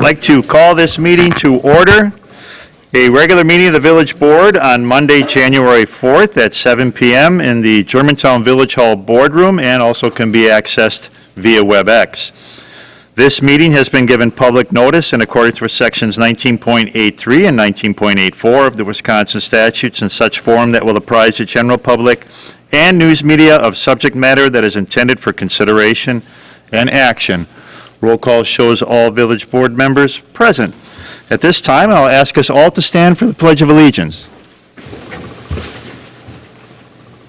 like to call this meeting to order. A regular meeting of the Village Board on Monday, January 4th at 7 p.m. in the Germantown Village Hall Boardroom and also can be accessed via WebEx. This meeting has been given public notice in accordance with Sections 19.83 and 19.84 of the Wisconsin statutes in such form that will apprise the general public and news media of subject matter that is intended for consideration and action. Roll call shows all Village Board members present. At this time, I'll ask us all to stand for the Pledge of Allegiance.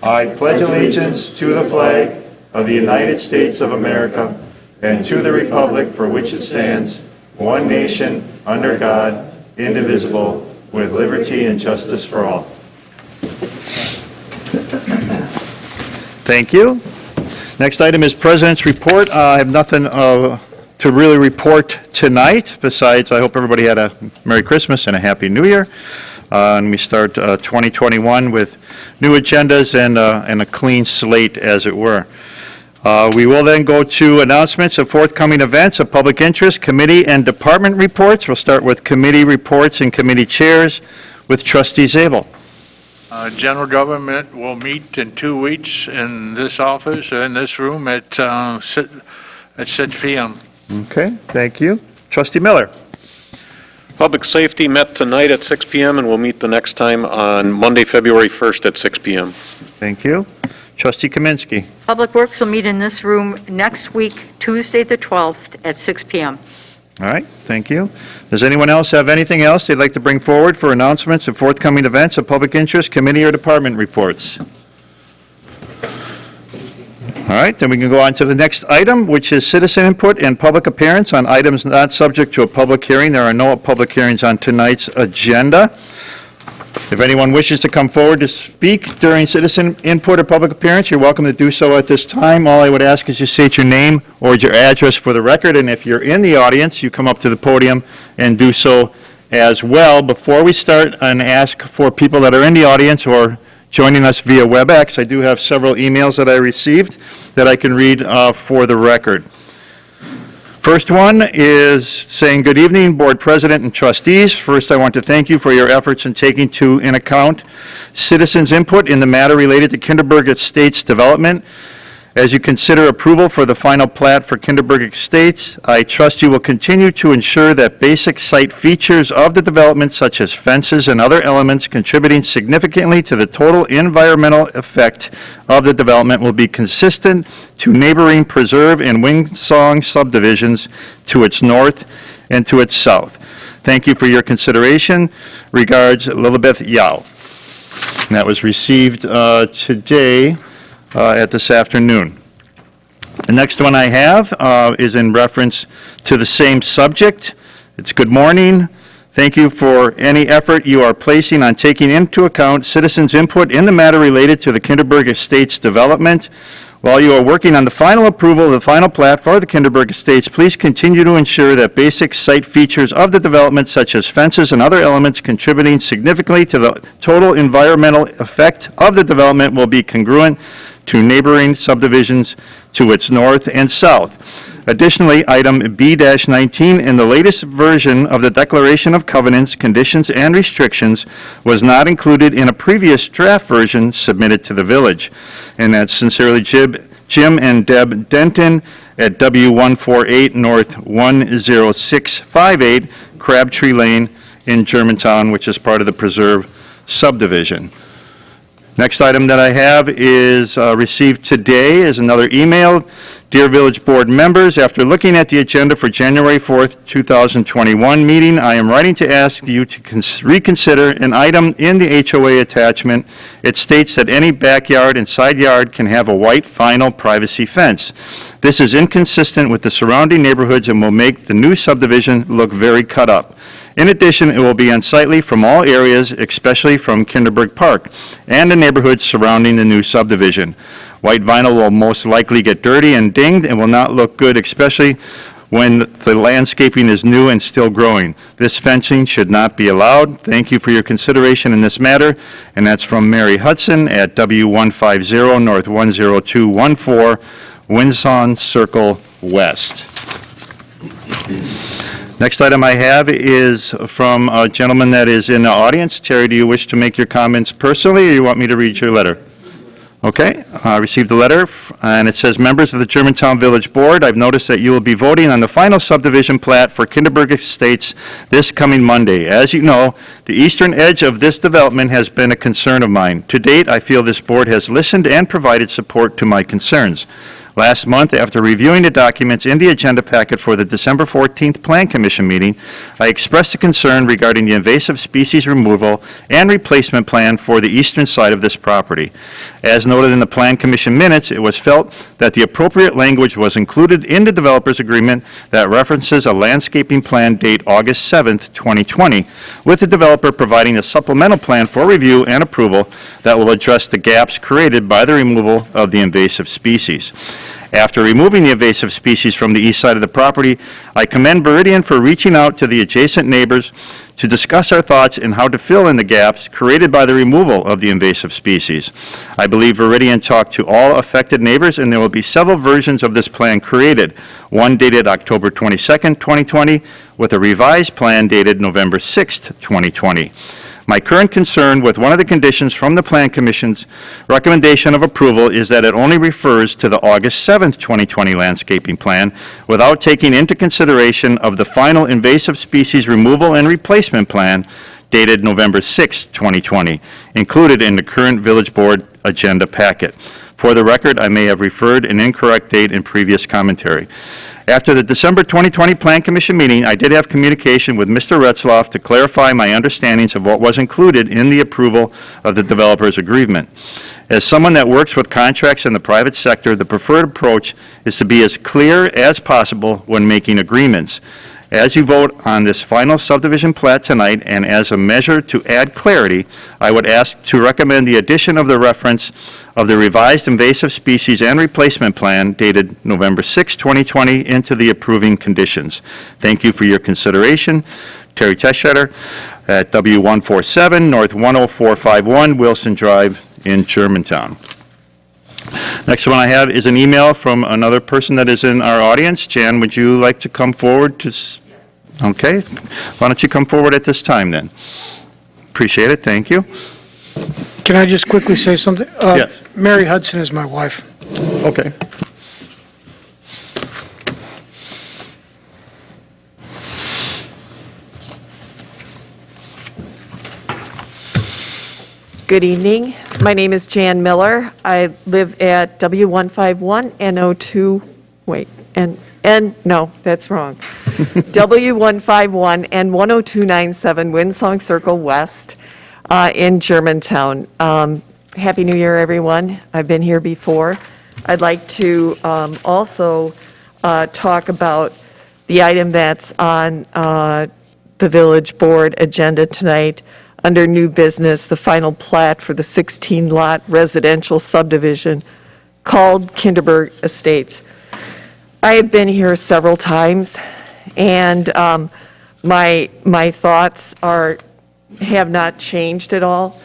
I pledge allegiance to the flag of the United States of America and to the republic for which it stands, one nation, under God, indivisible, with liberty and justice for all. Thank you. Next item is President's Report. I have nothing to really report tonight, besides I hope everybody had a Merry Christmas and a Happy New Year. And we start 2021 with new agendas and a clean slate, as it were. We will then go to announcements of forthcoming events of public interest, committee and department reports. We'll start with committee reports and committee chairs with Trustee Zabel. General Government will meet in 2 weeks in this office, in this room at 6 p.m. Okay, thank you. Trustee Miller. Public Safety met tonight at 6 p.m. and will meet the next time on Monday, February 1st at 6 p.m. Thank you. Trustee Kaminsky. Public Works will meet in this room next week, Tuesday the 12th at 6 p.m. All right, thank you. Does anyone else have anything else they'd like to bring forward for announcements of forthcoming events of public interest, committee or department reports? All right, then we can go on to the next item, which is citizen input and public appearance on items not subject to a public hearing. There are no public hearings on tonight's agenda. If anyone wishes to come forward to speak during citizen input or public appearance, you're welcome to do so at this time. All I would ask is you state your name or your address for the record, and if you're in the audience, you come up to the podium and do so as well. Before we start and ask for people that are in the audience or joining us via WebEx, I do have several emails that I received that I can read for the record. First one is saying, good evening, Board President and Trustees. First, I want to thank you for your efforts in taking into account citizens' input in the matter related to Kinderberg Estates development. As you consider approval for the final plat for Kinderberg Estates, I trust you will continue to ensure that basic site features of the development, such as fences and other elements contributing significantly to the total environmental effect of the development, will be consistent to neighboring Preserve and Wingsong subdivisions to its north and to its south. Thank you for your consideration. Regards, Lilibeth Yao. And that was received today. At this afternoon. The next one I have is in reference to the same subject. It's good morning. Thank you for any effort you are placing on taking into account citizens' input in the matter related to the Kinderberg Estates development. While you are working on the final approval of the final plat for the Kinderberg Estates, please continue to ensure that basic site features of the development, such as fences and other elements contributing significantly to the total environmental effect of the development, will be congruent to neighboring subdivisions to its north and south. Additionally, item B-19 in the latest version of the Declaration of Covenants, Conditions, and Restrictions was not included in a previous draft version submitted to the village. And that's sincerely Jim and Deb Denton at W148 North 10658 Crabtree Lane in Germantown, which is part of the Preserve subdivision. Next item that I have is received today is another email. Dear Village Board members, after looking at the agenda for January 4th, 2021 meeting, I am writing to ask you to reconsider an item in the HOA attachment. It states that any backyard and side yard can have a white vinyl privacy fence. This is inconsistent with the surrounding neighborhoods and will make the new subdivision look very cut up. In addition, it will be unsightly from all areas, especially from Kinderberg Park and the neighborhoods surrounding the new subdivision. White vinyl will most likely get dirty and dinged and will not look good, especially when the landscaping is new and still growing. This fencing should not be allowed. Thank you for your consideration in this matter. And that's from Mary Hudson at W150 North 10214, Windsong Circle West. Next item I have is from a gentleman that is in the audience. Terry, do you wish to make your comments personally, or you want me to read your letter? Okay, I received the letter, and it says, "Members of the Germantown Village Board, I've noticed that you will be voting on the final subdivision plat for Kinderberg Estates this coming Monday. As you know, the eastern edge of this development has been a concern of mine. To date, I feel this board has listened and provided support to my concerns. Last month, after reviewing the documents in the agenda packet for the December 14th Plan Commission meeting, I expressed a concern regarding the invasive species removal and replacement plan for the eastern side of this property. As noted in the Plan Commission minutes, it was felt that the appropriate language was included in the developer's agreement that references a landscaping plan date August 7th, 2020, with the developer providing a supplemental plan for review and approval that will address the gaps created by the removal of the invasive species. After removing the invasive species from the east side of the property, I commend Veridian for reaching out to the adjacent neighbors to discuss our thoughts and how to fill in the gaps created by the removal of the invasive species. I believe Veridian talked to all affected neighbors, and there will be several versions of this plan created, one dated October 22nd, 2020, with a revised plan dated November 6th, 2020. My current concern with one of the conditions from the Plan Commission's recommendation of approval is that it only refers to the August 7th, 2020 landscaping plan without taking into consideration of the final invasive species removal and replacement plan dated November 6th, 2020, included in the current Village Board agenda packet. For the record, I may have referred an incorrect date in previous commentary. After the December 2020 Plan Commission meeting, I did have communication with Mr. Retzloff to clarify my understandings of what was included in the approval of the developer's agreement. As someone that works with contracts in the private sector, the preferred approach is to be as clear as possible when making agreements. As you vote on this final subdivision plat tonight, and as a measure to add clarity, I would ask to recommend the addition of the reference of the revised invasive species and replacement plan dated November 6, 2020, into the approving conditions. Thank you for your consideration. Terry Tescheder at W147 North 10451 Wilson Drive in Germantown. Next one I have is an email from another person that is in our audience. Jan, would you like to come forward to? Okay. Why don't you come forward at this time then? Appreciate it. Thank you. Can I just quickly say something? Yes. Mary Hudson is my wife. Okay. Good evening. My name is Jan Miller. I live at W151 N02, no, that's wrong. W151 and 10297 Windsong Circle West in Germantown. Happy New Year, everyone. I've been here before. I'd like to also talk about the item that's on the Village Board agenda tonight, under new business, the final plat for the 16-lot residential subdivision called Kinderberg Estates. I have been here several times, and my thoughts have not changed at all.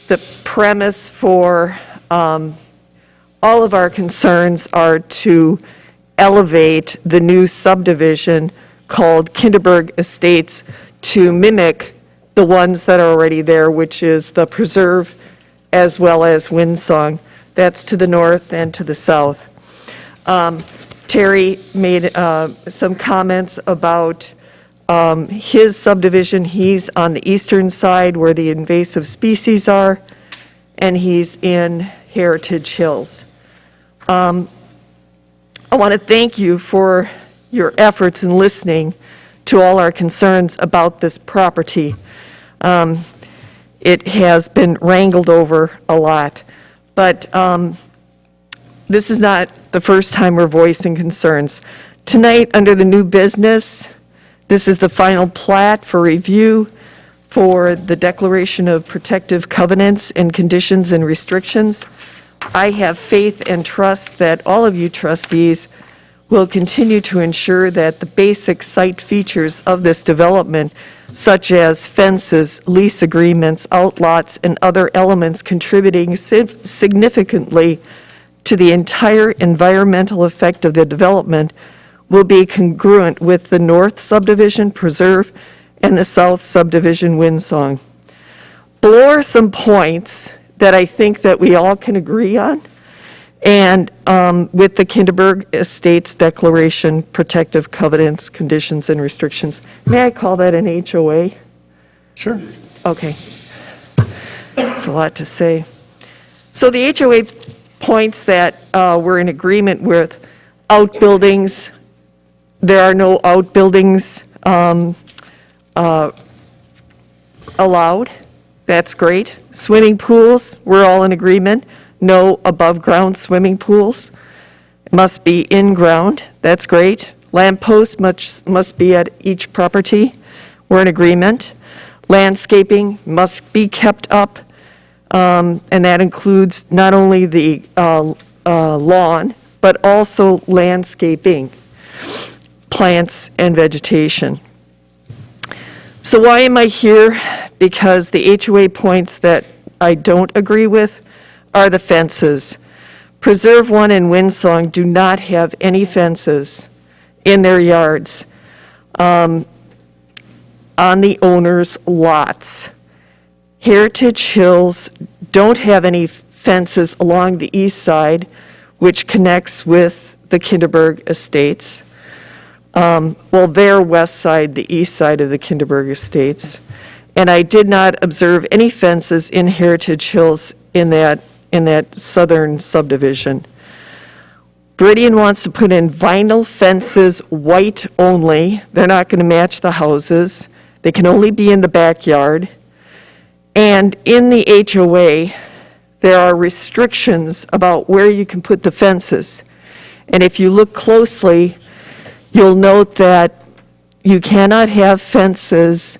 The premise for all of our concerns are to elevate the new subdivision called Kinderberg Estates to mimic the ones that are already there, which is the Preserve as well as Windsong. That's to the north and to the south. Terry made some comments about his subdivision. He's on the eastern side where the invasive species are, and he's in Heritage Hills. I want to thank you for your efforts in listening to all our concerns about this property. It has been wrangled over a lot, but this is not the first time we're voicing concerns. Tonight, under the new business, this is the final plat for review for the declaration of protective covenants and conditions and restrictions. I have faith and trust that all of you trustees will continue to ensure that the basic site features of this development, such as fences, lease agreements, outlots, and other elements contributing significantly to the entire environmental effect of the development, will be congruent with the North Subdivision Preserve and the South Subdivision Windsong. Below are some points that I think that we all can agree on, and with the Kinderberg Estates Declaration, protective covenants, conditions, and restrictions. May I call that an HOA? Sure. Okay. That's a lot to say. So the HOA points that we're in agreement with: outbuildings, there are no outbuildings allowed. That's great. Swimming pools, we're all in agreement. No above-ground swimming pools. It must be in-ground. That's great. Lampposts must be at each property. We're in agreement. Landscaping must be kept up, and that includes not only the lawn, but also landscaping, plants and vegetation. So why am I here? Because the HOA points that I don't agree with are the fences. Preserve One and Windsong do not have any fences in their yards on the owners' lots. Heritage Hills don't have any fences along the east side, which connects with the Kinderberg Estates. Well, their west side, the east side of the Kinderberg Estates. And I did not observe any fences in Heritage Hills in that southern subdivision. Veridian wants to put in vinyl fences, white only. They're not going to match the houses. They can only be in the backyard. And in the HOA, there are restrictions about where you can put the fences. And if you look closely, you'll note that you cannot have fences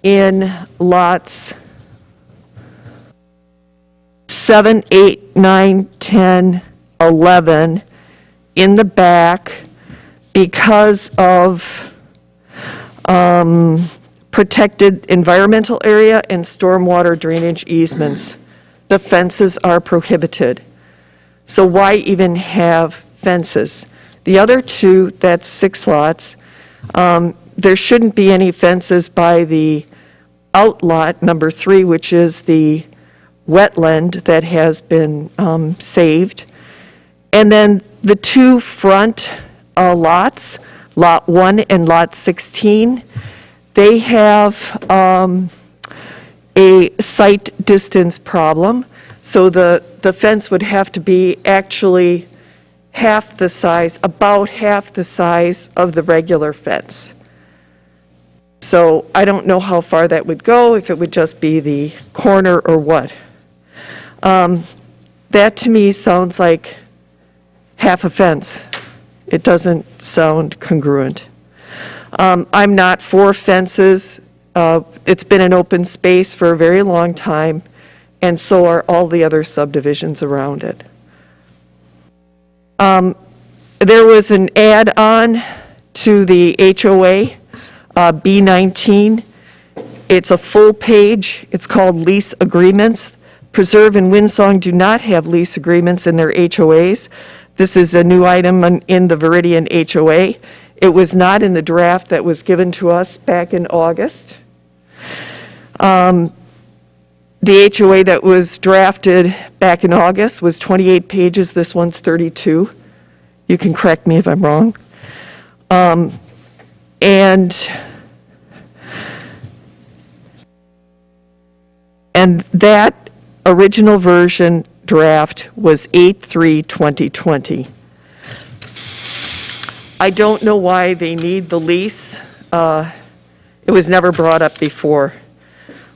in lots 7, 8, 9, 10, 11 in the back because of protected environmental area and stormwater drainage easements. The fences are prohibited. So why even have fences? The other two, that's 6 lots, there shouldn't be any fences by the outlot, number 3, which is the wetland that has been saved. And then the 2 front lots, Lot 1 and Lot 16, they have a sight distance problem. So the fence would have to be actually half the size, about half the size of the regular fence. So I don't know how far that would go, if it would just be the corner or what. That to me sounds like half a fence. It doesn't sound congruent. I'm not for fences. It's been an open space for a very long time, and so are all the other subdivisions around it. There was an add-on to the HOA, B19. It's a full page. It's called lease agreements. Preserve and Windsong do not have lease agreements in their HOAs. This is a new item in the Veridian HOA. It was not in the draft that was given to us back in August. The HOA that was drafted back in August was 28 pages. This one's 32. You can correct me if I'm wrong. And that original version draft was 8/3/2020. I don't know why they need the lease. It was never brought up before.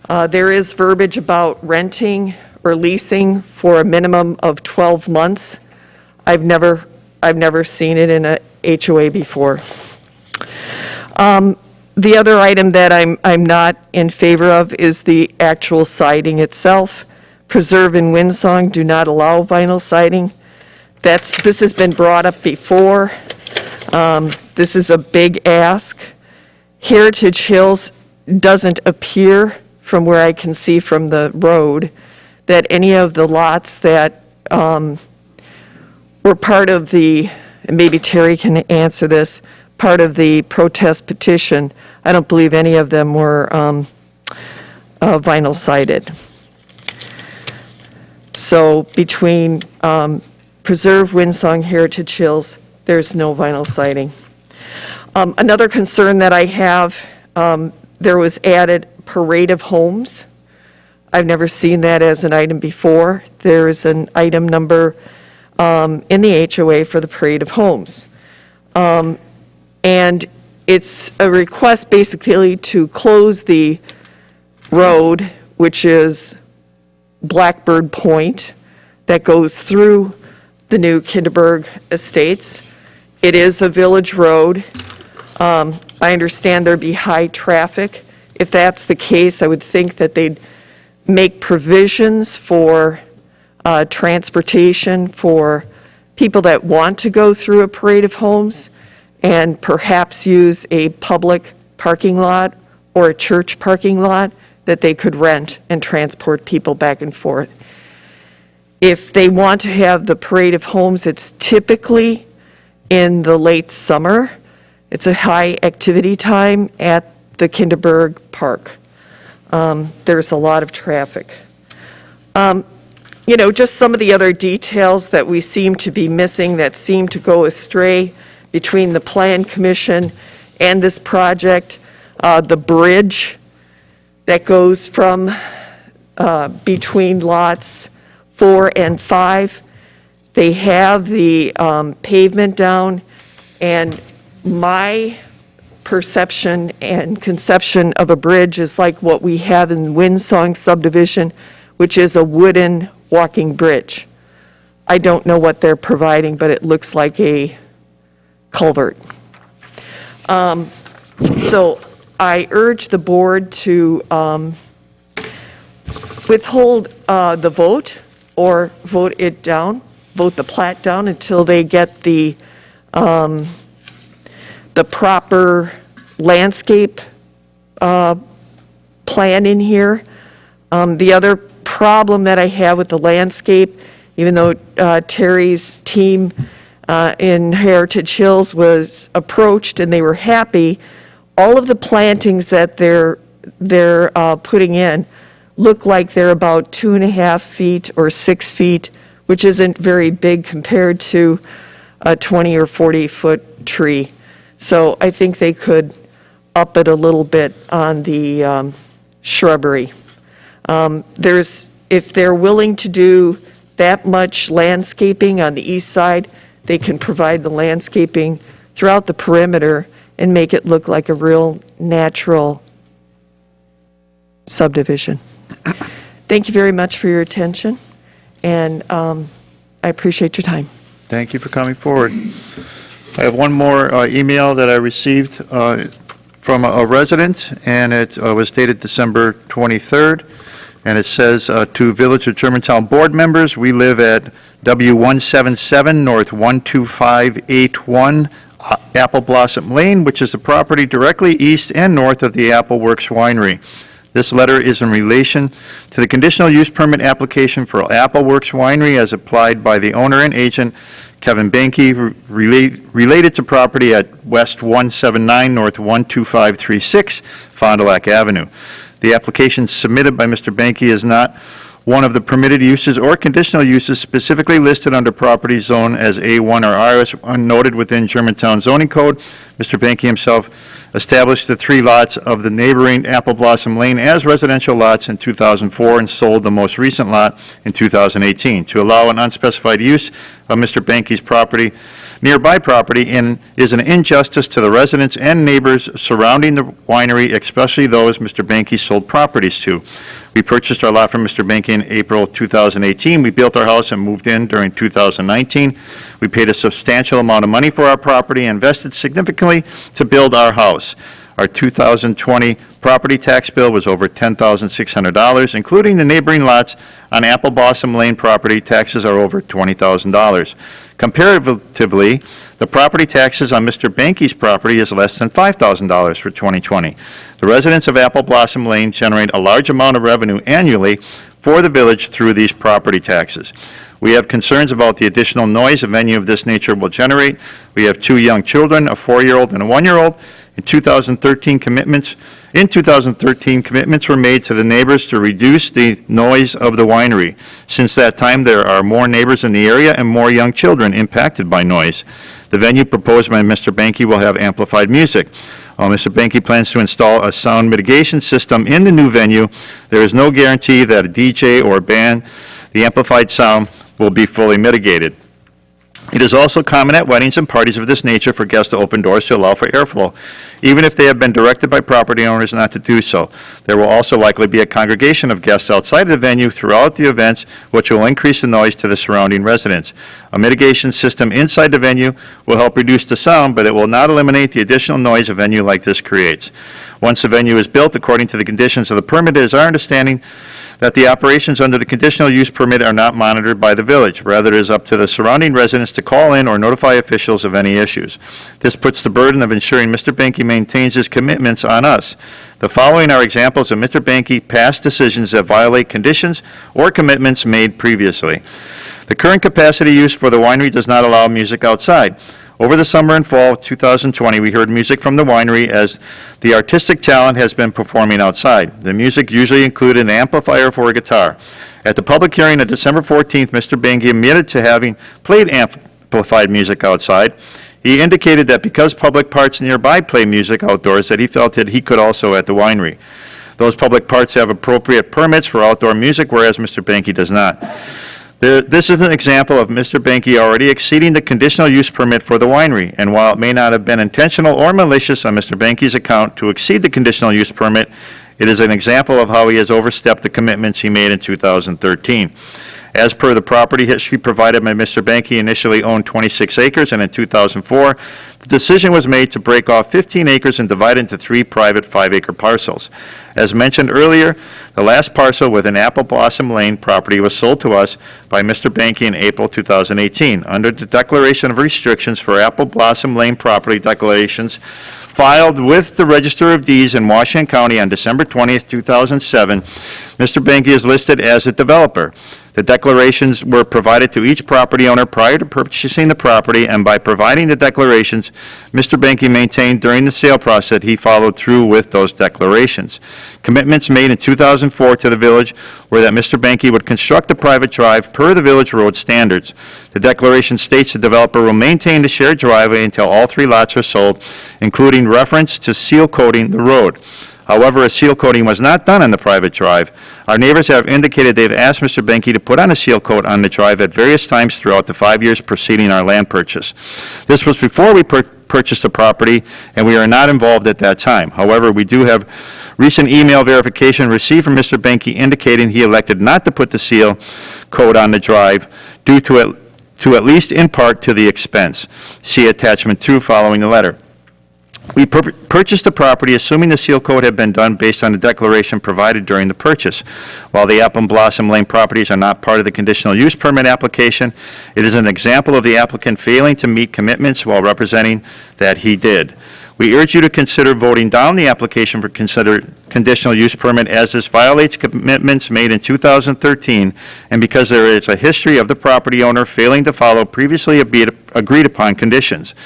There is verbiage about renting or leasing for a minimum of 12 months. I've never seen it in a HOA before. The other item that I'm not in favor of is the actual siding itself. Preserve and Windsong do not allow vinyl siding. This has been brought up before. This is a big ask. Heritage Hills doesn't appear, from where I can see from the road, that any of the lots that were part of the and maybe Terry can answer this, part of the protest petition, I don't believe any of them were vinyl sided. So between Preserve Windsong Heritage Hills, there's no vinyl siding. Another concern that I have, there was added parade of homes. I've never seen that as an item before. There's an item number in the HOA for the parade of homes. And it's a request basically to close the road, which is Blackbird Point, that goes through the new Kinderberg Estates. It is a village road. I understand there'd be high traffic. If that's the case, I would think that they'd make provisions for transportation for people that want to go through a parade of homes, and perhaps use a public parking lot or a church parking lot that they could rent and transport people back and forth. If they want to have the parade of homes, it's typically in the late summer. It's a high activity time at the Kinderberg Park. There's a lot of traffic. Just some of the other details that we seem to be missing that seem to go astray between the Plan Commission and this project. The bridge that goes from between lots 4 and 5. They have the pavement down, and my perception and conception of a bridge is like what we have in Windsong subdivision, which is a wooden walking bridge. I don't know what they're providing, but it looks like a culvert. So I urge the board to withhold the vote or vote it down, vote the plat down until they get the proper landscape plan in here. The other problem that I have with the landscape, even though Terry's team in Heritage Hills was approached and they were happy, all of the plantings that they're putting in look like they're about 2.5 feet or 6 feet, which isn't very big compared to a 20 or 40-foot tree. So I think they could up it a little bit on the shrubbery. If they're willing to do that much landscaping on the east side, they can provide the landscaping throughout the perimeter and make it look like a real natural subdivision. Thank you very much for your attention, and I appreciate your time. Thank you for coming forward. I have one more email that I received from a resident, and it was dated December 23rd, and it says, to Village of Germantown board members, we live at W177 North 12581 Apple Blossom Lane, which is the property directly east and north of the Apple Works Winery. This letter is in relation to the conditional use permit application for Apple Works Winery as applied by the owner and agent, Kevin Banky, related to property at West 179 North 12536 Fond du Lac Avenue. The application submitted by Mr. Banky is not one of the permitted uses or conditional uses specifically listed under property zone as A1 or R as noted within Germantown zoning code. Mr. Banky himself established the 3 lots of the neighboring Apple Blossom Lane as residential lots in 2004 and sold the most recent lot in 2018 to allow an unspecified use of Mr. Banky's nearby property, and is an injustice to the residents and neighbors surrounding the winery, especially those Mr. Banky sold properties to. We purchased our lot from Mr. Banky in April 2018. We built our house and moved in during 2019. We paid a substantial amount of money for our property and invested significantly to build our house. Our 2020 property tax bill was over $10,600, including the neighboring lots on Apple Blossom Lane property. Taxes are over $20,000. Comparatively, the property taxes on Mr. Banky's property is less than $5,000 for 2020. The residents of Apple Blossom Lane generate a large amount of revenue annually for the village through these property taxes. We have concerns about the additional noise a venue of this nature will generate. We have 2 young children, a 4-year-old and a 1-year-old. In 2013, commitments were made to the neighbors to reduce the noise of the winery. Since that time, there are more neighbors in the area and more young children impacted by noise. The venue proposed by Mr. Banky will have amplified music. While Mr. Banky plans to install a sound mitigation system in the new venue, there is no guarantee that a DJ or band, the amplified sound, will be fully mitigated. It is also common at weddings and parties of this nature for guests to open doors to allow for airflow, even if they have been directed by property owners not to do so. There will also likely be a congregation of guests outside of the venue throughout the events, which will increase the noise to the surrounding residents. A mitigation system inside the venue will help reduce the sound, but it will not eliminate the additional noise a venue like this creates. Once the venue is built, according to the conditions of the permit, it is our understanding that the operations under the conditional use permit are not monitored by the village. Rather, it is up to the surrounding residents to call in or notify officials of any issues. This puts the burden of ensuring Mr. Banky maintains his commitments on us. The following are examples of Mr. Banky past decisions that violate conditions or commitments made previously. The current capacity use for the winery does not allow music outside. Over the summer and fall of 2020, we heard music from the winery as the artistic talent has been performing outside. The music usually included an amplifier for a guitar. At the public hearing on December 14th, Mr. Banky admitted to having played amplified music outside. He indicated that because public parks nearby play music outdoors, that he felt that he could also at the winery. Those public parks have appropriate permits for outdoor music, whereas Mr. Banky does not. This is an example of Mr. Banky already exceeding the conditional use permit for the winery, and while it may not have been intentional or malicious on Mr. Banky's account to exceed the conditional use permit, it is an example of how he has overstepped the commitments he made in 2013. As per the property history provided by Mr. Banky, initially owned 26 acres, and in 2004, the decision was made to break off 15 acres and divide into 3 private 5-acre parcels. As mentioned earlier, the last parcel within Apple Blossom Lane property was sold to us by Mr. Banky in April 2018. Under the declaration of restrictions for Apple Blossom Lane property declarations filed with the Register of Deeds in Washington County on December 20th, 2007, Mr. Banky is listed as a developer. The declarations were provided to each property owner prior to purchasing the property, and by providing the declarations, Mr. Banky maintained during the sale process he followed through with those declarations. Commitments made in 2004 to the village were that Mr. Banky would construct a private drive per the village road standards. The declaration states the developer will maintain the shared driveway until all 3 lots are sold, including reference to seal coating the road. However, a seal coating was not done on the private drive. Our neighbors have indicated they've asked Mr. Banky to put on a seal coat on the drive at various times throughout the 5 years preceding our land purchase. This was before we purchased the property, and we are not involved at that time. However, we do have recent email verification received from Mr. Banky indicating he elected not to put the seal coat on the drive due to at least in part to the expense. See attachment 2 following the letter. We purchased the property assuming the seal coat had been done based on the declaration provided during the purchase. While the Apple Blossom Lane properties are not part of the conditional use permit application, it is an example of the applicant failing to meet commitments while representing that he did. We urge you to consider voting down the application for conditional use permit, as this violates commitments made in 2013, and because there is a history of the property owner failing to follow previously agreed upon conditions.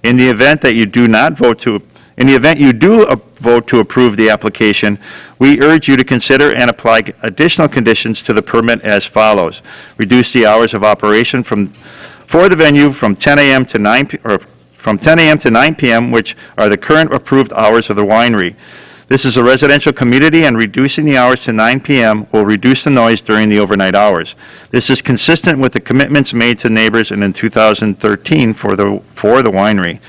In the event that you do not vote to, vote to approve the application, we urge you to consider and apply additional conditions to the permit as follows. Reduce the hours of operation for the venue from 10 a.m. to 9 p.m., which are the current approved hours of the winery. This is a residential community, and reducing the hours to 9 p.m. will reduce the noise during the overnight hours. This is consistent with the commitments made to neighbors in 2013 for the winery.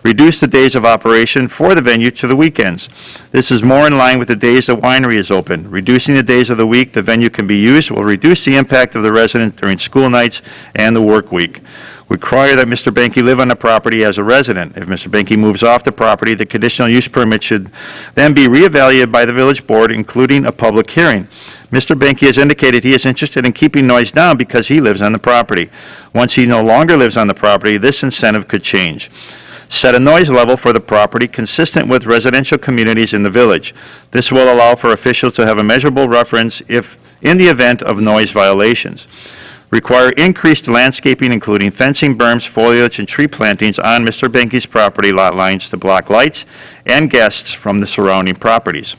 Reduce the days of operation for the venue to the weekends. This is more in line with the days the winery is open. Reducing the days of the week the venue can be used will reduce the impact of the residents during school nights and the work week. Require that Mr. Banky live on the property as a resident. If Mr. Banky moves off the property, the conditional use permit should then be reevaluated by the village board, including a public hearing. Mr. Banky has indicated he is interested in keeping noise down because he lives on the property. Once he no longer lives on the property, this incentive could change. Set a noise level for the property consistent with residential communities in the village. This will allow for officials to have a measurable reference in the event of noise violations. require increased landscaping, including fencing, berms, foliage, and tree plantings on Mr. Benke's property lot lines to block lights and guests from the surrounding properties.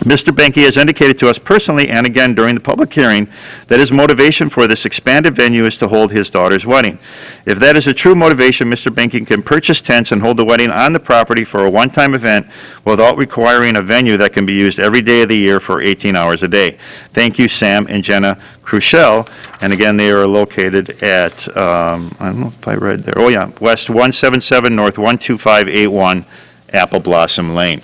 Mr. Benke has indicated to us personally and again during the public hearing that his motivation for this expanded venue is to hold his daughter's wedding. If that is a true motivation, Mr. Benke can purchase tents and hold the wedding on the property for a one-time event without requiring a venue that can be used every day of the year for 18 hours a day. Thank you, Sam and Jenna Crushell. And again, they are located at, I don't know if I read there, oh yeah, West 177 North 12581 Apple Blossom Lane.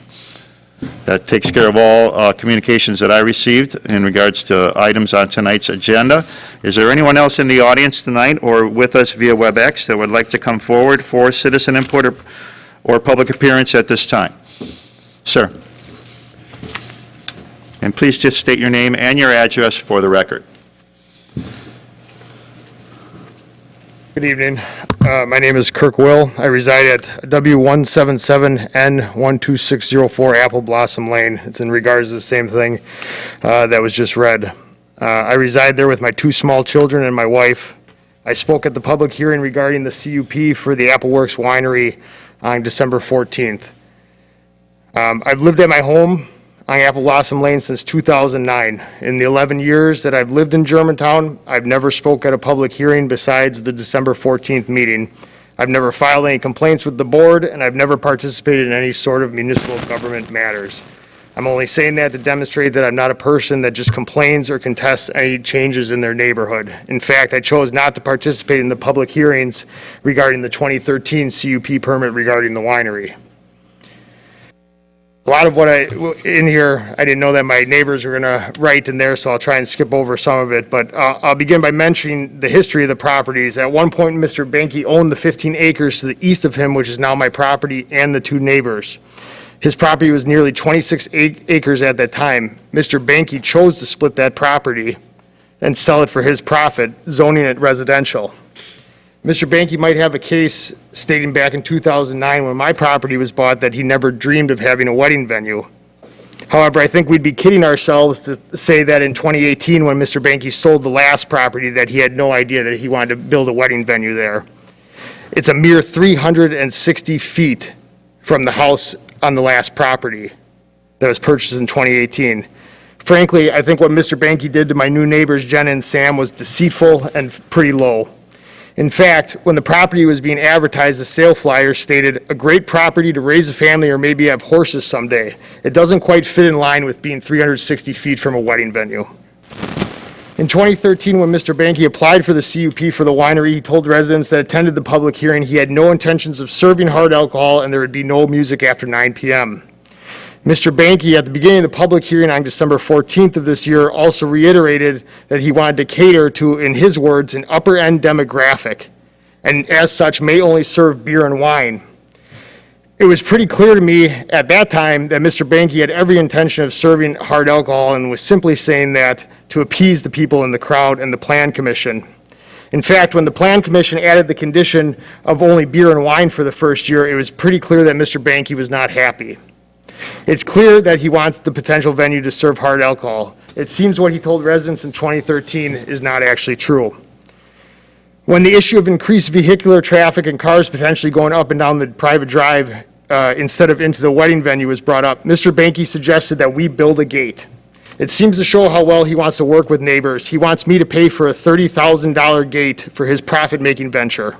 That takes care of all communications that I received in regards to items on tonight's agenda. Is there anyone else in the audience tonight or with us via WebEx that would like to come forward for citizen input or public appearance at this time? Sir. And please just state your name and your address for the record. Good evening. My name is Kirk Will. I reside at W177N12604 Apple Blossom Lane. It's in regards to the same thing that was just read. I reside there with my two small children and my wife. I spoke at the public hearing regarding the CUP for the Appleworks Winery on December 14th. I've lived at my home on Apple Blossom Lane since 2009. In the 11 years that I've lived in Germantown, I've never spoke at a public hearing besides the December 14th meeting. I've never filed any complaints with the board, and I've never participated in any sort of municipal government matters. I'm only saying that to demonstrate that I'm not a person that just complains or contests any changes in their neighborhood. In fact, I chose not to participate in the public hearings regarding the 2013 CUP permit regarding the winery. A lot of what in here, I didn't know that my neighbors were going to write in there, so I'll try and skip over some of it. But I'll begin by mentioning the history of the properties. At one point, Mr. Benke owned the 15 acres to the east of him, which is now my property and the two neighbors. His property was nearly 26 acres at that time. Mr. Benke chose to split that property and sell it for his profit, zoning it residential. Mr. Benke might have a case stating back in 2009 when my property was bought that he never dreamed of having a wedding venue. However, I think we'd be kidding ourselves to say that in 2018 when Mr. Benke sold the last property that he had no idea that he wanted to build a wedding venue there. It's a mere 360 feet from the house on the last property that was purchased in 2018. Frankly, I think what Mr. Benke did to my new neighbors, Jenna and Sam, was deceitful and pretty low. In fact, when the property was being advertised, the sale flyer stated, "A great property to raise a family or maybe have horses someday." It doesn't quite fit in line with being 360 feet from a wedding venue. In 2013, when Mr. Benke applied for the CUP for the winery, he told residents that attended the public hearing he had no intentions of serving hard alcohol and there would be no music after 9 p.m. Mr. Benke, at the beginning of the public hearing on December 14th of this year, also reiterated that he wanted to cater to, in his words, an upper-end demographic, and as such may only serve beer and wine. It was pretty clear to me at that time that Mr. Benke had every intention of serving hard alcohol and was simply saying that to appease the people in the crowd and the Plan Commission. In fact, when the Plan Commission added the condition of only beer and wine for the first year, it was pretty clear that Mr. Benke was not happy. It's clear that he wants the potential venue to serve hard alcohol. It seems what he told residents in 2013 is not actually true. When the issue of increased vehicular traffic and cars potentially going up and down the private drive instead of into the wedding venue was brought up, Mr. Benke suggested that we build a gate. It seems to show how well he wants to work with neighbors. He wants me to pay for a $30,000 gate for his profit-making venture.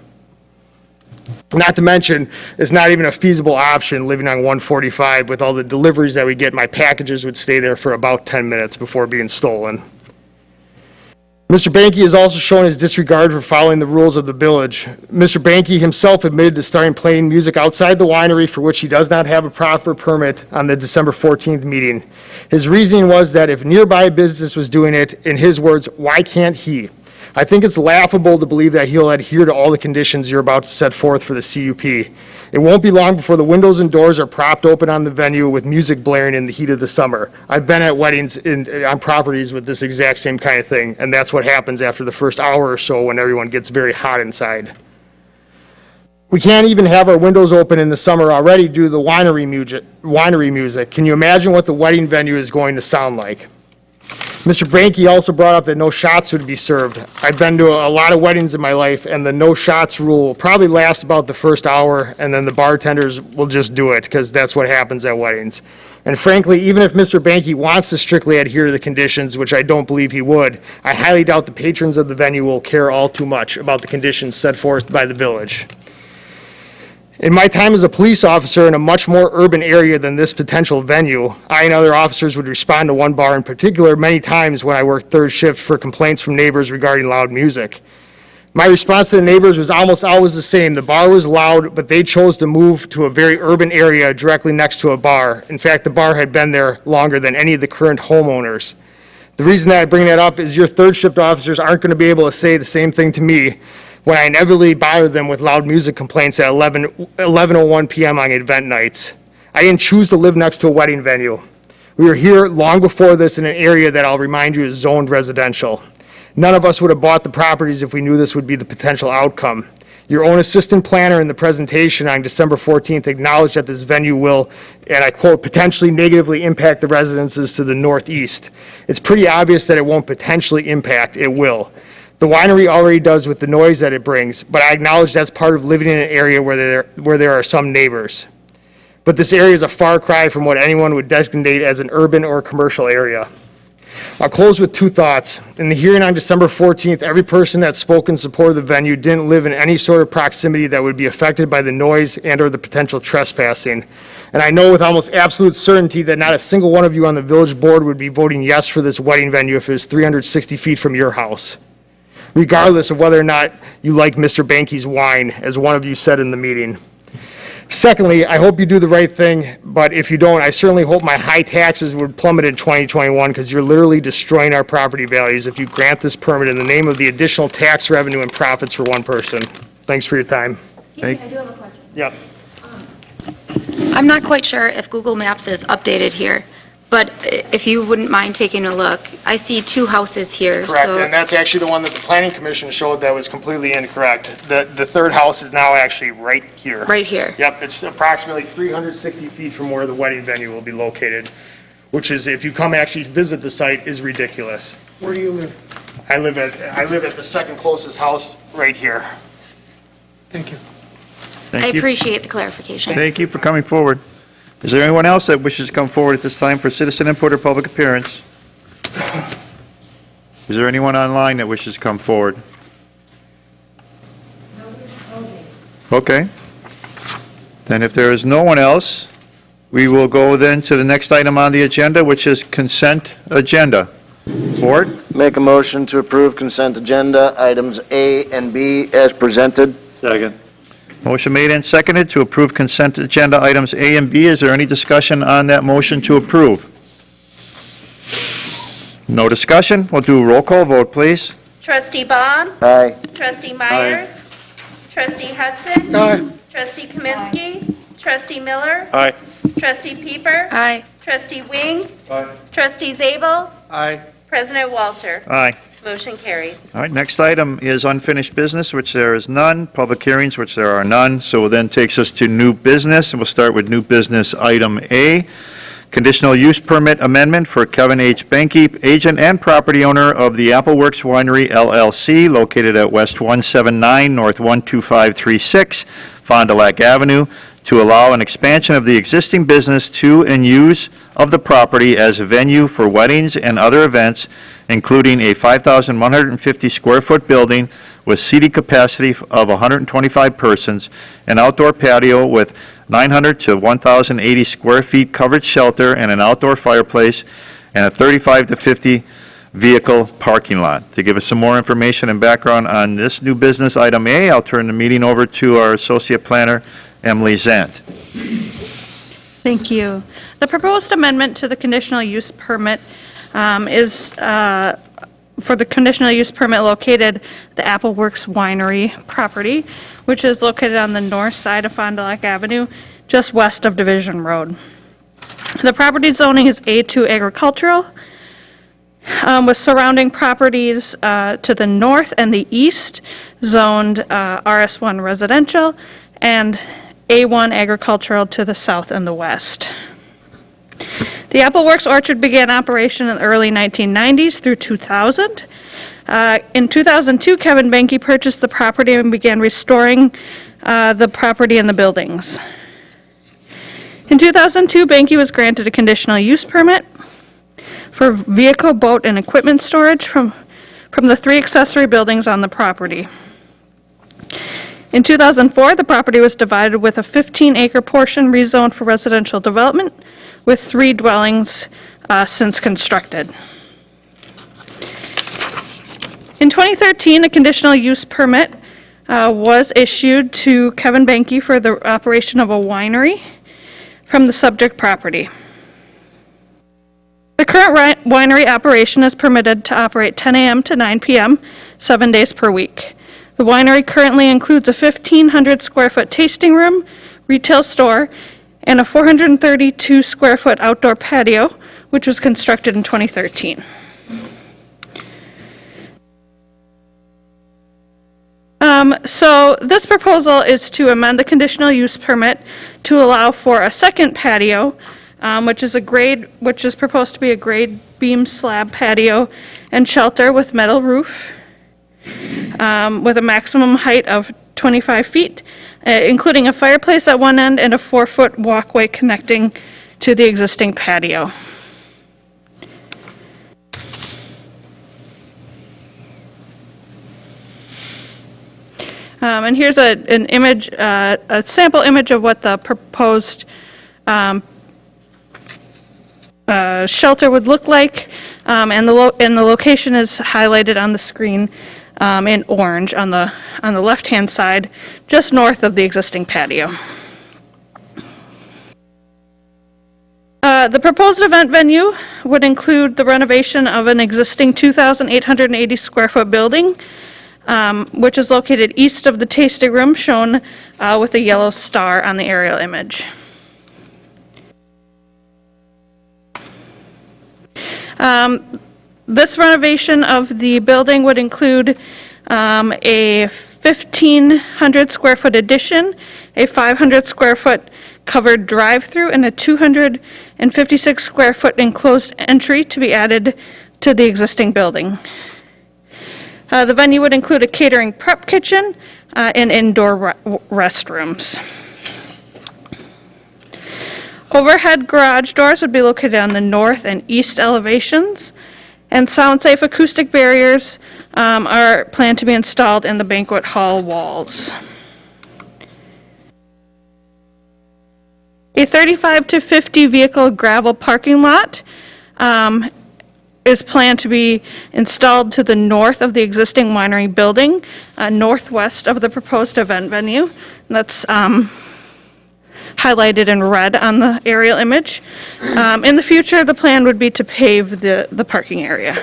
Not to mention, it's not even a feasible option living on 145 with all the deliveries that we get. My packages would stay there for about 10 minutes before being stolen. Mr. Benke has also shown his disregard for following the rules of the village. Mr. Benke himself admitted to starting playing music outside the winery for which he does not have a proper permit on the December 14th meeting. His reasoning was that if nearby business was doing it, in his words, why can't he? I think it's laughable to believe that he'll adhere to all the conditions you're about to set forth for the CUP. It won't be long before the windows and doors are propped open on the venue with music blaring in the heat of the summer. I've been at weddings on properties with this exact same kind of thing, and that's what happens after the first hour or so when everyone gets very hot inside. We can't even have our windows open in the summer already due to the winery music. Can you imagine what the wedding venue is going to sound like? Mr. Banky also brought up that no shots would be served. I've been to a lot of weddings in my life, and the no shots rule will probably last about the first hour, and then the bartenders will just do it, because that's what happens at weddings. And frankly, even if Mr. Banky wants to strictly adhere to the conditions, which I don't believe he would, I highly doubt the patrons of the venue will care all too much about the conditions set forth by the village. In my time as a police officer in a much more urban area than this potential venue, I and other officers would respond to one bar in particular many times when I worked third shift for complaints from neighbors regarding loud music. My response to the neighbors was almost always the same. The bar was loud, but they chose to move to a very urban area directly next to a bar. In fact, the bar had been there longer than any of the current homeowners. The reason that I bring that up is your third shift officers aren't going to be able to say the same thing to me when I inevitably bother them with loud music complaints at 11:01 p.m. on event nights. I didn't choose to live next to a wedding venue. We were here long before this in an area that I'll remind you is zoned residential. None of us would have bought the properties if we knew this would be the potential outcome. Your own assistant planner in the presentation on December 14th acknowledged that this venue will, and I quote, potentially negatively impact the residences to the northeast. It's pretty obvious that it won't potentially impact, it will. The winery already does with the noise that it brings, but I acknowledge that's part of living in an area where there are some neighbors. But this area is a far cry from what anyone would designate as an urban or commercial area. I'll close with two thoughts. In the hearing on December 14th, every person that spoke in support of the venue didn't live in any sort of proximity that would be affected by the noise and or the potential trespassing. And I know with almost absolute certainty that not a single one of you on the village board would be voting yes for this wedding venue if it was 360 feet from your house, regardless of whether or not you like Mr. Banky's wine, as one of you said in the meeting. Secondly, I hope you do the right thing, but if you don't, I certainly hope my high taxes would plummet in 2021, because you're literally destroying our property values if you grant this permit in the name of the additional tax revenue and profits for one person. Thanks for your time. Excuse me, I do have a question. Yep. I'm not quite sure if Google Maps is updated here, but if you wouldn't mind taking a look, I see two houses here. Correct, so- and that's actually the one that the planning commission showed that was completely incorrect. The third house is now actually right here. Right here. Yep, it's approximately 360 feet from where the wedding venue will be located, which is, if you come actually visit the site, is ridiculous. Where do you live? I live at the second closest house right here. Thank you. I Thank you. appreciate the clarification. Thank you for coming forward. Is there anyone else that wishes to come forward at this time for citizen input or public appearance? Is there anyone online that wishes to come forward? Okay. Then if there is no one else, we will go then to the next item on the agenda, which is consent agenda. Board? Make a motion to approve consent agenda, items A and B as presented. Second. Motion made and seconded to approve consent agenda items A and B. Is there any discussion on that motion to approve? No discussion. We'll do a roll call vote, please. Trustee Baum, Aye. Trustee Myers, Trustee Hudson, Aye. Trustee Kaminsky, Trustee Miller, Aye. Trustee Pieper, Aye. Trustee Wing, Trustee Zabel, Aye. President Walter. Aye. Motion carries. All right, next item is unfinished business, which there is none, public hearings, which there are none, so then takes us to new business, and we'll start with new business item A, conditional use permit amendment for Kevin H. Banky, agent and property owner of the Appleworks Winery LLC, located at West 179 North 12536, Fond du Lac Avenue, to allow an expansion of the existing business to and use of the property as a venue for weddings and other events, including a 5,150 square foot building with seating capacity of 125 persons, an outdoor patio with 900 to 1,080 square feet covered shelter and an outdoor fireplace, and a 35 to 50 vehicle parking lot. To give us some more information and background on this new business item A, I'll turn the meeting over to our associate planner, Emily Zant. Thank you. The proposed amendment to the conditional use permit is for the conditional use permit located at the Appleworks Winery property, which is located on the north side of Fond du Lac Avenue, just west of Division Road. The property zoning is A2 agricultural, with surrounding properties to the north and the east zoned RS1 residential, and A1 agricultural to the south and the west. The Apple Works Orchard began operation in the early 1990s through 2000. In 2002, Kevin Banky purchased the property and began restoring the property and the buildings. In 2002, Banky was granted a conditional use permit for vehicle, boat, and equipment storage from the 3 accessory buildings on the property. In 2004, the property was divided with a 15-acre portion rezoned for residential development with 3 dwellings since constructed. In 2013, a conditional use permit was issued to Kevin Banky for the operation of a winery from the subject property. The current winery operation is permitted to operate 10 a.m. to 9 p.m., 7 days per week. The winery currently includes a 1,500 square foot tasting room, retail store, and a 432 square foot outdoor patio, which was constructed in 2013. So this proposal is to amend the conditional use permit to allow for a second patio, which is proposed to be a grade beam slab patio and shelter with metal roof, with a maximum height of 25 feet, including a fireplace at one end and a 4-foot walkway connecting to the existing patio. And here's an image, a sample image of what the proposed shelter would look like, and the location is highlighted on the screen in orange on the left-hand side, just north of the existing patio. The proposed event venue would include the renovation of an existing 2,880 square foot building, which is located east of the tasting room, shown with a yellow star on the aerial image. This renovation of the building would include a 1,500 square foot addition, a 500 square foot covered drive-through, and a 256 square foot enclosed entry to be added to the existing building. The venue would include a catering prep kitchen and indoor restrooms. Overhead garage doors would be located on the north and east elevations, and sound-safe acoustic barriers are planned to be installed in the banquet hall walls. A 35 to 50 vehicle gravel parking lot is planned to be installed to the north of the existing winery building, northwest of the proposed event venue. And that's highlighted in red on the aerial image. In the future, the plan would be to pave the parking area.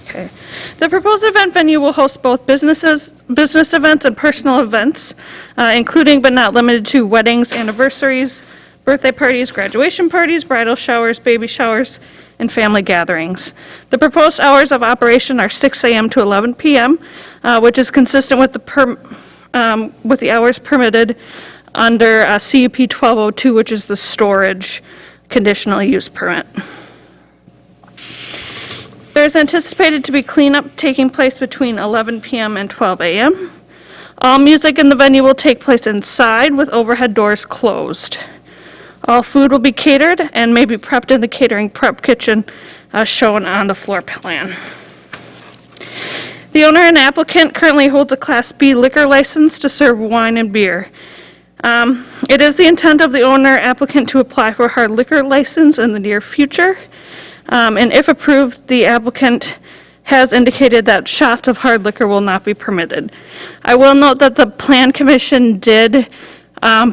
Okay. The proposed event venue will host both business events and personal events, including but not limited to weddings, anniversaries, birthday parties, graduation parties, bridal showers, baby showers, and family gatherings. The proposed hours of operation are 6 a.m. to 11 p.m., which is consistent with the hours permitted under CUP 1202, which is the storage conditional use permit. There's anticipated to be cleanup taking place between 11 p.m. and 12 a.m. All music in the venue will take place inside with overhead doors closed. All food will be catered and may be prepped in the catering prep kitchen shown on the floor plan. The owner and applicant currently holds a Class B liquor license to serve wine and beer. It is the intent of the owner applicant to apply for a hard liquor license in the near future. And if approved, the applicant has indicated that shots of hard liquor will not be permitted. I will note that the Plan Commission did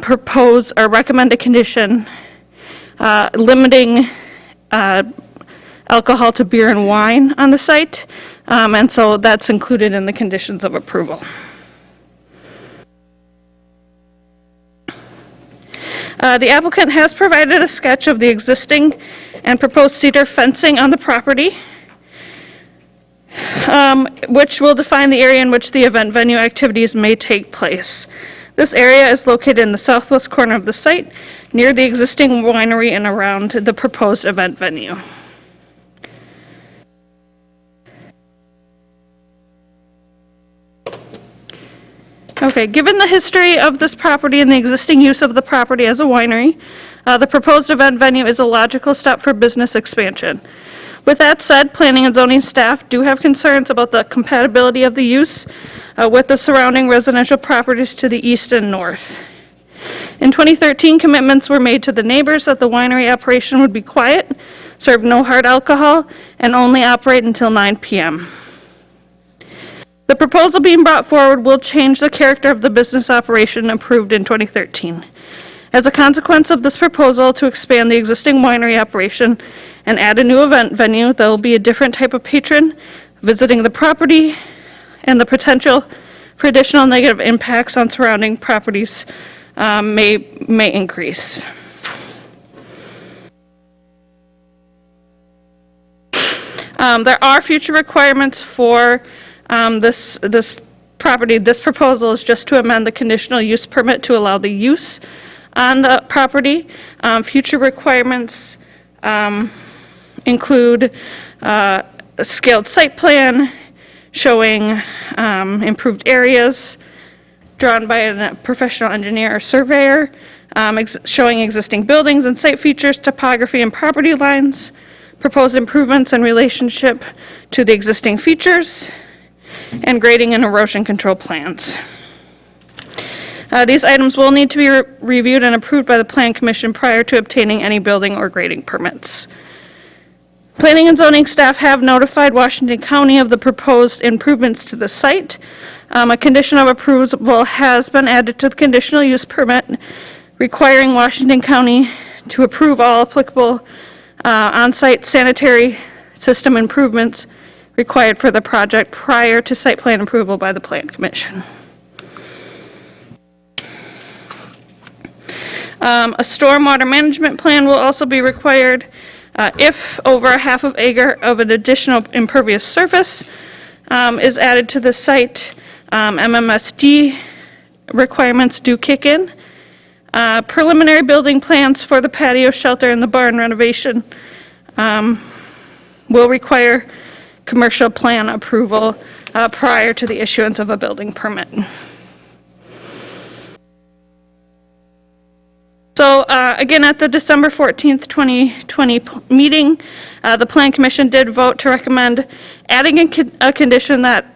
propose or recommend a condition limiting alcohol to beer and wine on the site, and so that's included in the conditions of approval. The applicant has provided a sketch of the existing and proposed cedar fencing on the property, which will define the area in which the event venue activities may take place. This area is located in the southwest corner of the site, near the existing winery and around the proposed event venue. Okay, given the history of this property and the existing use of the property as a winery, the proposed event venue is a logical step for business expansion. With that said, planning and zoning staff do have concerns about the compatibility of the use with the surrounding residential properties to the east and north. In 2013, commitments were made to the neighbors that the winery operation would be quiet, serve no hard alcohol, and only operate until 9 p.m. The proposal being brought forward will change the character of the business operation approved in 2013. As a consequence of this proposal to expand the existing winery operation and add a new event venue, there will be a different type of patron visiting the property, and the potential for additional negative impacts on surrounding properties may increase. There are future requirements for this property. This proposal is just to amend the conditional use permit to allow the use on the property. Future requirements include a scaled site plan showing improved areas drawn by a professional engineer or surveyor, showing existing buildings and site features, topography and property lines, proposed improvements in relationship to the existing features, and grading and erosion control plans. These items will need to be reviewed and approved by the Plan Commission prior to obtaining any building or grading permits. Planning and zoning staff have notified Washington County of the proposed improvements to the site. A condition of approval has been added to the conditional use permit, requiring Washington County to approve all applicable on-site sanitary system improvements required for the project prior to site plan approval by the Plan Commission. A stormwater management plan will also be required if over a half of acre of an additional impervious surface is added to the site. MMSD requirements do kick in. Preliminary building plans for the patio shelter and the barn renovation will require commercial plan approval prior to the issuance of a building permit. So again, at the December 14th, 2020 meeting, the Plan Commission did vote to recommend adding a condition that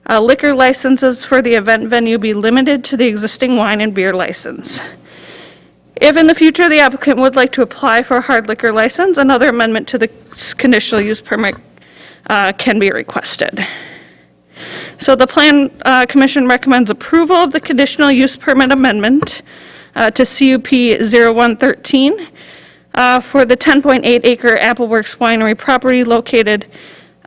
liquor licenses for the event venue be limited to the existing wine and beer license. If in the future the applicant would like to apply for a hard liquor license, another amendment to the conditional use permit can be requested. So the Plan Commission recommends approval of the conditional use permit amendment to CUP 0113 for the 10.8 acre Appleworks Winery property located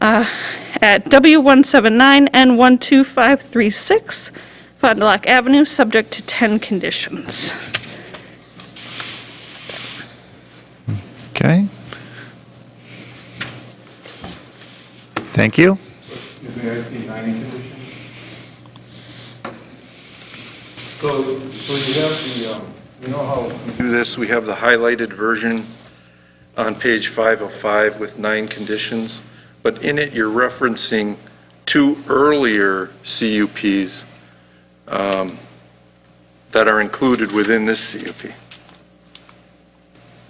at W179 and 12536 Fond du Lac Avenue, subject to 10 conditions. Okay. Thank you. So you have the, you know how we do this, we have the highlighted version on page 505 with 9 conditions, but in it you're referencing 2 earlier CUPs that are included within this CUP.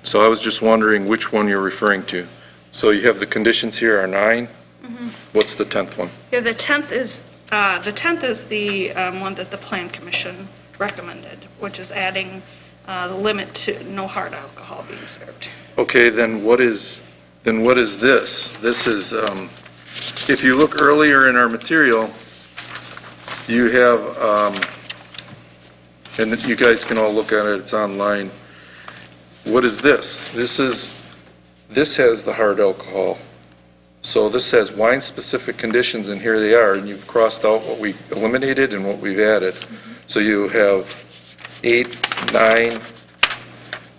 So I was just wondering which one you're referring to. So you have the conditions here are 9? What's the 10th one? Yeah, the 10th is the one that the Plan Commission recommended, which is adding the limit to no hard alcohol being served. Okay, then what is this? This is, if you look earlier in our material, you have, and you guys can all look at it, it's online. What is this? This has the hard alcohol. So this has wine-specific conditions, and here they are, and you've crossed out what we eliminated and what we've added. So you have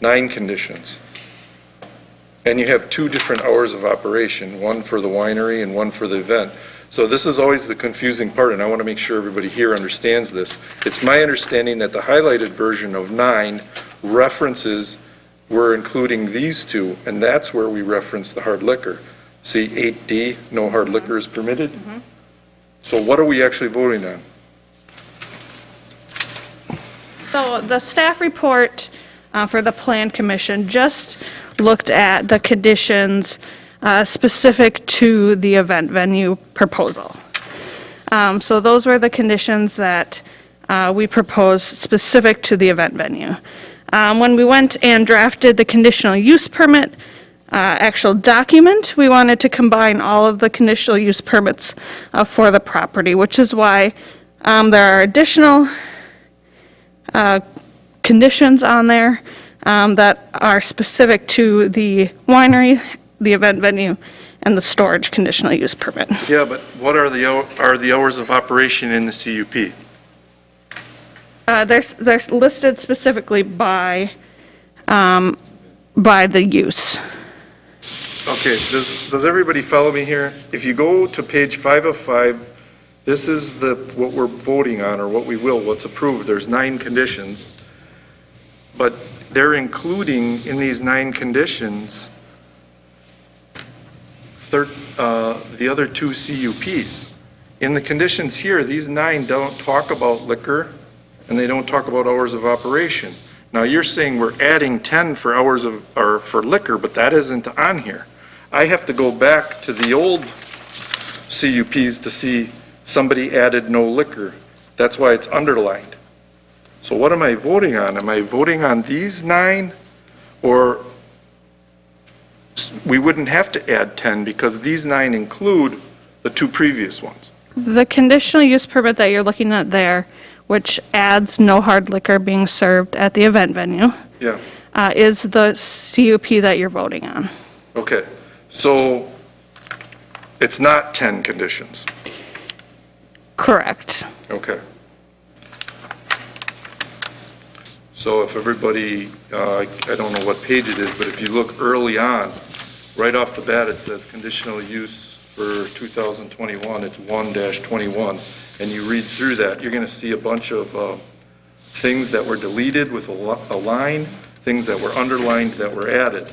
9 conditions. And you have 2 different hours of operation, one for the winery and one for the event. So this is always the confusing part, and I want to make sure everybody here understands this. It's my understanding that the highlighted version of 9 references, we're including these two, and that's where we reference the hard liquor. See, 8D, no hard liquor is permitted? So what are we actually voting on? So the staff report for the Plan Commission just looked at the conditions specific to the event venue proposal. So those were the conditions that we proposed specific to the event venue. When we went and drafted the conditional use permit actual document, we wanted to combine all of the conditional use permits for the property, which is why there are additional conditions on there that are specific to the winery, the event venue, and the storage conditional use permit. Yeah, but what are the hours of operation in the CUP? They're listed specifically by the use. Okay, does everybody follow me here? If you go to page 5 of 5, this is what we're voting on, or what's approved. There's 9 conditions, but they're including in these 9 conditions the other 2 CUPs. In the conditions here, these 9 don't talk about liquor, and they don't talk about hours of operation. Now, you're saying we're adding 10 for for liquor, but that isn't on here. I have to go back to the old CUPs to see somebody added no liquor. That's why it's underlined. So what am I voting on? Am I voting on these 9? Or we wouldn't have to add 10 because these 9 include the 2 previous ones? The conditional use permit that you're looking at there, which adds no hard liquor being served at the event venue, Yeah, is the CUP that you're voting on. okay. So it's not 10 conditions. Correct. Okay. So if everybody, I don't know what page it is, but if you look early on, right off the bat, it says conditional use for 2021, it's 1-21. And you read through that, you're going to see a bunch of things that were deleted with a line, things that were underlined that were added.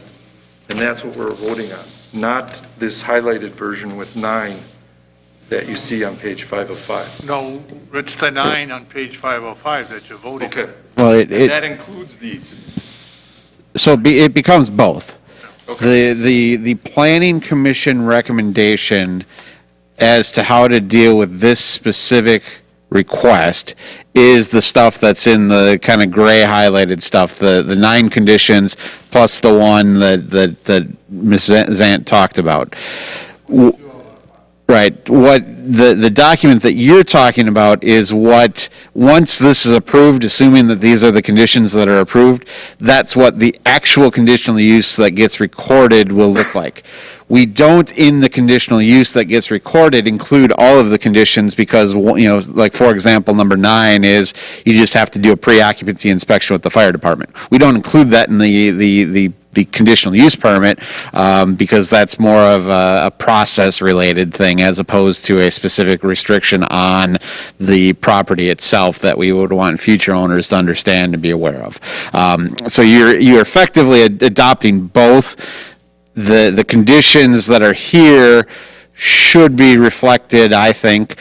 And that's what we're voting on, not this highlighted version with 9 that you see on page 5 of 5. No, it's the 9 on page 505 that you're voting on. Okay. Well, And that includes these. it becomes both. Okay. The planning commission recommendation as to how to deal with this specific request is the stuff that's in the kind of gray highlighted stuff, the 9 conditions plus the one that Ms. Zant talked about. Right. What the document that you're talking about is what, once this is approved, assuming that these are the conditions that are approved, that's what the actual conditional use that gets recorded will look like. We don't, in the conditional use that gets recorded, include all of the conditions because, like, for example, number 9 is you just have to do a pre-occupancy inspection with the fire department. We don't include that in the conditional use permit because that's more of a process-related thing as opposed to a specific restriction on the property itself that we would want future owners to understand and be aware of. So you're effectively adopting both. The conditions that are here should be reflected, I think,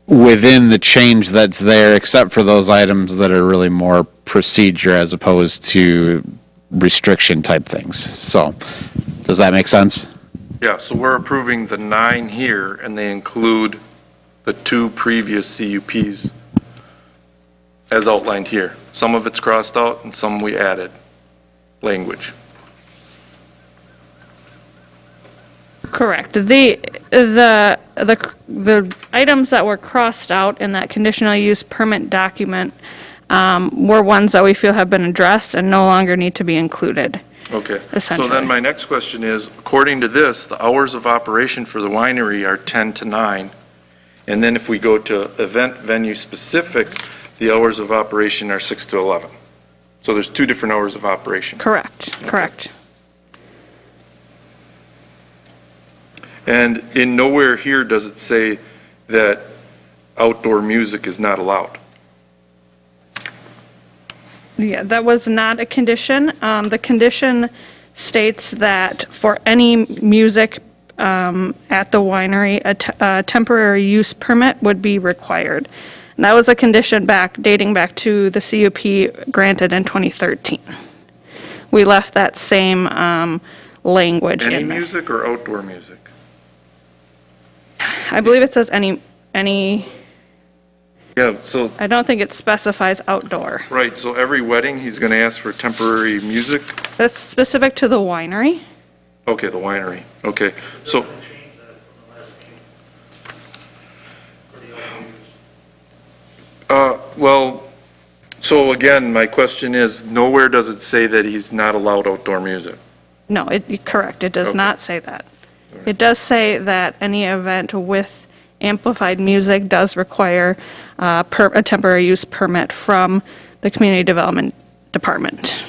within the change that's there, except for those items that are really more procedure as opposed to restriction type things. So, does that make sense? Yeah, so we're approving the 9 here, and they include the 2 previous CUPs as outlined here. Some of it's crossed out, and some we added language. Correct. The items that were crossed out in that conditional use permit document were ones that we feel have been addressed and no longer need to be included. Okay. So Essentially. then my next question is, according to this, the hours of operation for the winery are 10 to 9. And then if we go to event venue specific, the hours of operation are 6 to 11. So there's 2 different hours of operation. Correct. And in nowhere here does it say that outdoor music is not allowed. Yeah, that was not a condition. The condition states that for any music at the winery, a temporary use permit would be required. And that was a condition dating back to the CUP granted in 2013. We left that same language Any in there. music or outdoor music? I believe it says any, Yeah, so, I don't think it specifies outdoor. right, so every wedding, he's going to ask for temporary music? That's specific to the winery. Okay, the winery, okay. So, well, so again, my question is, nowhere does it say that he's not allowed outdoor music? No, correct, it does Okay. not say that. It does say that any event with amplified music does require a temporary use permit from the Community Development Department.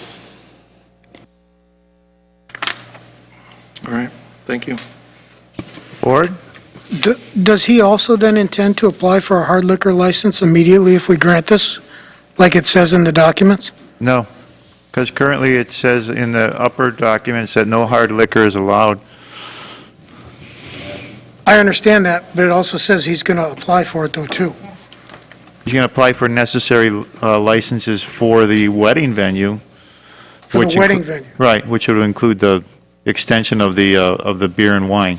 All right, thank you. Board? Does he also then intend to apply for a hard liquor license immediately if we grant this, like it says in the documents? No, because currently it says in the upper documents that no hard liquor is allowed. I understand that, but it also says he's going to apply for it though, too. He's going to apply for necessary licenses for the wedding venue. For the which wedding inclu- venue. Right, which would include the extension of the beer and wine.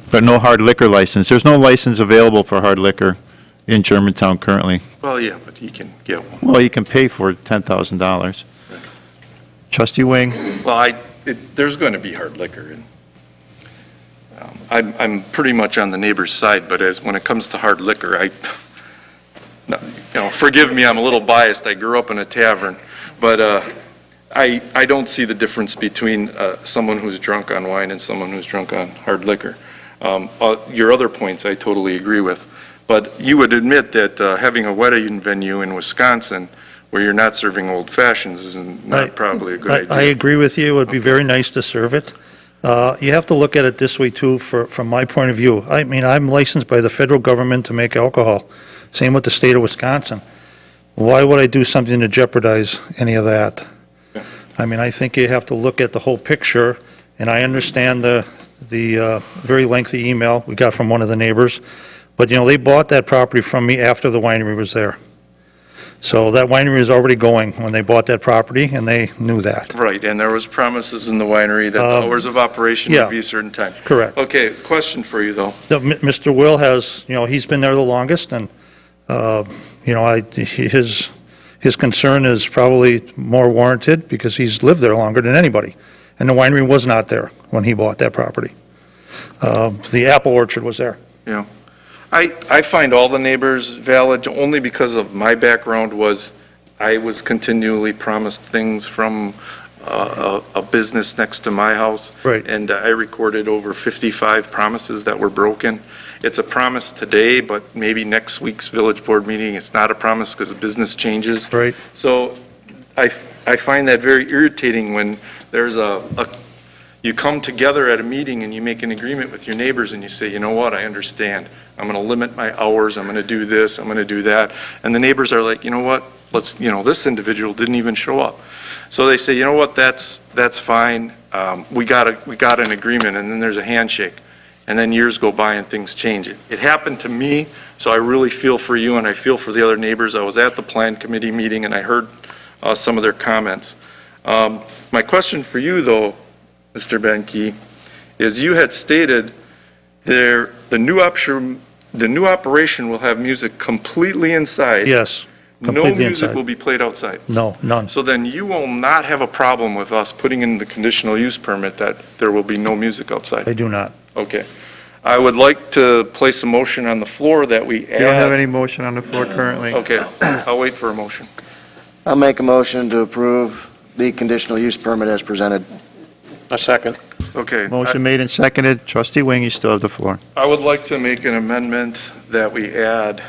But no hard liquor license. There's no license available for hard liquor in Germantown currently. Well, yeah, but he can get one. Well, you can pay for $10,000. Trustee Wing? Well, there's going to be hard liquor, and I'm pretty much on the neighbor's side, but when it comes to hard liquor, forgive me, I'm a little biased, I grew up in a tavern, but I don't see the difference between someone who's drunk on wine and someone who's drunk on hard liquor. Your other points I totally agree with, but you would admit that having a wedding venue in Wisconsin where you're not serving old fashions is not probably a good I idea. agree with you. It would be very nice to serve it. You have to look at it this way, too, from my point of view. I mean, I'm licensed by the federal government to make alcohol. Same with the state of Wisconsin. Why would I do something to jeopardize any of that? Yeah. I mean, I think you have to look at the whole picture, and I understand the very lengthy email we got from one of the neighbors, but, they bought that property from me after the winery was there. So that winery was already going when they bought that property, and they knew that. Right, and there was promises in the winery that the hours of operation yeah. would be a certain time. Correct. Okay, question for you, though. Mr. Will has, he's been there the longest, and, his concern is probably more warranted because he's lived there longer than anybody. And the winery was not there when he bought that property. The apple orchard was there. Yeah. I find all the neighbors valid only because of my background I was continually promised things from a business next to my house. Right. And I recorded over 55 promises that were broken. It's a promise today, but maybe next week's village board meeting, it's not a promise because the business changes. Right. So I find that very irritating when there's you come together at a meeting and you make an agreement with your neighbors and you say, you know what, I understand. I'm going to limit my hours, I'm going to do this, I'm going to do that. And the neighbors are like, you know what, this individual didn't even show up. So they say, you know what, that's fine. We got an agreement, and then there's a handshake. And then years go by and things change. It happened to me, so I really feel for you and I feel for the other neighbors. I was at the plan committee meeting and I heard some of their comments. My question for you, though, Mr. Benke, is you had stated the new operation will have music completely inside. Yes, No completely music inside. will be played outside. No, none. So then you will not have a problem with us putting in the conditional use permit that there will be no music outside. I do not. Okay. I would like to place a motion on the floor that we add. You don't have any motion on the floor currently. Okay, I'll wait for a motion. I'll make a motion to approve the conditional use permit as presented. A second. Okay. Motion made and seconded. Trustee Wing, you still have the floor. I would like to make an amendment that we add,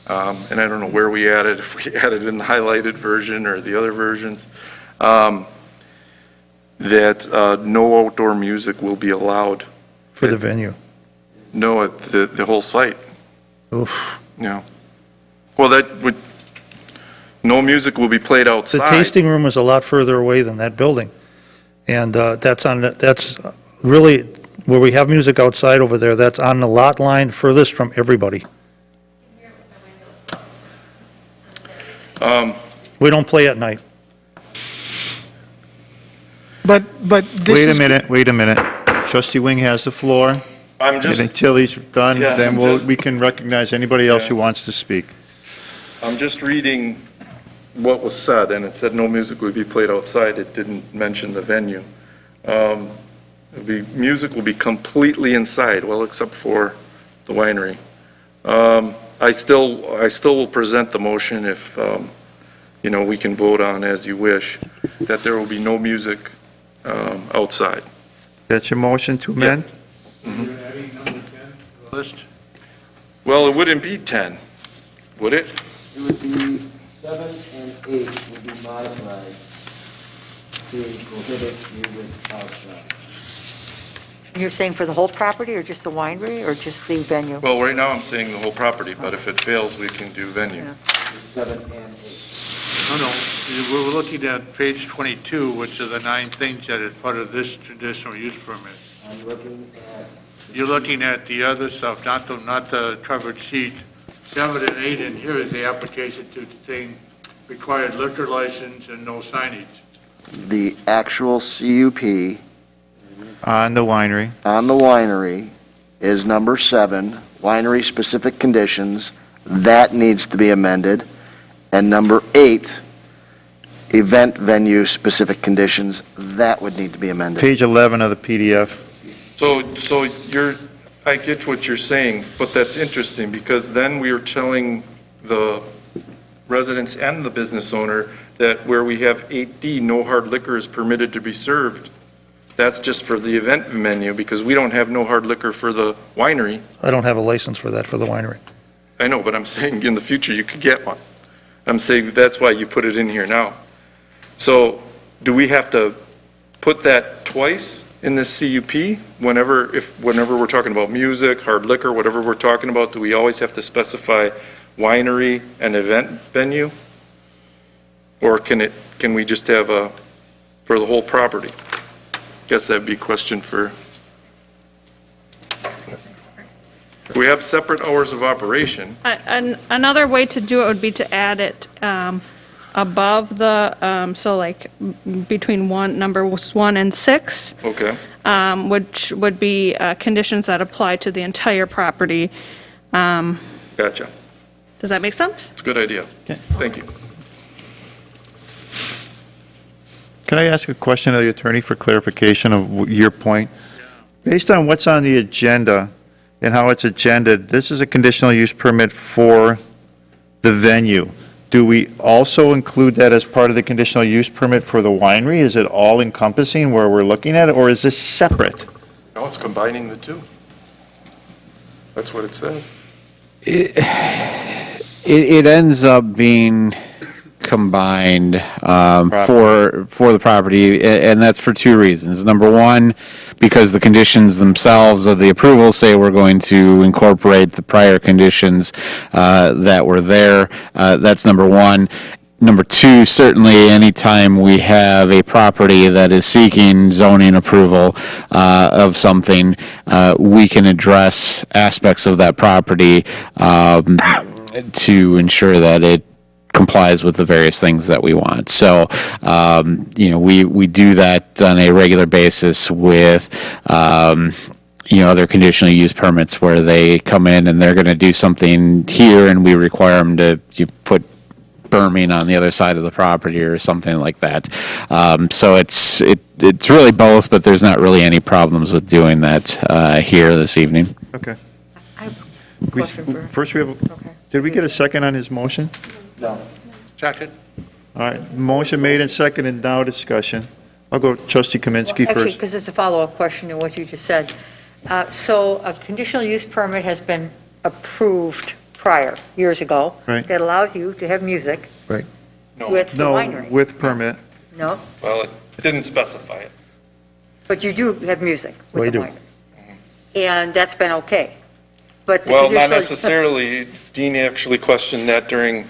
and I don't know where we add it, if we add it in the highlighted version or the other versions. that no outdoor music will be allowed. For the venue. No, at the whole site, Oof. yeah. Well, that would, no music will be played The outside. tasting room is a lot further away than that building. And that's really, where we have music outside over there, that's on the lot line furthest from everybody. We don't play at night. But this is... Wait a minute. Trustee Wing has the floor. I'm And just, until he's done, Yeah, then I'm just- we can recognize anybody else who Yeah. wants to speak. I'm just reading what was said, and it said no music would be played outside. It didn't mention the venue. Music will be completely inside, well, except for the winery. I still will present the motion if, we can vote on as you wish, that there will be no music outside. That's your motion to amend? List? Well, it wouldn't be 10, would it? It would be 7 and 8 would be modified to prohibit music outside. You're saying for the whole property, or just the winery, or just the venue? Well, right now I'm saying the whole property, but if it fails, we can do venue. Yeah. 7 and 8. No, we're looking at page 22, which are the 9 things that is part of this conditional use permit. I'm looking at... You're looking at the other stuff, not the covered sheet. 7 and 8 in here is the application to obtain required liquor license and no signage. The actual CUP On the winery. on the winery is number 7, winery-specific conditions. That needs to be amended. And number 8, event venue-specific conditions. That would need to be amended. Page 11 of the PDF. So I get what you're saying, but that's interesting, because then we are telling the residents and the business owner that where we have 8D, no hard liquor is permitted to be served. That's just for the event menu, because we don't have no hard liquor for the winery. I don't have a license for that for the winery. I know, but I'm saying in the future you could get one. I'm saying that's why you put it in here now. So do we have to put that twice in this CUP? Whenever we're talking about music, hard liquor, whatever we're talking about, do we always have to specify winery and event venue? Or can we just have for the whole property? Guess that'd be a question for... We have separate hours of operation. Another way to do it would be to add it above the, so like between numbers 1 and 6, Okay. which would be conditions that apply to the entire property. Gotcha. Does that make sense? It's a good idea. Thank you. Can I ask a question of the attorney for clarification of your point? Based on what's on the agenda and how it's agended, this is a conditional use permit for the venue. Do we also include that as part of the conditional use permit for the winery? Is it all encompassing where we're looking at it, or is this separate? No, it's combining the two. That's what it says. It ends up being combined for the property, and that's for 2 reasons. Number one, because the conditions themselves of the approval say we're going to incorporate the prior conditions that were there. That's number one. Number two, certainly anytime we have a property that is seeking zoning approval of something, we can address aspects of that property to ensure that it complies with the various things that we want. So, we do that on a regular basis with, other conditional use permits where they come in and they're going to do something here and we require them to put berming on the other side of the property or something like that. So it's really both, but there's not really any problems with doing that here this evening. Okay. I have a question for... First, we have, Okay. did we get a second on his motion? No. Second? All right, motion made and second, and now discussion. I'll go trustee Kaminsky Actually, first. because it's a follow-up question to what you just said. So a conditional use permit has been approved prior, years ago. Right. That allows you to have music Right. with the No, winery. with permit. No? Well, it didn't specify it. But you do have music We with the do. winery. And that's been okay. But the Well, not conditional- necessarily. Dean actually questioned that during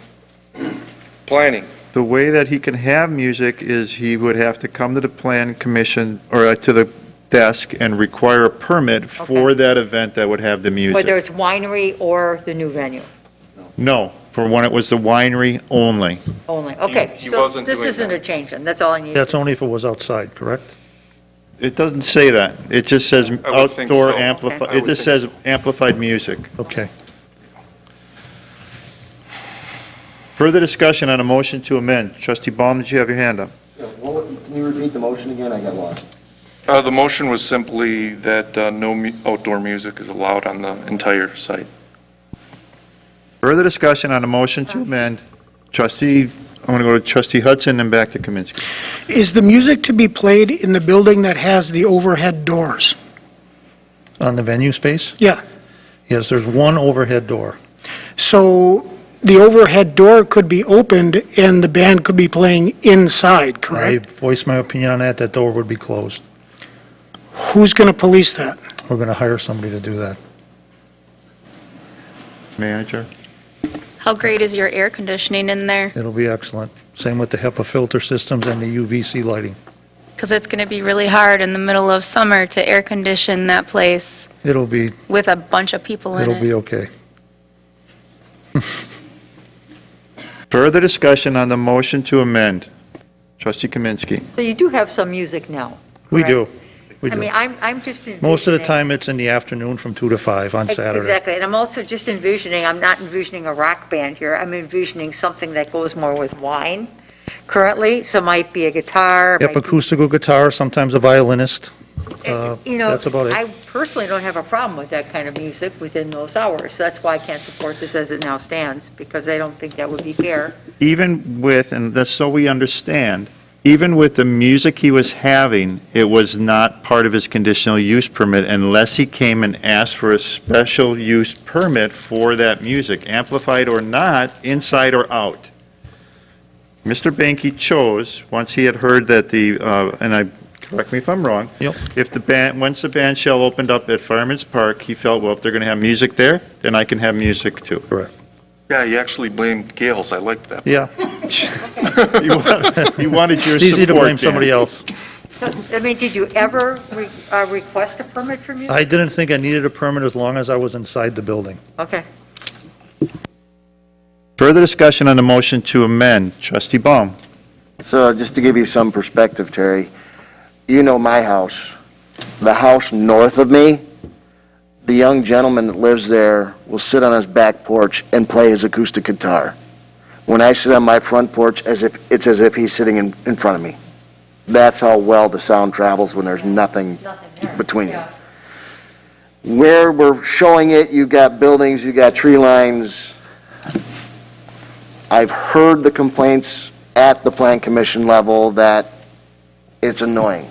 planning. The way that he can have music is he would have to come to the plan commission, or to the desk, and require a permit for Okay. that event that would have the music. Whether it's winery or the new venue No, for when it was the winery only. only. Okay, he so wasn't this doing isn't that. a change, then, that's all I need. That's only if it was outside, correct? It doesn't say that. It just says think outdoor so. amplified, I it would just think says amplified music. Okay. Further discussion on a motion to amend. Trustee Baum, did you have your hand up? Can you repeat the motion again? I got lost. The motion was simply that no outdoor music is allowed on the entire site. Further discussion on a motion to amend. Trustee, I'm going to go to Trustee Hudson and back to Kaminsky. Is the music to be played in the building that has the overhead doors? On the venue space? Yeah. Yes, there's one overhead door. So the overhead door could be opened and the band could be playing inside, I correct? voiced my opinion on that, that door would be closed. Who's going to police that? We're going to hire somebody to do that. Manager? How great is your air conditioning in there? It'll be excellent. Same with the HEPA filter systems and the UVC lighting. Because it's going to be really hard in the middle of summer to air condition that place It'll be, with a bunch of people in it'll be it. okay. Further discussion on the motion to amend. Trustee Kaminsky. So you do have some music now, We correct? do. We I do. mean, I'm just envisioning. Most of the time, it's in the afternoon from 2 to 5 on Saturday. Exactly, and I'm also just envisioning, I'm not envisioning a rock band here, I'm envisioning something that goes more with wine currently, so might be a guitar. Yep, might be- acoustical guitar, sometimes a violinist. You know, That's about it. I personally don't have a problem with that kind of music within those hours. That's why I can't support this as it now stands, because I don't think that would be fair. Even with, and that's so we understand, even with the music he was having, it was not part of his conditional use permit unless he came and asked for a special use permit for that music, amplified or not, inside or out. Mr. Banky chose, once he had heard that correct me if I'm wrong. Yep. Once the band shell opened up at Fireman's Park, he felt, well, if they're going to have music there, then I can have music too. Correct. Yeah, he actually blamed Gales. I liked that. Yeah, He wanted your support, it's easy to blame Dan. somebody else. I mean, did you ever request a permit from music? I didn't think I needed a permit as long as I was inside the building. Okay. Further discussion on the motion to amend. Trustee Baum. So just to give you some perspective, Terry, you know my house. The house north of me, the young gentleman that lives there will sit on his back porch and play his acoustic guitar. When I sit on my front porch, it's as if he's sitting in front of me. That's how well the sound travels when there's nothing between you. Where we're showing it, you've got buildings, you've got tree lines. I've heard the complaints at the Plan Commission level that it's annoying.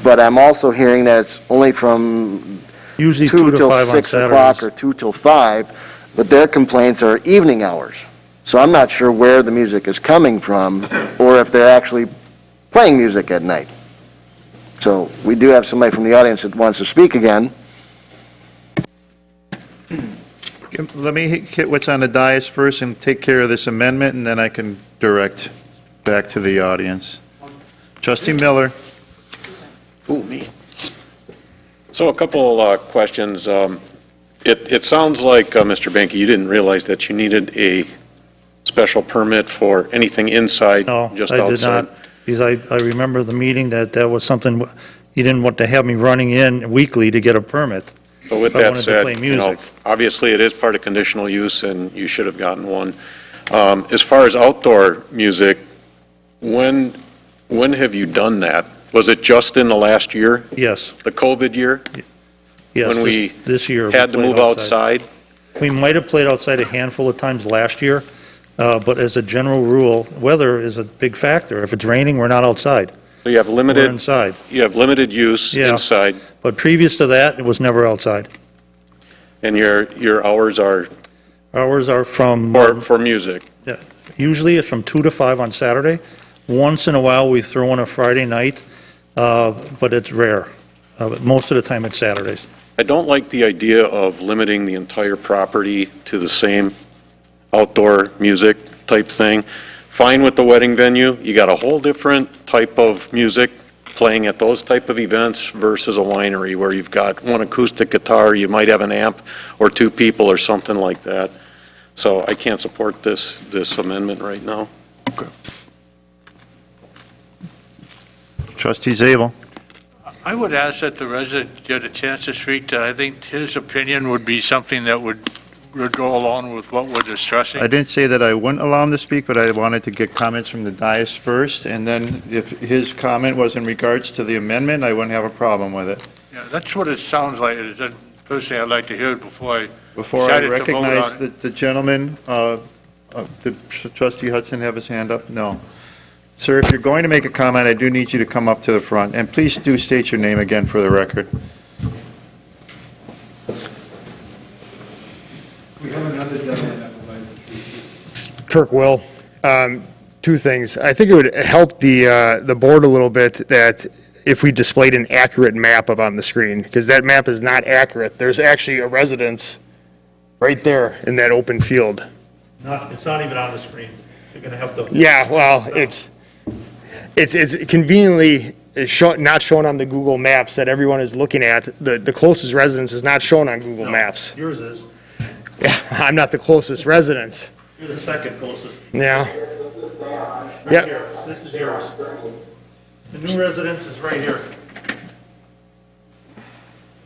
But I'm also hearing that it's only from Usually 2 2 to till 5 on 6 o'clock or Saturdays. 2 till 5, but their complaints are evening hours. So I'm not sure where the music is coming from, or if they're actually playing music at night. So we do have somebody from the audience that wants to speak again. Let me hit what's on the dais first and take care of this amendment, and then I can direct back to the audience. Trustee Miller. Ooh, me. So a couple questions. It sounds like, Mr. Banky, you didn't realize that you needed a special permit for anything inside, No, just I did outside? not. Because I remember the meeting that was something, you didn't want to have me running in weekly to get a permit. So with If I that wanted to said, play you know, music. obviously it is part of conditional use and you should have gotten one. As far as outdoor music, when have you done that? Was it just in the last year, Yes, the COVID year? yes, When we this year. Had to played move outside? We might have played outside a handful of times last year, but as a general rule, weather is a big factor. If it's raining, we're not outside. So you have We're limited, inside. you have limited use Yeah. inside, But previous to that, it was never outside. and your hours are Hours are from, for music. usually it's from 2 to 5 on Saturday. Once in a while, we throw in a Friday night but it's rare. But most of the time, it's Saturdays. I don't like the idea of limiting the entire property to the same outdoor music type thing. Fine with the wedding venue, you got a whole different type of music playing at those type of events versus a winery where you've got one acoustic guitar, you might have an amp or two people or something like that. So I can't support this amendment right now. Trustee Zabel. I would ask that the resident get a chance to speak. I think his opinion would be something that would go along with what we're discussing. I didn't say that I wouldn't allow him to speak, but I wanted to get comments from the dais first, and then if his comment was in regards to the amendment, I wouldn't have a problem with it. Yeah, that's what it sounds like. Personally, I'd like to hear it before I Before I decided to vote recognize on it. the gentleman, did Trustee Hudson have his hand up? No. Sir, if you're going to make a comment, I do need you to come up to the front, and please do state your name again for the record. Kirk Will. Two things. I think it would help the board a little bit that if we displayed an accurate map up on the screen, because that map is not accurate. There's actually a residence right there in that open field. It's not even on the screen. You're going to have to... Yeah, well, it's conveniently not shown on the Google Maps that everyone is looking at. The closest residence is not shown on Google Maps. Yours is. Yeah, I'm not the closest residence. You're the second closest. Yeah. Right Yep. here. This is yours. The new residence is right here.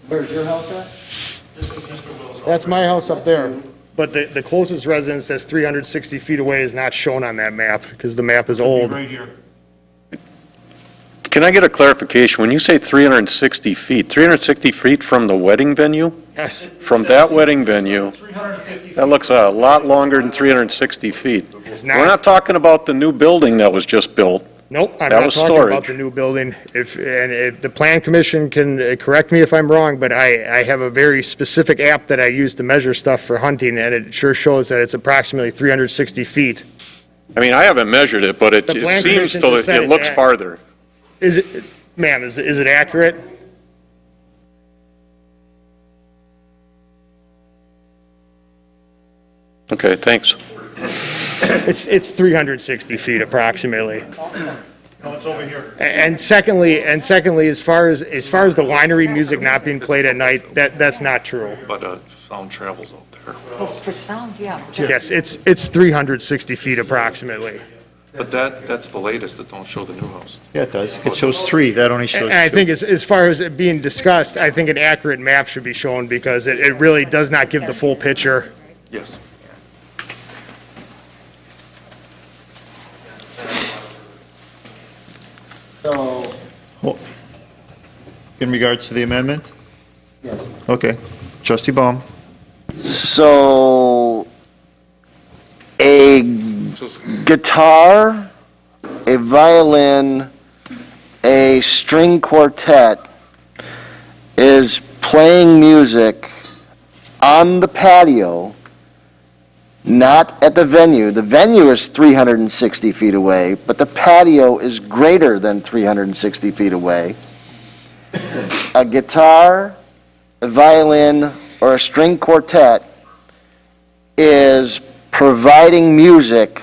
Where's your house at? This is Mr. Will's house. That's my house up there. But the closest residence that's 360 feet away is not shown on that map because the map is old. Right here. Can I get a clarification? When you say 360 feet from the wedding venue? Yes. From that wedding venue, 350 feet. that looks a lot longer than 360 feet. It's We're not talking about the new building that was just built. Nope, I'm That not was talking about storage. the new building. If the plan commission can correct me if I'm wrong, but I have a very specific app that I use to measure stuff for hunting, and it sure shows that it's approximately 360 feet. I mean, I haven't measured it, but it The plan seems commission to, just said it it's looks at- farther. Is it, ma'am, is it accurate? Okay, thanks. It's 360 feet approximately. No, it's over here. And secondly, as far as the winery music not being played at night, that's not true. But sound travels out there. For sound, yeah. Yes, it's 360 feet approximately. But that's the latest, that don't show the new house. Yeah, it does. It shows 3, that only shows 2. And I think as far as it being discussed, I think an accurate map should be shown because it really does not give the full picture. Yes. So, In regards to the amendment? Yes. Okay. Trustee Baum. so a guitar, a violin, a string quartet is playing music on the patio, not at the venue. The venue is 360 feet away, but the patio is greater than 360 feet away. A guitar, a violin, or a string quartet is providing music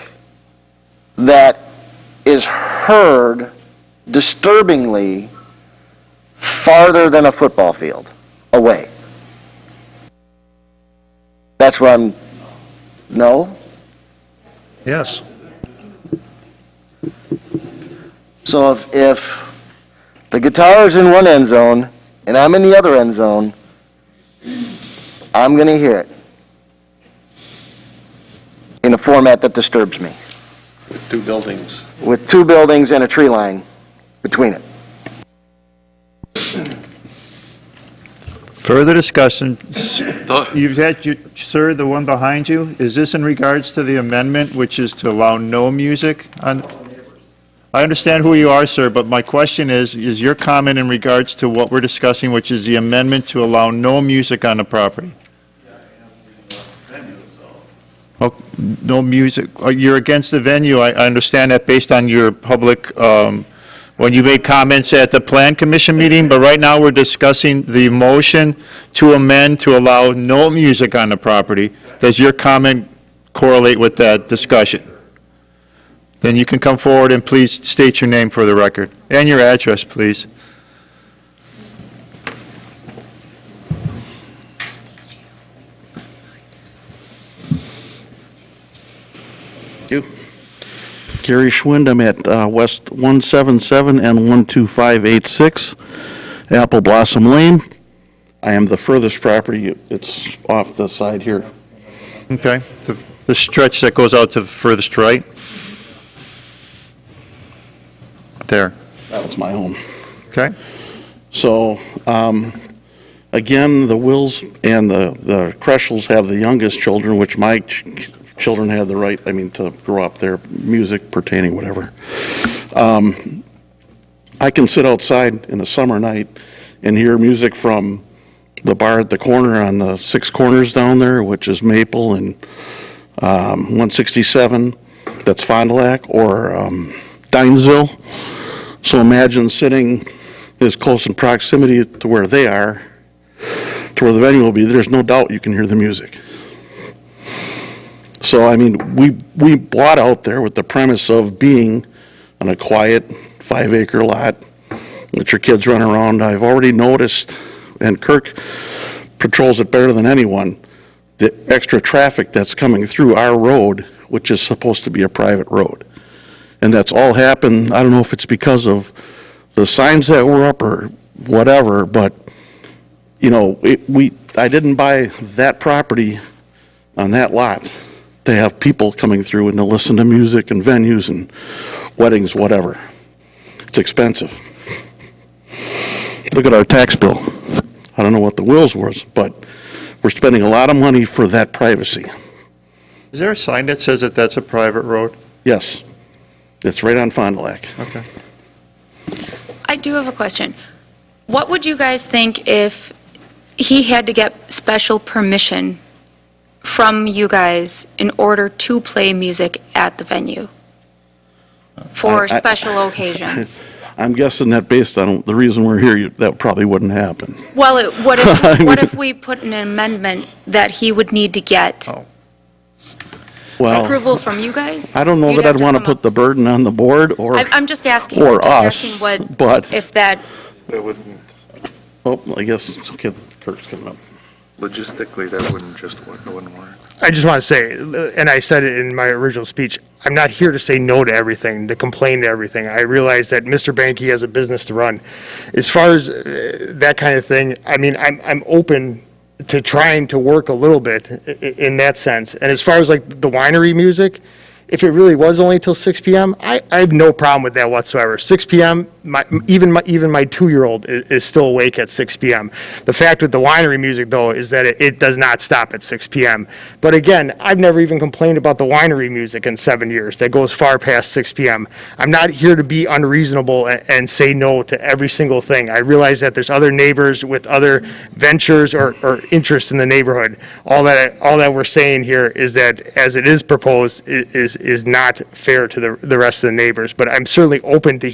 that is heard disturbingly farther than a football field away. That's where I'm, no? Yes. So if the guitar is in one end zone and I'm in the other end zone, I'm going to hear it in a format that disturbs me, Two buildings. with two buildings and a tree line between it. Further discussion. You've had, sir, the one behind you, is this in regards to the amendment, which is to allow no music on? I understand who you are, sir, but my question is your comment in regards to what we're discussing, which is the amendment to allow no music on the property? Oh, no music. You're against the venue. I understand that based on your public when you made comments at the Plan Commission meeting, but right now we're discussing the motion to amend to allow no music on the property. Does your comment correlate with that discussion? Then you can come forward and please state your name for the record, and your address, please. You. Gary Schwind, I'm at West 177 and 12586, Apple Blossom Lane. I am the furthest property, it's off the side here. Okay, the stretch that goes out to the furthest right? There, That was my home. okay? So, again, the Wills and the Kreschels have the youngest children, which my children have the right, to grow up there, music pertaining, whatever. I can sit outside in a summer night and hear music from the bar at the corner on the Six Corners down there, which is Maple and 167, that's Fond du Lac, or Dinesville. So imagine sitting as close in proximity to where they are, to where the venue will be. There's no doubt you can hear the music. So, we bought out there with the premise of being on a quiet 5-acre lot, let your kids run around. I've already noticed, and Kirk patrols it better than anyone, the extra traffic that's coming through our road, which is supposed to be a private road. And that's all happened, I don't know if it's because of the signs that were up or whatever, but, I didn't buy that property on that lot to have people coming through and to listen to music and venues and weddings, whatever. It's expensive. Look at our tax bill. I don't know what the Wills was, but we're spending a lot of money for that privacy. Is there a sign that says that that's a private road? Yes, it's right on Fond du Lac. Okay. I do have a question. What would you guys think if he had to get special permission from you guys in order to play music at the venue for special occasions? I'm guessing that based on the reason we're here, that probably wouldn't happen. Well, what if we put an amendment that he would need to get Well, approval from you guys? I don't know You'd that have I'd want to come put up- the burden on the board or I'm just asking. or I'm us, just asking but- if that, That wouldn't, Oh, I guess Kirk's coming up. logistically, that wouldn't just work, it wouldn't work. I just want to say, and I said it in my original speech, I'm not here to say no to everything, to complain to everything. I realize that Mr. Banky has a business to run. As far as that kind of thing, I'm open to trying to work a little bit in that sense. And as far as like the winery music, if it really was only till 6 p.m., I have no problem with that whatsoever. 6 p.m., even my 2-year-old is still awake at 6 p.m. The fact with the winery music, though, is that it does not stop at 6 p.m. But again, I've never even complained about the winery music in 7 years. That goes far past 6 p.m. I'm not here to be unreasonable and say no to every single thing. I realize that there's other neighbors with other ventures or interests in the neighborhood. All that we're saying here is that as it is proposed is not fair to the rest of the neighbors. But I'm certainly open to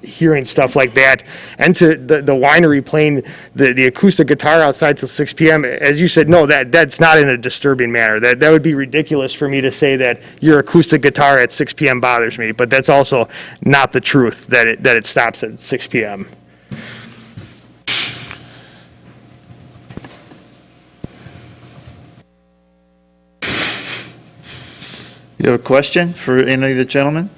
hearing stuff like that, and to the winery playing the acoustic guitar outside till 6 p.m. As you said, no, that's not in a disturbing manner. That would be ridiculous for me to say that your acoustic guitar at 6 p.m. bothers me, but that's also not the truth, that it stops at 6 p.m. You have a question for any of the gentlemen?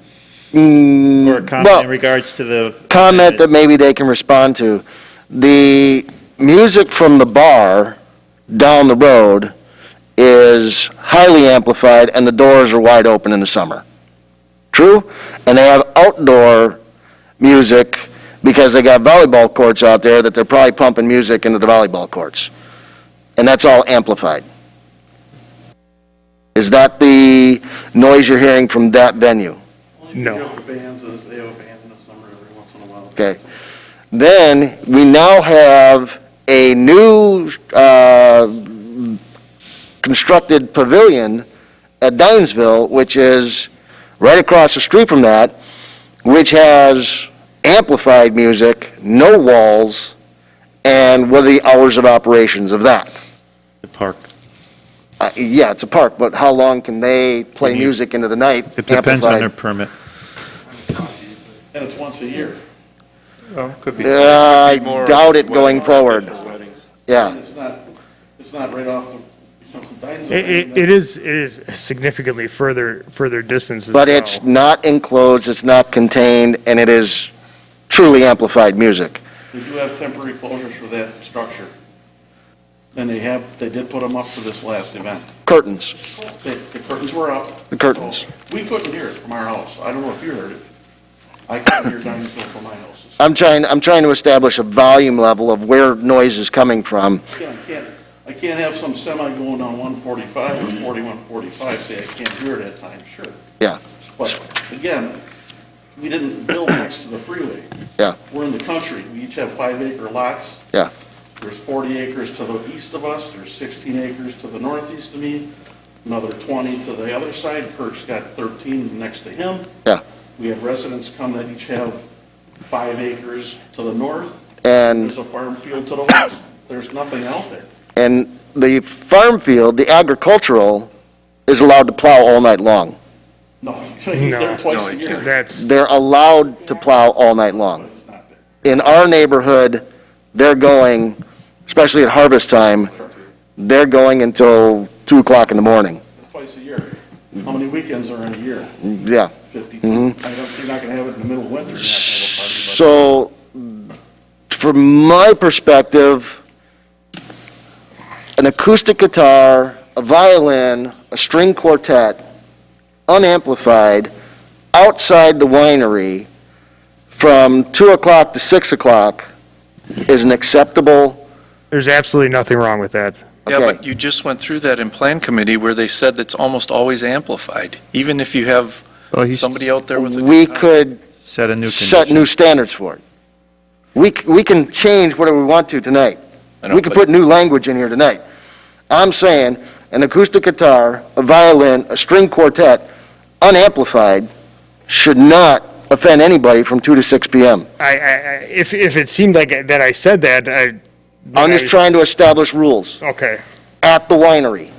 Or a comment well- in regards to the... Comment that maybe they can respond to. The music from the bar down the road is highly amplified and the doors are wide open in the summer. True? And they have outdoor music because they got volleyball courts out there that they're probably pumping music into the volleyball courts. And that's all amplified. Is that the noise you're hearing from that venue? No. They have a band in the summer every once in a while. Okay. Then, we now have a new constructed pavilion at Dinesville, which is right across the street from that, which has amplified music, no walls, and what are the hours of operations of that? The park. Yeah, it's a park, but how long can they play music into the night? It depends on amplified? their permit. And it's once a year. Oh, could be. I doubt it going forward. Yeah. It's not right off the, It is significantly further distance as But well. it's not enclosed, it's not contained, and it is truly amplified music. We do have temporary closures for that structure. And they did put them up for this last event. Curtains, The curtains were up. the curtains. We couldn't hear it from our house. I don't know if you heard it. I couldn't hear Dinosaur from my house. I'm trying to establish a volume level of where noise is coming from. I can't have some semi going down 145 or 4145 say I can't hear it at times, sure. Yeah, But again, we didn't build next to the freeway. yeah, We're in the country. We each have 5-acre lots. yeah. There's 40 acres to the east of us, there's 16 acres to the northeast of me, another 20 to the other side. Kirk's got 13 next to him. Yeah. We have residents come that each have 5 acres to the north. And, There's a farm field to the west. There's nothing out there. and the farm field, the agricultural, is allowed to plow all night long. No, he's there twice a he year. That's, They're allowed to plow all night long. It's not there. In our neighborhood, they're going, especially at harvest time, they're going until 2 o'clock in the morning. It's twice a year. How many weekends are in a year? Yeah. 50. Mhm. You're not gonna have it in the middle of winter, you're not gonna have a party, but. So, from my perspective, an acoustic guitar, a violin, a string quartet, unamplified, outside the winery, from 2 o'clock to 6 o'clock is an acceptable, there's absolutely nothing wrong with that. Yeah, Okay. but you just went through that in Plan Committee where they said that's almost always amplified, even if you have Well, he's somebody out there with a we guitar. could set a new set condition. new standards for it. We can change whatever we want to tonight. I know, We can but- put new language in here tonight. I'm saying an acoustic guitar, a violin, a string quartet, unamplified, should not offend anybody from 2 to 6 p.m. If it seemed like that I said that, I'm just trying to establish rules Okay. at the winery.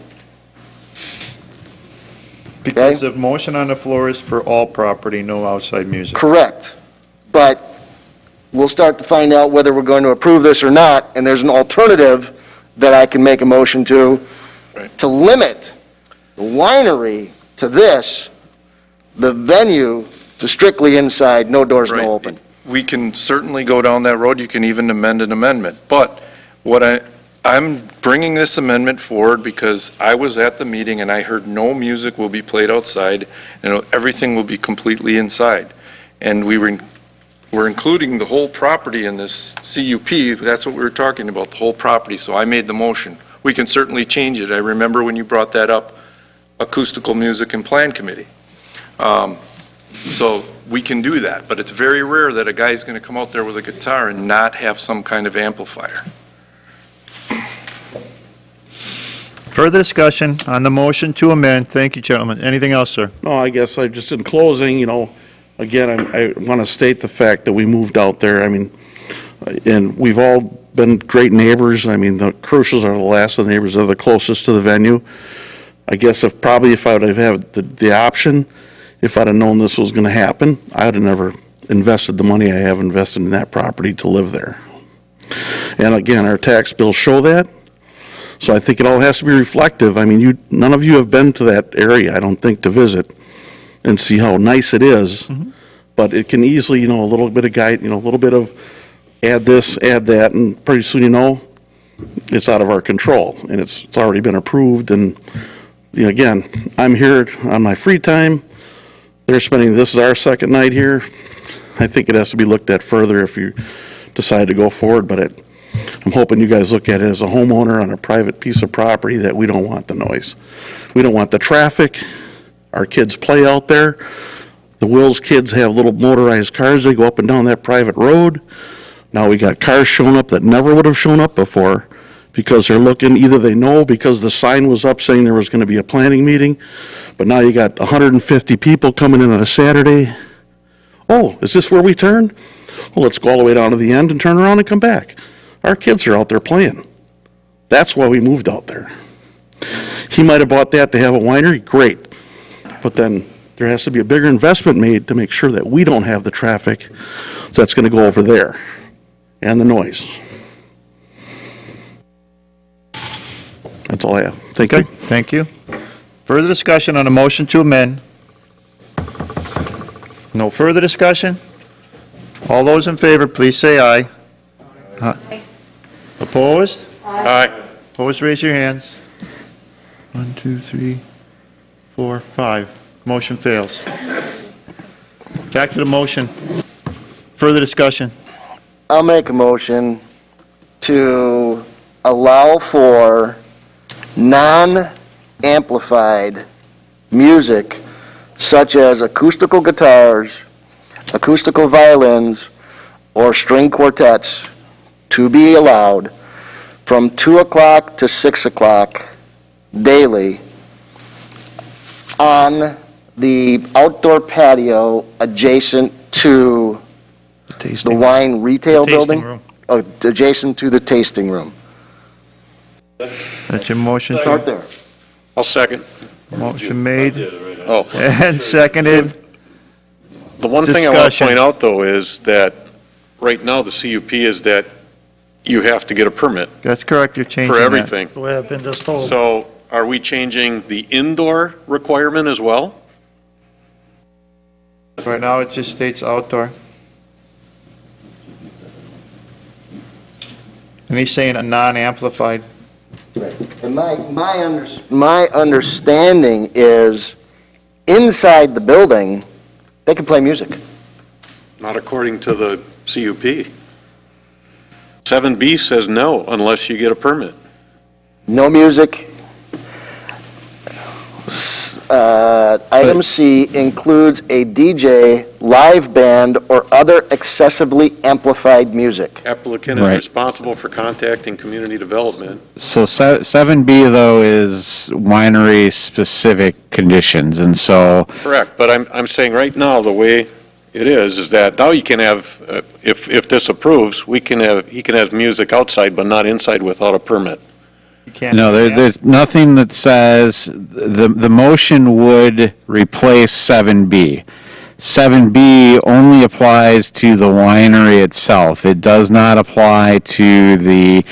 Because the motion on the floor is for all property, no outside music. Correct. But we'll start to find out whether we're going to approve this or not, and there's an alternative that I can make a motion to limit the winery to this, the venue to strictly inside, no doors, Right. no open. We can certainly go down that road, you can even amend an amendment. But what I'm bringing this amendment forward because I was at the meeting and I heard no music will be played outside, and everything will be completely inside. And we're including the whole property in this CUP, that's what we were talking about, the whole property, so I made the motion. We can certainly change it. I remember when you brought that up, acoustical music and plan committee. So we can do that, but it's very rare that a guy's going to come out there with a guitar and not have some kind of amplifier. Further discussion on the motion to amend. Thank you, gentlemen. Anything else, sir? No, I guess I just, in closing, again, I want to state the fact that we moved out there, and we've all been great neighbors. The Crucials are the last of the neighbors that are the closest to the venue. I guess if I would have had the option, if I'd have known this was going to happen, I would have never invested the money I have invested in that property to live there. And again, our tax bills show that. So I think it all has to be reflective. None of you have been to that area, I don't think, to visit and see how nice it is. But it can easily, a little bit of guide, a little bit of add this, add that, and pretty soon, it's out of our control. And it's already been approved. And, again, I'm here on my free time. This is our second night here. I think it has to be looked at further if you decide to go forward. But I'm hoping you guys look at it as a homeowner on a private piece of property that we don't want the noise. We don't want the traffic. Our kids play out there. The Wills kids have little motorized cars. They go up and down that private road. Now we got cars showing up that never would have shown up before because they're looking, either they know because the sign was up saying there was going to be a planning meeting, but now you got 150 people coming in on a Saturday. Oh, is this where we turn? Well, let's go all the way down to the end and turn around and come back. Our kids are out there playing. That's why we moved out there. He might have bought that to have a winery, great. But then there has to be a bigger investment made to make sure that we don't have the traffic that's going to go over there and the noise. That's all I have. Thank you. Okay, thank you. Further discussion on a motion to amend? No further discussion? All those in favor, please say aye. Aye. Opposed? Aye. Opposed, raise your hands. 1, 2, 3, 4, 5. Motion fails. Back to the motion. Further discussion? I'll make a motion to allow for non-amplified music such as acoustical guitars, acoustical violins, or string quartets to be allowed from 2 o'clock to 6 o'clock daily on the outdoor patio adjacent to the wine retail building? room. Adjacent to the tasting room. That's your motion, Start sir? there. I'll second. Motion made Oh, and seconded. the one thing I want to Discussion. point out, though, is that right now, the CUP is that you have to get a permit That's correct, you're changing for that. everything. The way I've been just told. So are we changing the indoor requirement as well? Right now, it just states outdoor. And he's saying a non-amplified. And my understanding is, inside the building, they can play music. Not according to the CUP. 7B says no unless you get a permit. No music. Item C includes a DJ, live band, or other excessively amplified music. Applicant is Right. responsible for contacting community development. So 7B, though, is winery-specific conditions, and so, Correct, but I'm saying right now, the way it is that now you can have, if this approves, he can have music outside, but not inside without a permit. You can't. no, there's nothing that says, the motion would replace 7B. 7B only applies to the winery itself. It does not apply to the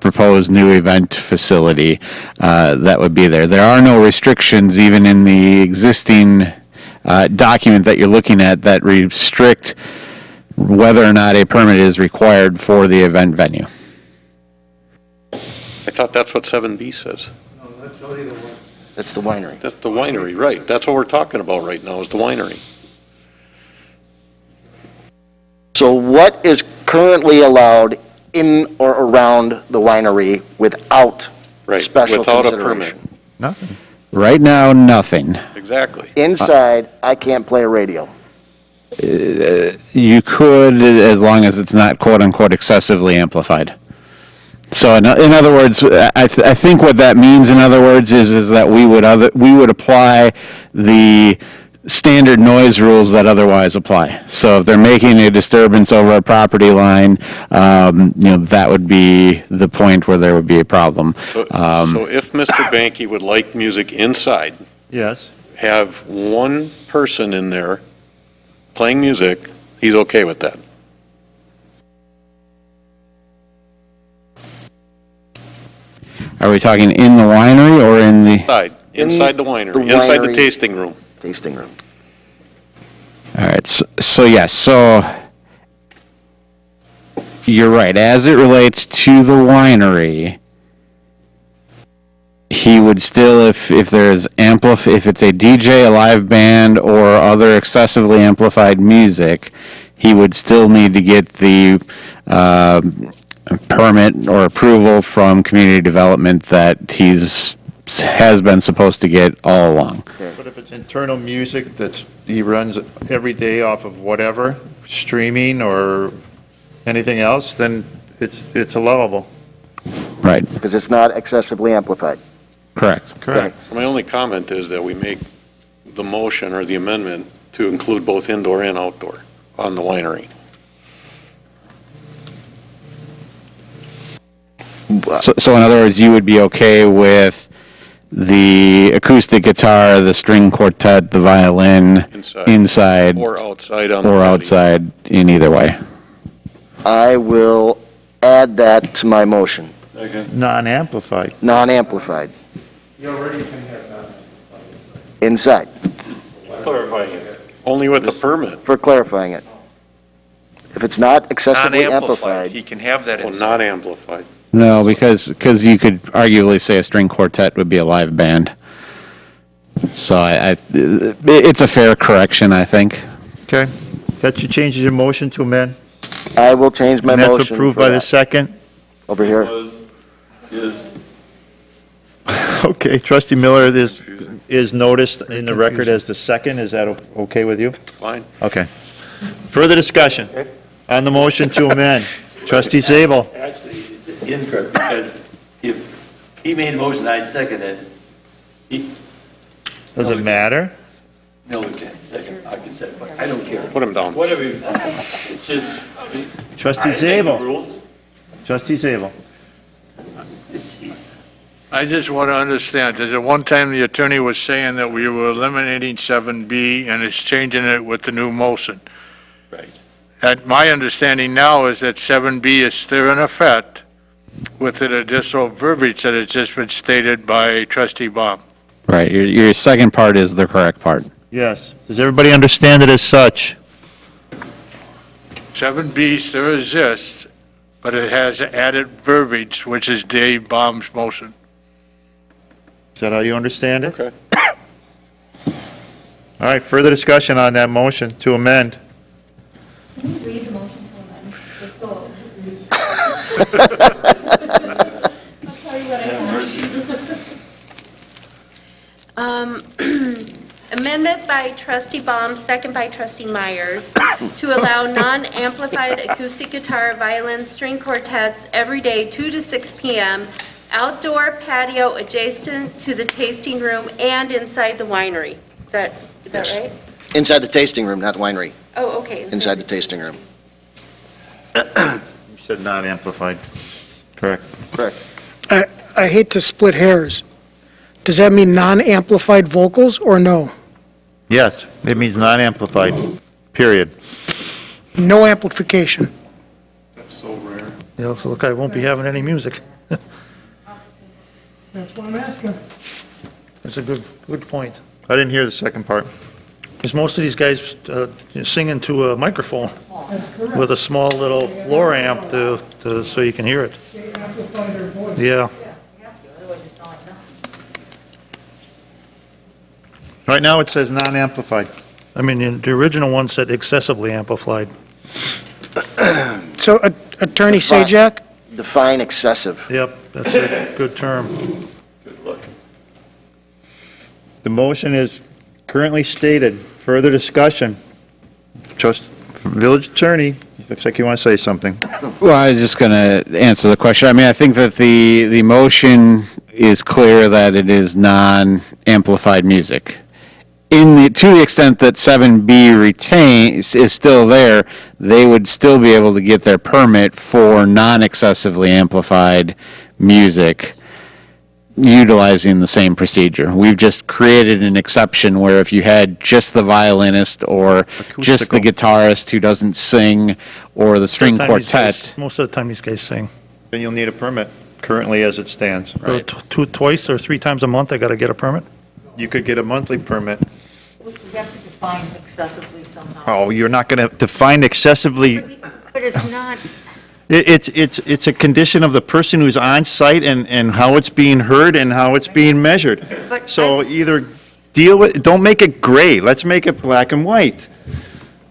proposed new event facility that would be there. There are no restrictions even in the existing document that you're looking at that restrict whether or not a permit is required for the event venue. I thought that's what 7B says. That's the winery. That's the winery, right. That's what we're talking about right now, is the winery. So what is currently allowed in or around the winery without Right, special without a consideration? permit. Nothing. Right now, nothing. Exactly. Inside, I can't play a radio. You could, as long as it's not quote-unquote excessively amplified. So in other words, I think what that means, in other words, is that we would apply the standard noise rules that otherwise apply. So if they're making a disturbance over a property line, that would be the point where there would be a problem. So if Mr. Banky would like music inside, Yes. have one person in there playing music, he's okay with that. Are we talking in the winery or in the? Inside the winery, the inside the winery. tasting room. Tasting room. All right, so yes, so you're right. As it relates to the winery, he would still, if there's if it's a DJ, a live band, or other excessively amplified music, he would still need to get the permit or approval from community development that has been supposed to get all along. But if it's internal music he runs every day off of whatever, streaming or anything else, then it's allowable. Right, Because it's not excessively amplified. correct. Correct. My only comment is that we make the motion or the amendment to include both indoor and outdoor on the winery. So in other words, you would be okay with the acoustic guitar, the string quartet, the violin inside Or outside on the or patio. outside in either way? I will add that to my motion, Non-amplified. non-amplified. You already can have that. Inside, Only with the permit. for clarifying it. If it's not excessively amplified, He can have that Well, inside. not amplified. No, because you could arguably say a string quartet would be a live band. So it's a fair correction, I think. Okay. That should change your motion to amend? I will change my And motion that's approved for by the that. second? Over here. Okay, trustee Miller is noticed in the record as the second. Is that okay with you? Fine. Okay. Further discussion on the motion to amend. Trustee Zabel. Actually, it's incorrect, because if he made a motion, I second it, Does it matter? no, we can't second, I can second, but I don't care. Put him down. Whatever, it's just. Trustee I make the Zabel. rules. Trustee Zabel. I just want to understand, there's at one time the attorney was saying that we were eliminating 7B and is changing it with the new motion. Right. And my understanding now is that 7B is still in effect with the additional verbiage that has just been stated by trustee Baum. Right, your second part is the correct part. Yes. Does everybody understand it as such? 7B still exists, but it has added verbiage, which is Dave Baum's motion. Is that how you understand it? Okay. All right, further discussion on that motion to amend. Read the motion to amend, just so. I'll tell you what I have. Amendment by trustee Baum, second by trustee Myers, to allow non-amplified acoustic guitar, violin, string quartets every day, 2 to 6 p.m., outdoor patio adjacent to the tasting room and inside the winery. Is that right? Inside the tasting room, not winery. Oh, okay. Inside the tasting room. You said non-amplified. Correct. Correct. I hate to split hairs. Does that mean non-amplified vocals or no? Yes, it means non-amplified, period. No amplification. That's so rare. Yeah, so look, I won't be having any music. That's what I'm asking. That's a good point. I didn't hear the second part. Because most of these guys sing into a microphone with a small little floor amp so you can hear it. They amplify their voice. Yeah. Right now, it says non-amplified. I mean, the original one said excessively amplified. So Attorney Sajak, Define excessive. Yep, that's a good term. The motion is currently stated. Further discussion. Trust, village attorney, looks like you want to say something. Well, I was just going to answer the question. I mean, I think that the motion is clear that it is non-amplified music. To the extent that 7B retains, is still there, they would still be able to get their permit for non-excessively amplified music utilizing the same procedure. We've just created an exception where if you had just the violinist or just the guitarist who doesn't sing or the string quartet. Most of the time, these guys sing. Then you'll need a permit, currently as it stands. So twice or 3 times a month, I got to get a permit? You could get a monthly permit. We have to define excessively somehow. Oh, you're not going to define excessively. But it's not, It's a condition of the person who's on site and how it's being heard and how it's being measured. But So either don't make it gray, let's make it black and white.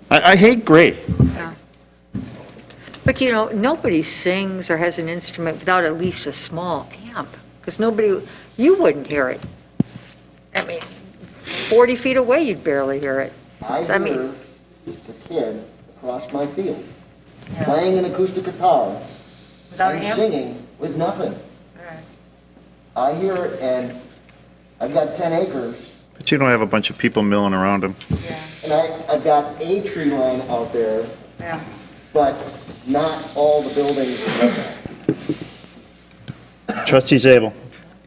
I hate gray. but you know, nobody sings or has an instrument without at least a small amp, because you wouldn't hear it. I mean, 40 feet away, you'd barely hear it. I So, I mean- hear the kid across my field playing an acoustic guitar Without and an amp? singing with nothing. I hear it, and I've got 10 acres, But you don't have a bunch of people milling around them. and I've got a tree line out there, Yeah. but not all the buildings. Trustee Zabel.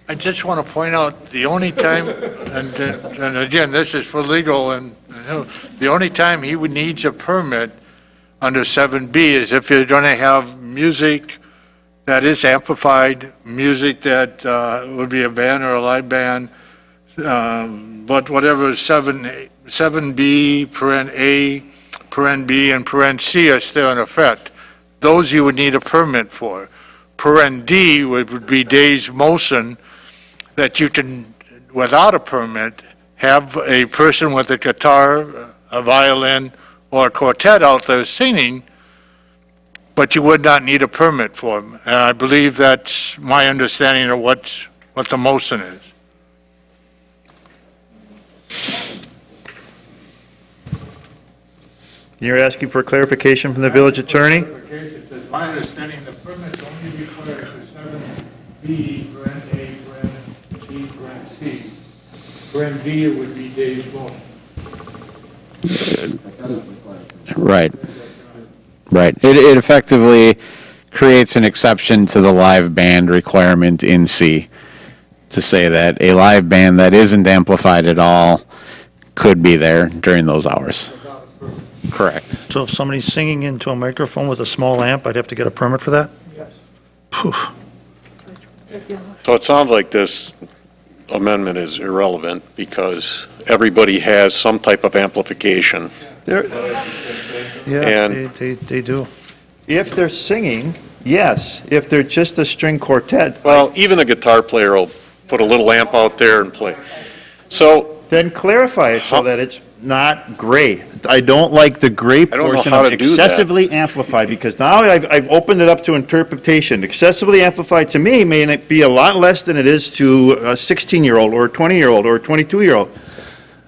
I just want to point out, the only time, and again, this is for legal, and the only time he would needs a permit under 7B is if you're going to have music that is amplified, music that would be a band or a live band, but whatever 7B, paren A, paren B, and paren C are still in effect, those you would need a permit for. Paren D would be Dave's motion, that you can, without a permit, have a person with a guitar, a violin, or a quartet out there singing, but you would not need a permit for them. And I believe that's my understanding of what the motion is. You're asking for clarification from the village attorney? My understanding, the permit only requires for 7B, paren A, paren B, paren C. Paren B would be Dave's motion. Right. Right. It effectively creates an exception to the live band requirement in C to say that a live band that isn't amplified at all could be there during those hours. Correct. So if somebody's singing into a microphone with a small amp, I'd have to get a permit for that? Yes. So it sounds like this amendment is irrelevant because everybody has some type of amplification. Yeah, And- they do. If they're singing, yes. If they're just a string quartet, Well, even a guitar player will put a little amp out there and play. So then clarify it so that it's not gray. I don't like the gray don't know portion how of to do that. excessively amplified, because now I've opened it up to interpretation. Excessively amplified to me may be a lot less than it is to a 16-year-old or a 20-year-old or a 22-year-old.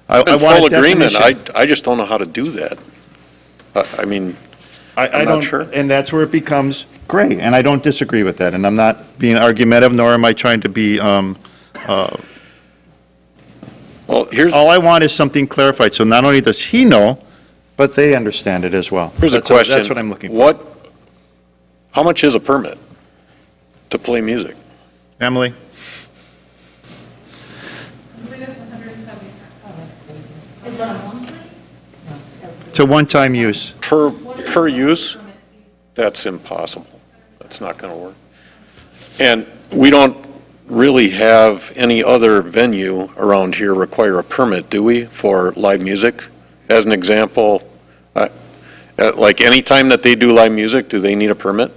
I in want a full agreement, definition. I just don't know how to do that. I mean, I I'm not don't, sure. and that's where it becomes gray, and I don't disagree with that, and I'm not being argumentative, nor am I trying to be, well, here's all I want is something clarified, so not only does he know, but they understand it as well. here's a That's question. That's what I'm looking for. How much is a permit to play music? Emily? It's a one-time use. Per use? That's impossible. That's not going to work. And we don't really have any other venue around here require a permit, do we, for live music? As an example, like any time that they do live music, do they need a permit?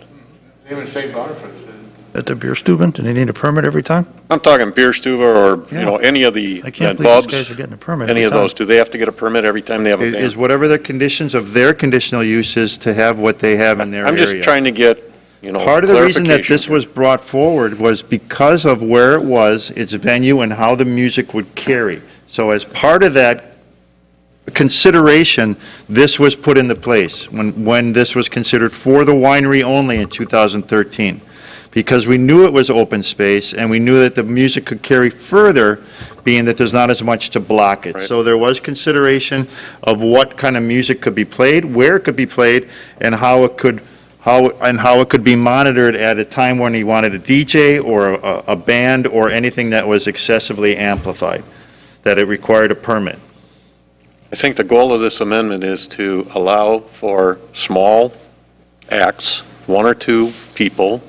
Even St. Boniface. At the beer stubing, do they need a permit every time? I'm talking beer stuva or, you know, any of the I can't Bubs, believe these guys are getting a permit any every of those. time. Do they have to get a permit every time they have a Is band? whatever the conditions of their conditional use is to have what they have in their area. I'm just trying to get, you know, Part of the reason that clarification this here. was brought forward was because of where it was, its venue, and how the music would carry. So as part of that consideration, this was put into place when this was considered for the winery only in 2013. Because we knew it was open space, and we knew that the music could carry further, being that there's not as much to block it. Right. So there was consideration of what kind of music could be played, where it could be played, and how it could be monitored at a time when he wanted a DJ or a band or anything that was excessively amplified, that it required a permit. I think the goal of this amendment is to allow for small acts, one or two people,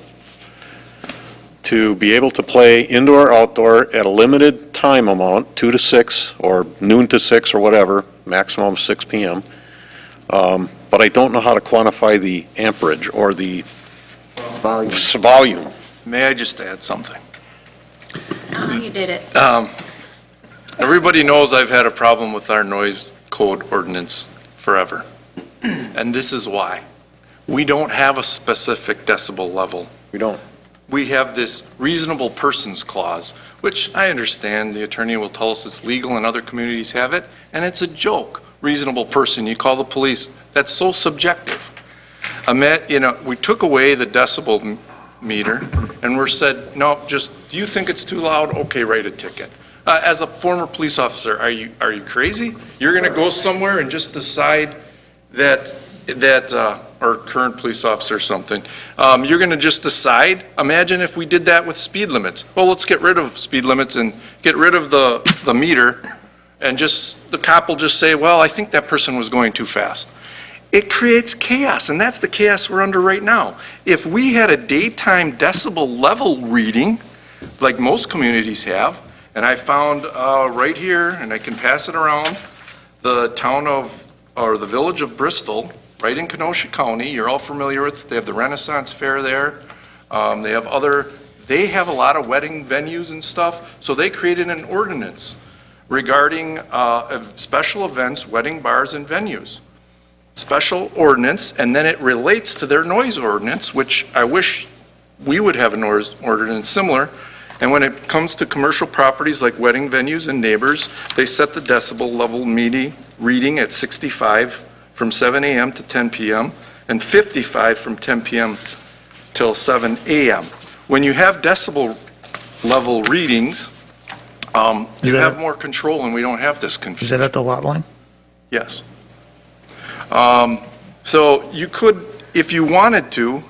to be able to play indoor, outdoor at a limited time amount, 2 to 6, or noon to 6, or whatever, maximum 6 p.m. But I don't know how to quantify the amperage or the volume. May I just add something? Oh, you did it. Everybody knows I've had a problem with our noise code ordinance forever. And this is why. We don't have a specific decibel level. We don't. We have this reasonable persons clause, which I understand the attorney will tell us it's legal and other communities have it, and it's a joke. Reasonable person, you call the police, that's so subjective. We took away the decibel meter and we're said, no, just, do you think it's too loud? Okay, write a ticket. As a former police officer, are you crazy? You're gonna go somewhere and just decide that or current police officer or something, you're going to just decide, imagine if we did that with speed limits. Well, let's get rid of speed limits and get rid of the meter, and just, the cop will just say, well, I think that person was going too fast. It creates chaos, and that's the chaos we're under right now. If we had a daytime decibel level reading, like most communities have, and I found right here, and I can pass it around, the town of, or the village of Bristol, right in Kenosha County, you're all familiar with, they have the Renaissance Fair there, they have a lot of wedding venues and stuff, so they created an ordinance regarding special events, wedding bars, and venues. Special ordinance, and then it relates to their noise ordinance, which I wish we would have a noise ordinance similar. And when it comes to commercial properties like wedding venues and neighbors, they set the decibel level reading at 65 from 7 a.m. to 10 p.m. and 55 from 10 p.m. till 7 a.m. When you have decibel level readings, you have more control, and we don't have this confusion. Is that at the lot line? Yes. So you could, if you wanted to,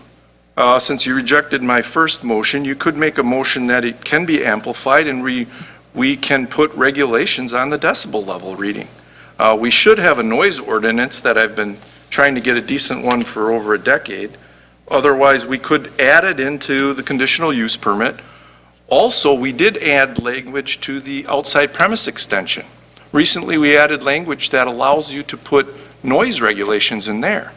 since you rejected my first motion, you could make a motion that it can be amplified, and we can put regulations on the decibel level reading. We should have a noise ordinance that I've been trying to get a decent one for over a decade. Otherwise, we could add it into the conditional use permit. Also, we did add language to the outside premise extension. Recently, we added language that allows you to put noise regulations in there.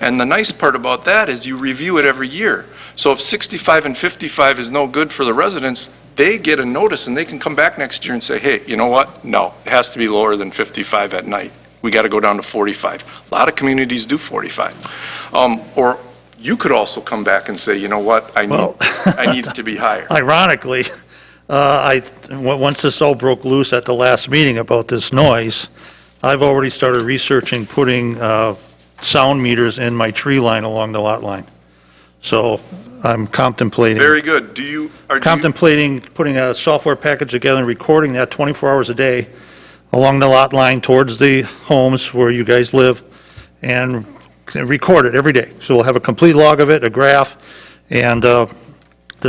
And the nice part about that is you review it every year. So if 65 and 55 is no good for the residents, they get a notice and they can come back next year and say, hey, you know what? No, it has to be lower than 55 at night. We got to go down to 45. A lot of communities do 45. Or you could also come back and say, you know what? I need it to be higher. Ironically, once this all broke loose at the last meeting about this noise, I've already started researching putting sound meters in my tree line along the lot line. So I'm contemplating. Very good. Contemplating putting a software package together and recording that 24 hours a day along the lot line towards the homes where you guys live, and record it every day. So we'll have a complete log of it, a graph, and to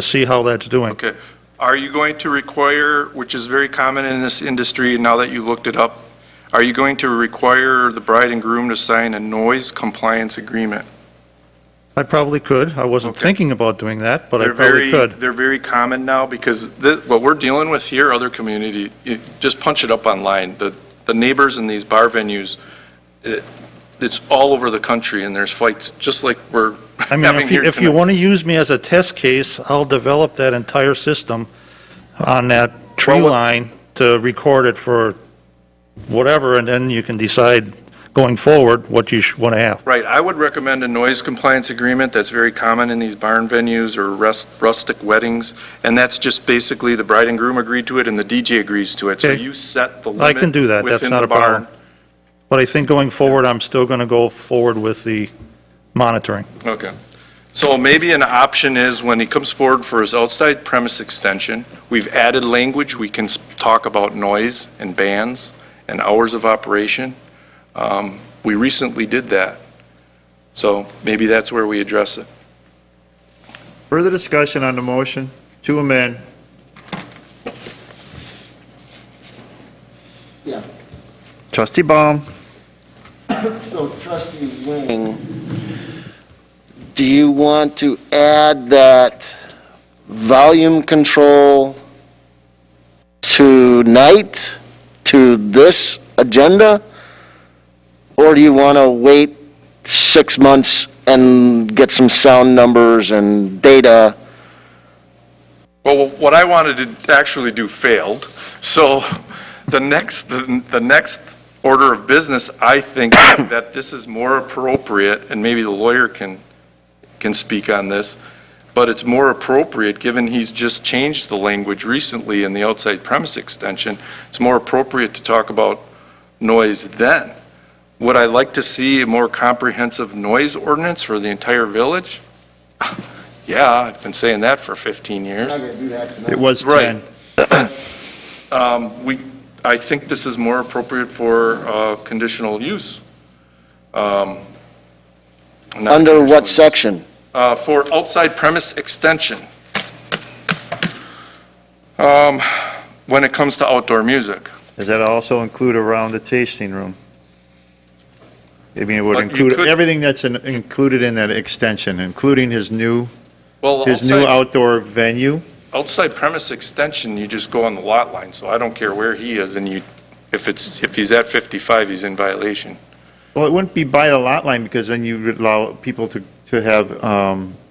see how that's doing. Okay. Are you going to require, which is very common in this industry, now that you looked it up, are you going to require the bride and groom to sign a noise compliance agreement? I probably could. I wasn't thinking about doing that, but I They're probably could. They're very common now, because what we're dealing with here, other community, just punch it up online. The neighbors in these bar venues, it's all over the country, and there's fights, just like we're I mean, having here if you tonight. want to use me as a test case, I'll develop that entire system on that tree line to record it for whatever, and then you can decide going forward what you want to have. Right, I would recommend a noise compliance agreement. That's very common in these barn venues or rustic weddings, and that's just basically the bride and groom agreed to it and the DJ agrees to it. So Okay. you set the I limit can do that. That's within not the a problem. barn. But I think going forward, I'm still going to go forward with the monitoring. Okay. So maybe an option is when he comes forward for his outside premise extension, we've added language, we can talk about noise and bands and hours of operation. We recently did that. So maybe that's where we address it. Further discussion on the motion to amend. Yeah. Trustee Baum. So trustee Wing, do you want to add that volume control tonight to this agenda? Or do you want to wait 6 months and get some sound numbers and data? Well, what I wanted to actually do failed. So the next order of business, I think that this is more appropriate, and maybe the lawyer can speak on this, but it's more appropriate, given he's just changed the language recently in the outside premise extension, it's more appropriate to talk about noise then. Would I like to see a more comprehensive noise ordinance for the entire village? Yeah, I've been saying that for 15 years. It was 10. Right. I think this is more appropriate for conditional use. Not Under conditional what use. section? For outside premise extension. When it comes to outdoor music. Does that also include around the tasting room? I mean, it would But you include could- everything that's included in that extension, including his new Well, outdoor venue? outside premise extension, you just go on the lot line, so I don't care where he is, and if he's at 55, he's in violation. Well, it wouldn't be by the lot line, because then you would allow people to have,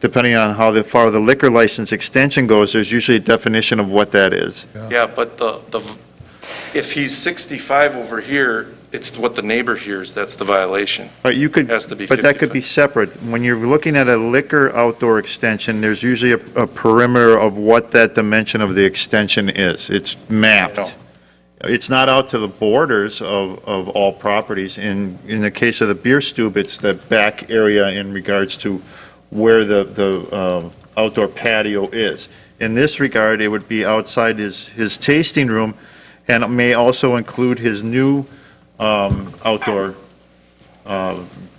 depending on how far the liquor license extension goes, there's usually a definition of what that is. Yeah, but if he's 65 over here, it's what the neighbor hears, that's the violation. But you could, Has to be but that could be separate. When you're looking at a liquor outdoor extension, there's usually a perimeter of what that dimension of the extension is. It's mapped. It's not out to the borders of all properties. In the case of the beer stube, it's the back area in regards to where the outdoor patio is. In this regard, it would be outside his tasting room, and it may also include his new outdoor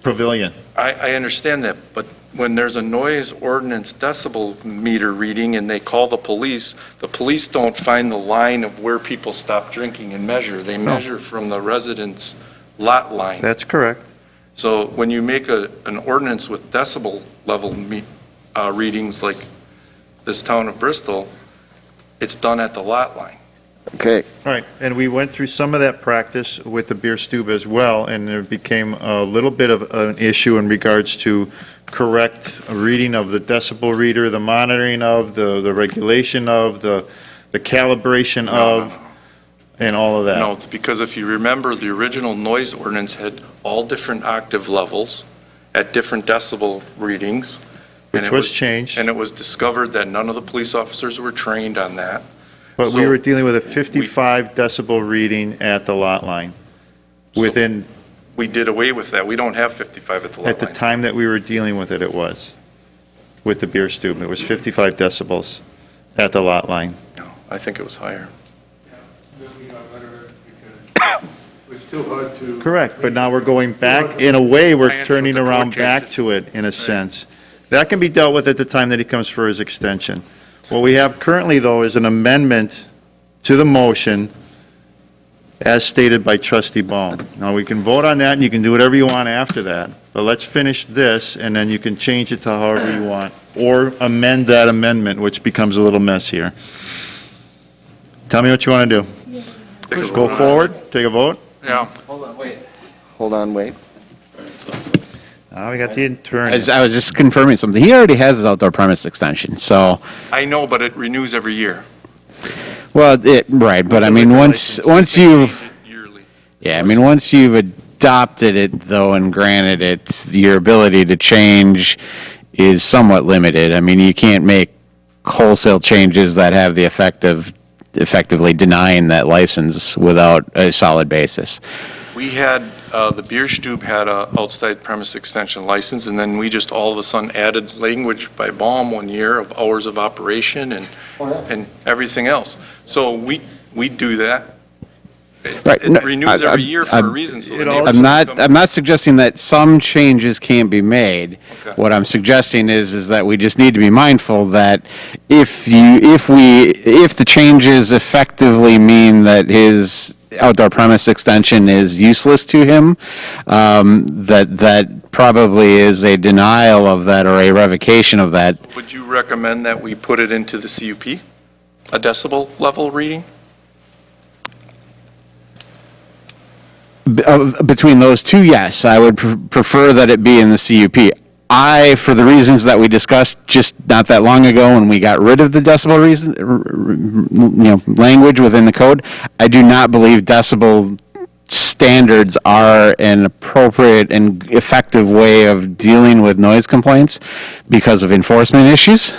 pavilion. I understand that, but when there's a noise ordinance decibel meter reading and they call the police don't find the line of where people stop drinking and measure. They measure from the resident's lot line. That's correct. So when you make an ordinance with decibel level readings like this town of Bristol, it's done at the lot line. Okay. All right, and we went through some of that practice with the beer stube as well, and there became a little bit of an issue in regards to correct reading of the decibel reader, the monitoring of, the regulation of, the calibration of, and all of that. No, because if you remember, the original noise ordinance had all different octave levels at different decibel readings. and Which it was changed. And it was discovered that none of the police officers were trained on that. But we So- were dealing with a 55 decibel reading at the lot line within, We did away with that. We don't have 55 at the lot at the line. time that we were dealing with it was, with the beer stube. It was 55 decibels at the lot line. I think it was higher. It's too hard to. Correct, but now we're going back, in a way, we're Answer turning the court around back cases. to it, in a sense. That can be dealt with at the time that he comes for his extension. What we have currently, though, is an amendment to the motion as stated by trustee Baum. Now, we can vote on that, and you can do whatever you want after that, but let's finish this, and then you can change it to however you want, or amend that amendment, which becomes a little messier. Tell me what you want to do. Go forward, take a vote? Yeah. Hold on, wait. Now, we got the attorney. I was just confirming something. He already has his outdoor premise extension, so, I know, but it renews every year. well, right, but I mean, once you've, yeah, I mean, once you've adopted it, though, and granted it, your ability to change is somewhat limited. I mean, you can't make wholesale changes that have the effect of effectively denying that license without a solid basis. We had, the beer stube had a outside premise extension license, and then we just all of a sudden added language by Baum one year of hours of operation and everything else. So we do that. Right, no, It renews every year for a reason, so the neighbors I'm not suggesting that some changes can't be made. What I'm suggesting is that we just need to be mindful that if the changes effectively mean that his outdoor premise extension is useless to him, that probably is a denial of that or a revocation of that. Would you recommend that we put it into the CUP, a decibel level reading? Between those two, yes, I would prefer that it be in the CUP. For the reasons that we discussed just not that long ago when we got rid of the decibel language within the code, I do not believe decibel standards are an appropriate and effective way of dealing with noise complaints because of enforcement issues.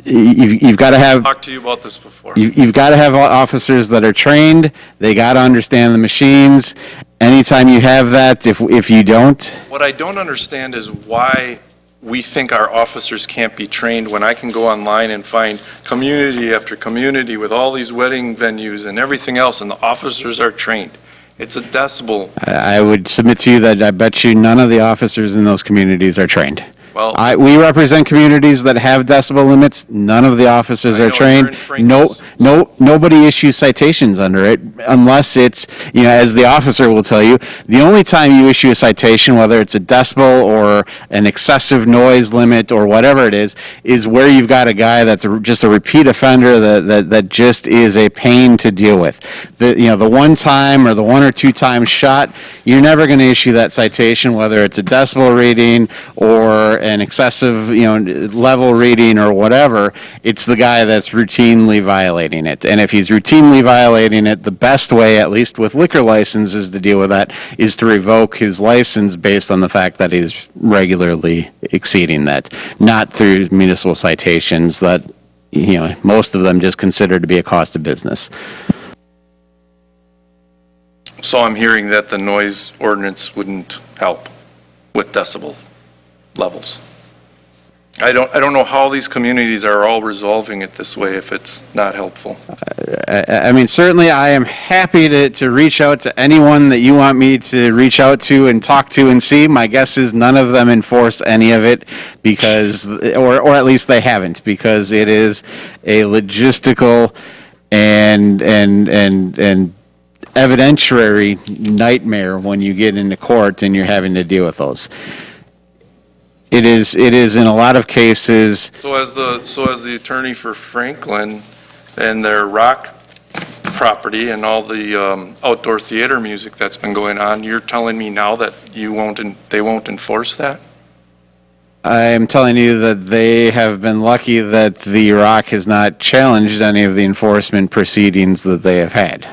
You've got to have. Talked to you about this before. You've got to have officers that are trained. They got to understand the machines. Anytime you have that, if you don't, What I don't understand is why we think our officers can't be trained when I can go online and find community after community with all these wedding venues and everything else, and the officers are trained. It's a decibel. I would submit to you that I bet you none of the officers in those communities are trained. Well, We represent communities that have decibel limits. None of the officers I are know, trained. you're in Franklin's. Nobody issues citations under it unless it's, as the officer will tell you, the only time you issue a citation, whether it's a decibel or an excessive noise limit or whatever it is where you've got a guy that's just a repeat offender that just is a pain to deal with. The one time or the 1 or 2 times shot, you're never going to issue that citation, whether it's a decibel reading or an excessive, level reading or whatever. It's the guy that's routinely violating it. And if he's routinely violating it, the best way, at least with liquor licenses, to deal with that is to revoke his license based on the fact that he's regularly exceeding that, not through municipal citations that, most of them just consider to be a cost of business. So I'm hearing that the noise ordinance wouldn't help with decibel levels. I don't know how these communities are all resolving it this way if it's not helpful. I mean, certainly I am happy to reach out to anyone that you want me to reach out to and talk to and see. My guess is none of them enforce any of it because, or at least they haven't, because it is a logistical and evidentiary nightmare when you get into court and you're having to deal with those. It is in a lot of cases. So as the attorney for Franklin and their rock property and all the outdoor theater music that's been going on, you're telling me now that they won't enforce that? I am telling you that they have been lucky that the Rock has not challenged any of the enforcement proceedings that they have had.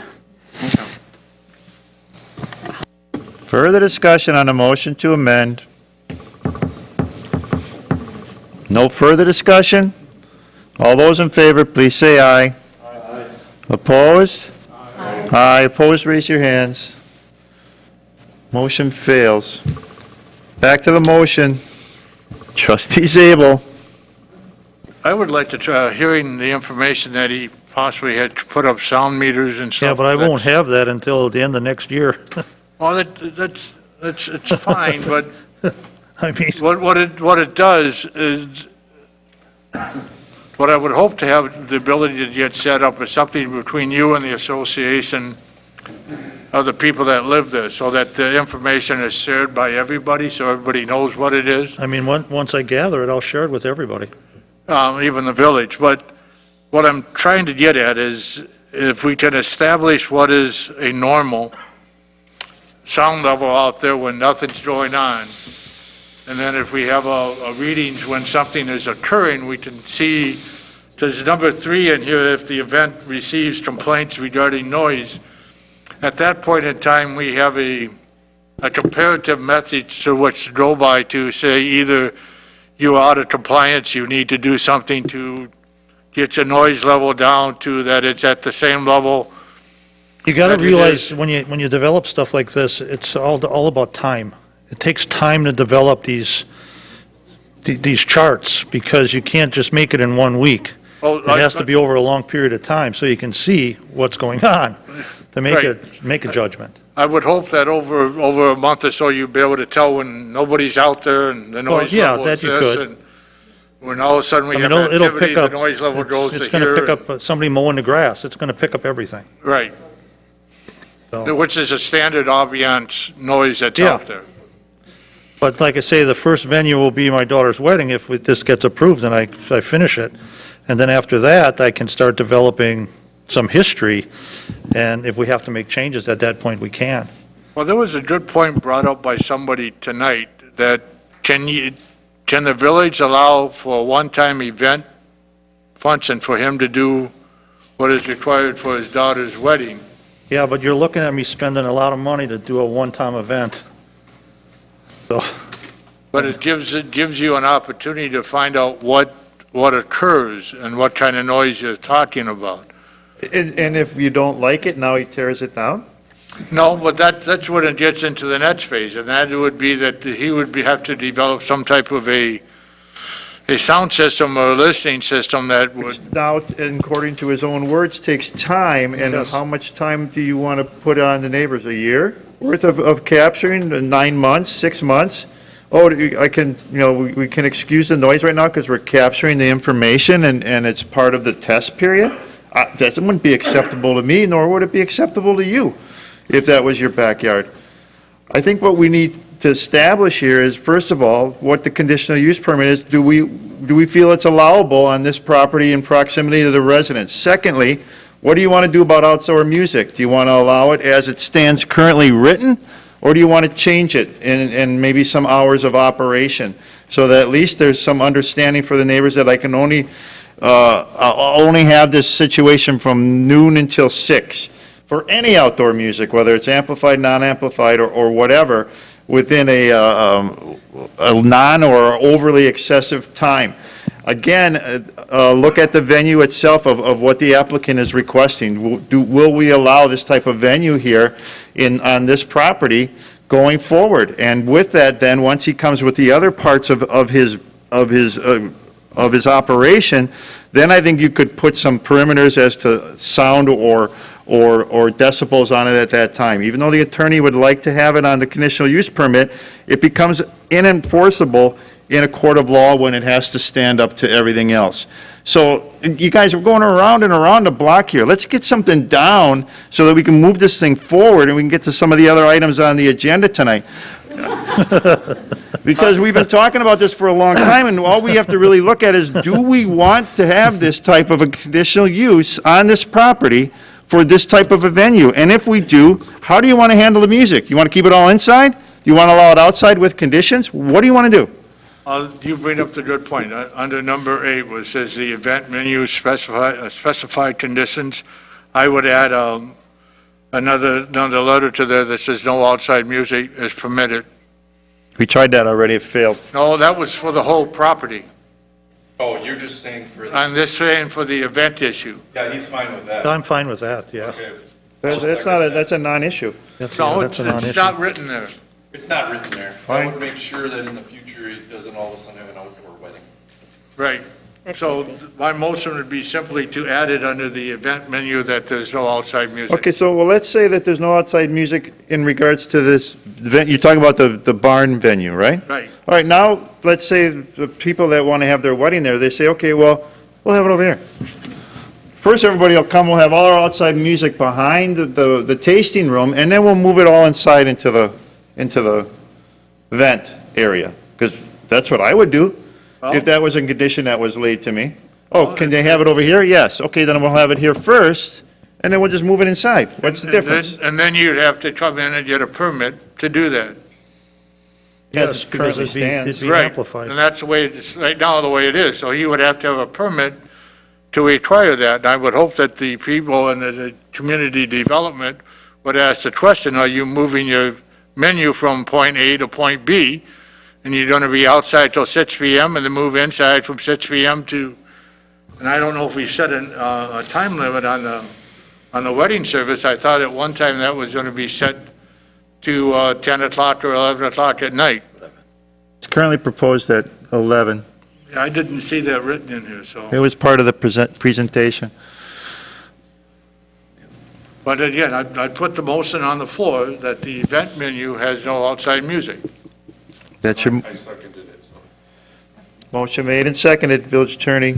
Further discussion on a motion to amend? No further discussion? All those in favor, please say aye. Aye. Opposed? Aye. Opposed, raise your hands. Motion fails. Back to the motion. Trustee Zabel. I would like to try, hearing the information that he possibly had put up sound meters and stuff. Yeah, but I won't have that until the end of next year. Well, it's fine, but I mean, what it does is, what I would hope to have the ability to get set up is something between you and the association of the people that live there, so that the information is shared by everybody, so everybody knows what it is, I mean, once I gather it, I'll share it with everybody. even the village. But what I'm trying to get at is if we can establish what is a normal sound level out there when nothing's going on, and then if we have a readings when something is occurring, we can see, there's number 3 in here, if the event receives complaints regarding noise. At that point in time, we have a comparative method to which to go by to say either you're out of compliance, you need to do something to get your noise level down to that it's at the same level. You got to But it realize is- when you develop stuff like this, it's all about time. It takes time to develop these charts because you can't just make it in 1 week. Oh, It has to be over a long period of time so you can see what's going on to make a judgment. I would hope that over a month or so, you'd be able to tell when nobody's out there and the Well, noise yeah, level is that you this, could. and when all of a sudden we I have mean, it'll activity, pick the up. noise level goes to It's going to here. pick up somebody mowing the grass. It's going to pick up everything. Right, So- which is a standard ambiance noise that's Yeah. out there. But like I say, the first venue will be my daughter's wedding if this gets approved and I finish it. And then after that, I can start developing some history. And if we have to make changes at that point, we can. Well, there was a good point brought up by somebody tonight, that can the village allow for a one-time event function for him to do what is required for his daughter's wedding? Yeah, but you're looking at me spending a lot of money to do a one-time event. So, But it gives you an opportunity to find out what occurs and what kind of noise you're talking about. And if you don't like it, now he tears it down? No, but that's when it gets into the next phase, and that would be that he would have to develop some type of a a sound system or a listening system that would, Now, according to his own words, takes time, and Yes. how much time do you want to put on the neighbors? A year worth of capturing, 9 months, 6 months? Oh, I can, we can excuse the noise right now because we're capturing the information and it's part of the test period? That wouldn't be acceptable to me, nor would it be acceptable to you if that was your backyard. I think what we need to establish here is, first of all, what the conditional use permit is. Do we feel it's allowable on this property in proximity to the residence? Secondly, what do you want to do about outdoor music? Do you want to allow it as it stands currently written? Or do you want to change it in maybe some hours of operation? So that at least there's some understanding for the neighbors that I can only I'll only have this situation from noon until 6 for any outdoor music, whether it's amplified, non-amplified, or whatever, within a non or overly excessive time. Again, look at the venue itself of what the applicant is requesting. Will we allow this type of venue here on this property going forward? And with that, then, once he comes with the other parts of his operation, then I think you could put some perimeters as to sound or decibels on it at that time. Even though the attorney would like to have it on the conditional use permit, it becomes unenforceable in a court of law when it has to stand up to everything else. So you guys are going around and around the block here. Let's get something down so that we can move this thing forward and we can get to some of the other items on the agenda tonight. Because we've been talking about this for a long time, and all we have to really look at is, do we want to have this type of a conditional use on this property for this type of a venue? And if we do, how do you want to handle the music? You want to keep it all inside? Do you want to allow it outside with conditions? What do you want to do? you bring up the good point. Under number 8, where it says the event menu specified conditions, I would add another letter to there that says no outside music is permitted. We tried that already, it failed. No, that was for the whole property. Oh, you're just saying for this? I'm just saying for the event issue. Yeah, he's fine with that. I'm fine with that, yeah. Okay. That's a non-issue. No, That's a it's non-issue. not written there. It's not written there. I Fine. would make sure that in the future, it doesn't all of a sudden have an outdoor wedding. Right. That's So easy. my motion would be simply to add it under the event menu that there's no outside music. Okay, so, well, let's say that there's no outside music in regards to this, you're talking about the barn venue, right? Right. All right, now, let's say the people that want to have their wedding there, they say, okay, well, we'll have it over here. First, everybody will come, we'll have all our outside music behind the tasting room, and then we'll move it all inside into the vent area, because that's what I would do, if that was a condition that was laid to me. Oh, can they have it over here? Yes. Okay, then we'll have it here first, and then we'll just move it inside. What's the difference? And then you'd have to come in and get a permit to do that. As it currently because it'd stands. be Right. amplified. And that's the way, it's right now, the way it is. So he would have to have a permit to require that. And I would hope that the people in the community development would ask the question, are you moving your menu from point A to point B? And you're going to be outside till 6 PM and then move inside from 6 PM to, and I don't know if we set a time limit on the wedding service. I thought at one time that was going to be set to 10 o'clock or 11 o'clock at night. It's currently proposed at 11. I didn't see that written in here, so. It was part of the presentation. But again, I'd put the motion on the floor that the event menu has no outside music. That's your I seconded it, so. motion made and seconded, Village Attorney.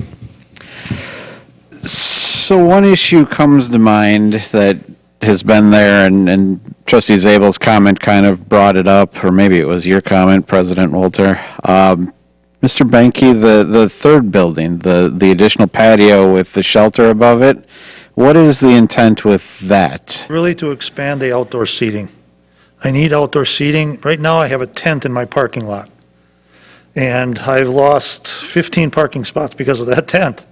So one issue comes to mind that has been there, and Trustee Zabel's comment kind of brought it up, or maybe it was your comment, President Wolter. Mr. Benke, the third building, the additional patio with the shelter above it, what is the intent with that? Really to expand the outdoor seating. I need outdoor seating. Right now, I have a tent in my parking lot. And I've lost 15 parking spots because of that tent.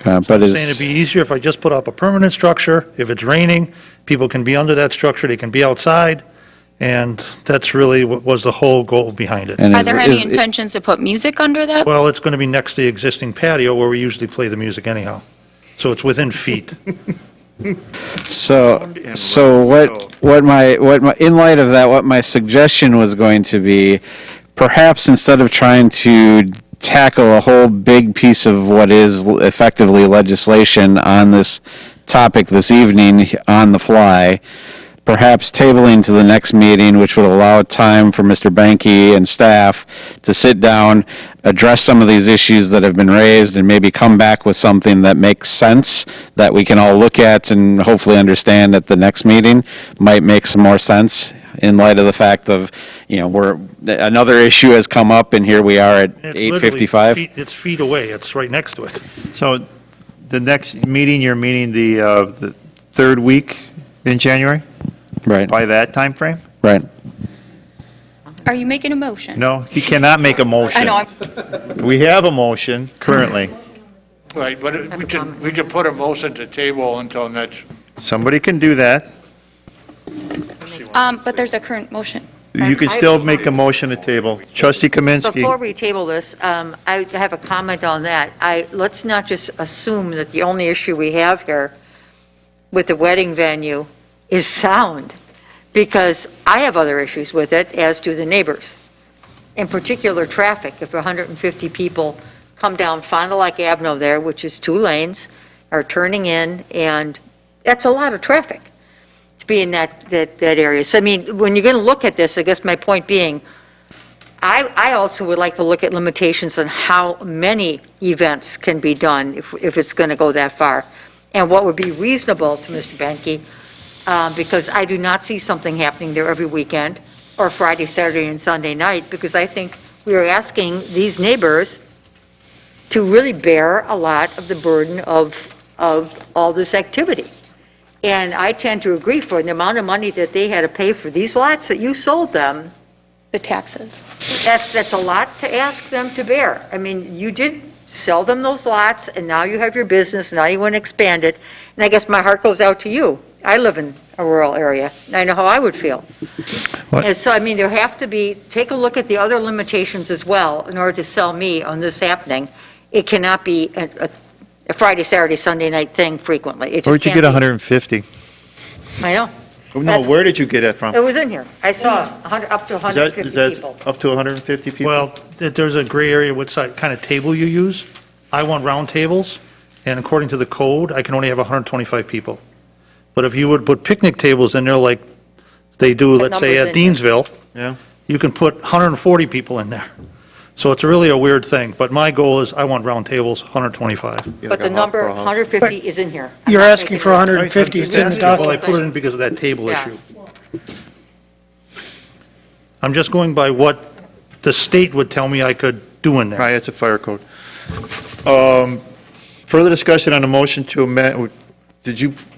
But I'm saying is, it'd be easier if I just put up a permanent structure. If it's raining, people can be under that structure, they can be outside, and that's really what was the whole goal behind it. and Are is- there any is- intentions to put music under that? Well, it's going to be next to the existing patio where we usually play the music anyhow. So it's within feet. So what my, in light of that, what my suggestion was going to be, perhaps instead of trying to tackle a whole big piece of what is effectively legislation on this topic this evening on the fly. Perhaps tabling to the next meeting, which would allow time for Mr. Banky and staff to sit down, address some of these issues that have been raised, and maybe come back with something that makes sense, that we can all look at and hopefully understand at the next meeting, might make some more sense in light of the fact of, another issue has come up, and here we are at It's literally 8:55. It's feet away, it's right next to it. So the next meeting, you're meeting the third week in January? Right, By that time frame? right. Are you making a motion? No, he cannot make a motion. I know, I'm- We have a motion currently. Right, but we can put a motion to table until next, Somebody can do that. but there's a current motion. You can still make a motion to table. Trustee Kaminsky. Before we table this, I have a comment on that. Let's not just assume that the only issue we have here with the wedding venue is sound, because I have other issues with it, as do the neighbors. In particular, traffic. If 150 people come down Fond du Lac Avenue there, which is 2 lanes, are turning in, and that's a lot of traffic to be in that area. So, I mean, when you're going to look at this, I guess my point being, I also would like to look at limitations on how many events can be done if it's going to go that far, and what would be reasonable to Mr. Banky, because I do not see something happening there every weekend, or Friday, Saturday, and Sunday night, because I think we are asking these neighbors to really bear a lot of the burden of all this activity. And I tend to agree, for the amount of money that they had to pay for these lots that you sold them, The taxes. that's a lot to ask them to bear. I mean, you did sell them those lots, and now you have your business, now you want to expand it, and I guess my heart goes out to you. I live in a rural area, and I know how I would feel. What? And so, I mean, there have to be, take a look at the other limitations as well, in order to sell me on this happening. It cannot be a Friday, Saturday, Sunday night thing frequently. It just Where'd you can't get be. 150? I know. No, That's- where did you get it from? It was in here. I saw 100, up to Is 150 that people. up to 150 people? Well, there's a gray area what side, kind of table you use. I want round tables, and according to the code, I can only have 125 people. But if you would put picnic tables in there like they do, The let's say numbers at in here. Deansville, Yeah. you can put 140 people in there. So it's really a weird thing, but my goal is I want round tables, 125. But the number 150 is in here. I'm You're not asking making for it- 150, it's in the Well, I document. put it in because of that table Yeah. issue. I'm just going by what the state would tell me I could do in there. Right, it's a fire code. Further discussion on the motion to amend,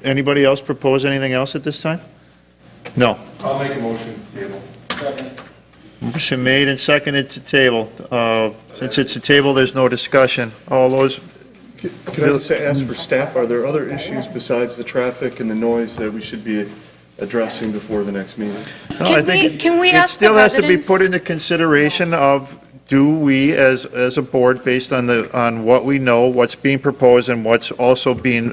anybody else propose anything else at this time? No. I'll make a motion to table. Motion made and seconded to table. Since it's a table, there's no discussion. All those, Can I just ask for staff, are there other issues besides the traffic and the noise that we should be addressing before the next meeting? no, I think Can we it ask the still has to be residents? put into consideration of, do we, as a board, based on what we know, what's being proposed, and what's also being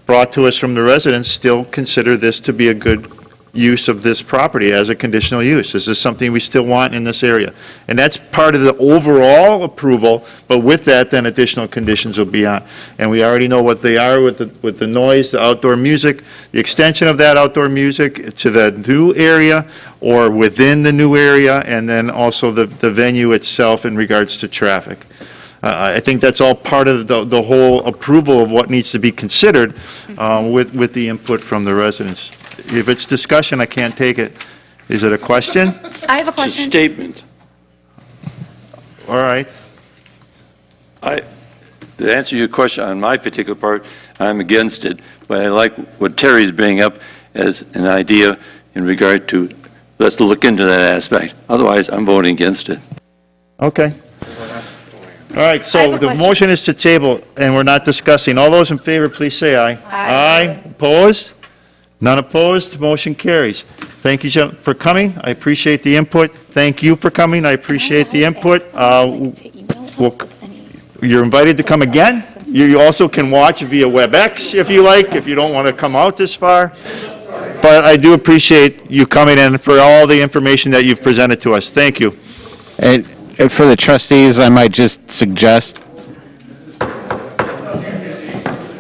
brought to us from the residents, still consider this to be a good use of this property as a conditional use? Is this something we still want in this area? And that's part of the overall approval, but with that, then additional conditions will be on. And we already know what they are with the noise, the outdoor music, the extension of that outdoor music to the new area or within the new area, and then also the venue itself in regards to traffic. I think that's all part of the whole approval of what needs to be considered with the input from the residents. If it's discussion, I can't take it. Is it a question? I have a It's a question. statement. All right. To answer your question on my particular part, I'm against it, but I like what Terry's bringing up as an idea in regard to, let's look into that aspect. Otherwise, I'm voting against it. Okay. All right, I so have a the question. motion is to table, and we're not discussing. All those in favor, please say aye. Aye. Opposed? None opposed, motion carries. Thank you, gentlemen, for coming. I appreciate the input. Thank you for coming. I appreciate the input. You're invited to come again. You also can watch via WebEx if you like, if you don't want to come out this far. But I do appreciate you coming in for all the information that you've presented to us. Thank you. And For the trustees, I might just suggest,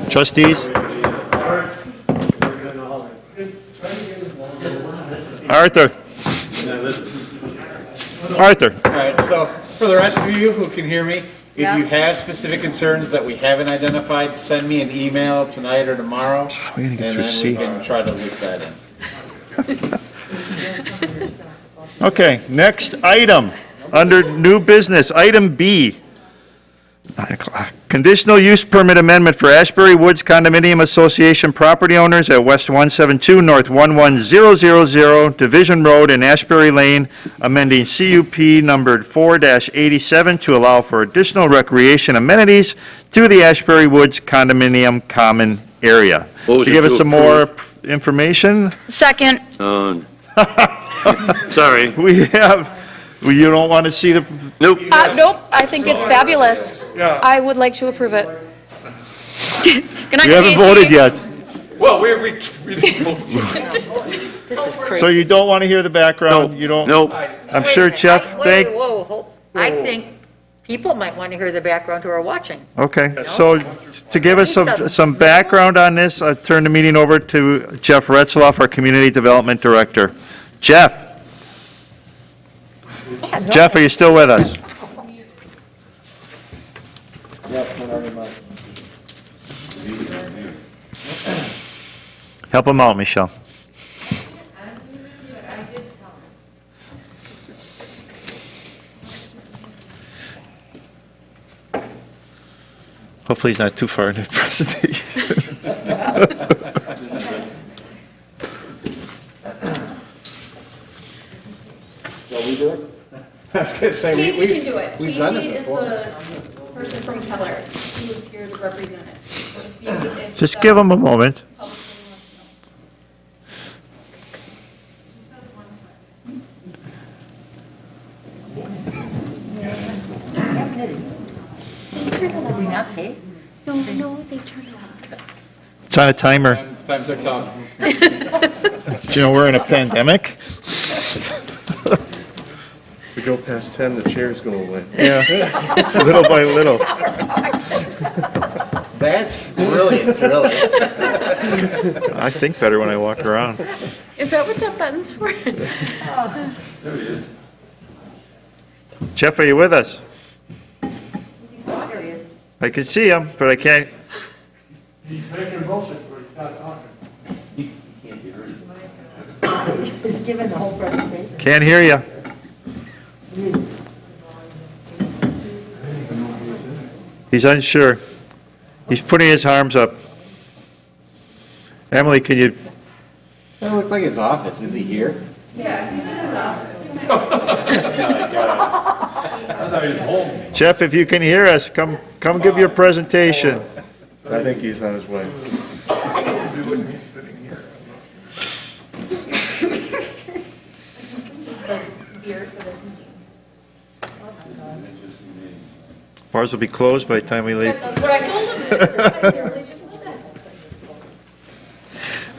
Trustees? Arthur? Arthur? All right, so for the rest of you who can hear me, Yeah. if you have specific concerns that we haven't identified, send me an email tonight or tomorrow, we gonna and get then through we C? can try to loop that in. Okay, next item, under new business, item B. 9 o'clock. Conditional use permit amendment for Ashbury Woods Condominium Association property owners at West 172 North 11000 Division Road and Ashbury Lane, amending CUP numbered 4-87 to allow for additional recreation amenities to the Ashbury Woods Condominium Common Area. To Motion give us to some more information, Second. Sorry. we have, you don't want to see the, Nope. Nope, I think it's fabulous. I would like to approve it. Good night, we haven't Casey. voted yet. Well, we didn't vote. This is crazy. So you don't want to hear the background? You don't? Nope. I'm sure Jeff, Wait, thank, whoa, whoa. I think people might want to hear the background who are watching. okay, so to give us some background on this, I'll turn the meeting over to Jeff Retzloff, our Community Development Director. Jeff? Jeff, are you still with us? Help him out, Michelle. Hopefully he's not too far into the presentation. Shall we do it? I was gonna say, Casey we- can do it. we've done Casey it is before. the person from Keller. He was here to represent it. If Just give him a moment. Did we not pay? No, they turned it off. It's on a timer. Times are tough. Do you know we're in a pandemic? We go past 10, the chairs go away. Yeah, little by little. That's brilliant, really. I think better when I walk around. Is that what that button's for? Jeff, are you with us? There he is. I can see him, but I can't. He's giving the whole presentation. Can't hear you. He's unsure. He's putting his arms up. Emily, can you, That looked like his office. Is he here? Jeff, if you can hear us, come give your presentation. I think he's on his way. Beer for this meeting. Bars will be closed by the time we leave. That's what I told him. I literally just said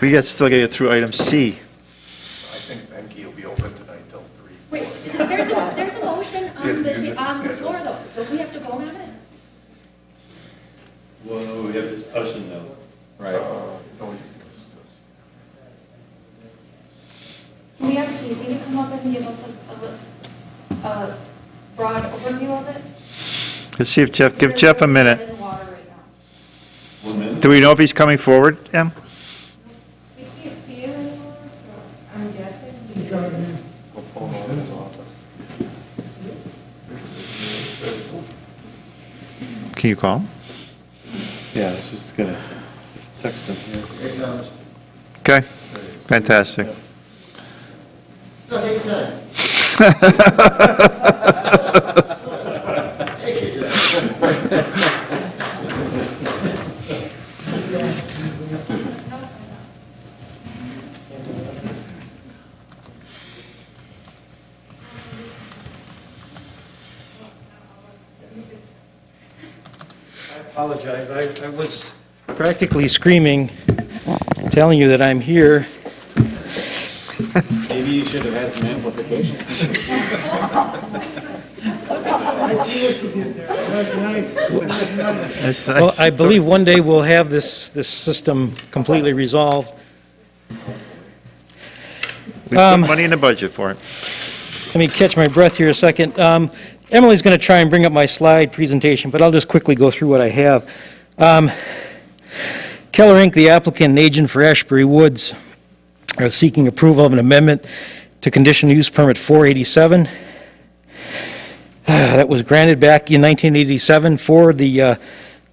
that. Still got to get through item C. I think Benke will be open tonight till 3. Wait, there's a motion Yes, on music the scheduled. floor though. Don't we have to vote on it? Well, we have discussion though. Right. Can we have Casey to come up and give us a broad overview of it? Let's see if give Jeff a minute. In the water right now. Do we know if he's coming forward, Em? We can't see it anymore, so I'm guessing. Can you call him? Yeah, it's just gonna text him here. Okay, fantastic. Apologize. I was practically screaming, telling you that I'm here. Maybe you should have had some amplification. I see what you did there. That's nice. Well, I believe one day we'll have this system completely resolved. We put money in the budget for it. Let me catch my breath here a second. Emily's going to try and bring up my slide presentation, but I'll just quickly go through what I have. Keller Inc., the applicant and agent for Ashbury Woods, are seeking approval of an amendment to conditional use permit 487. That was granted back in 1987 for the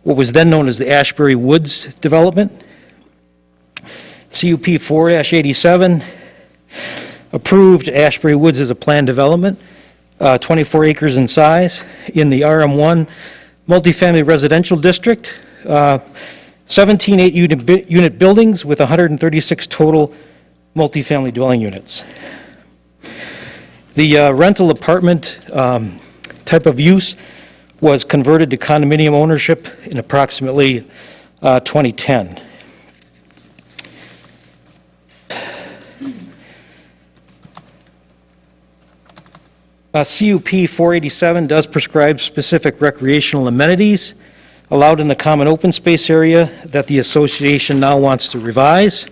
what was then known as the Ashbury Woods development. CUP 4-87 approved Ashbury Woods as a planned development, 24 acres in size, in the RM1 multifamily residential district, 17 8-unit buildings with 136 total multifamily dwelling units. The rental apartment type of use was converted to condominium ownership in approximately 2010. CUP 487 does prescribe specific recreational amenities allowed in the common open space area that the association now wants to revise.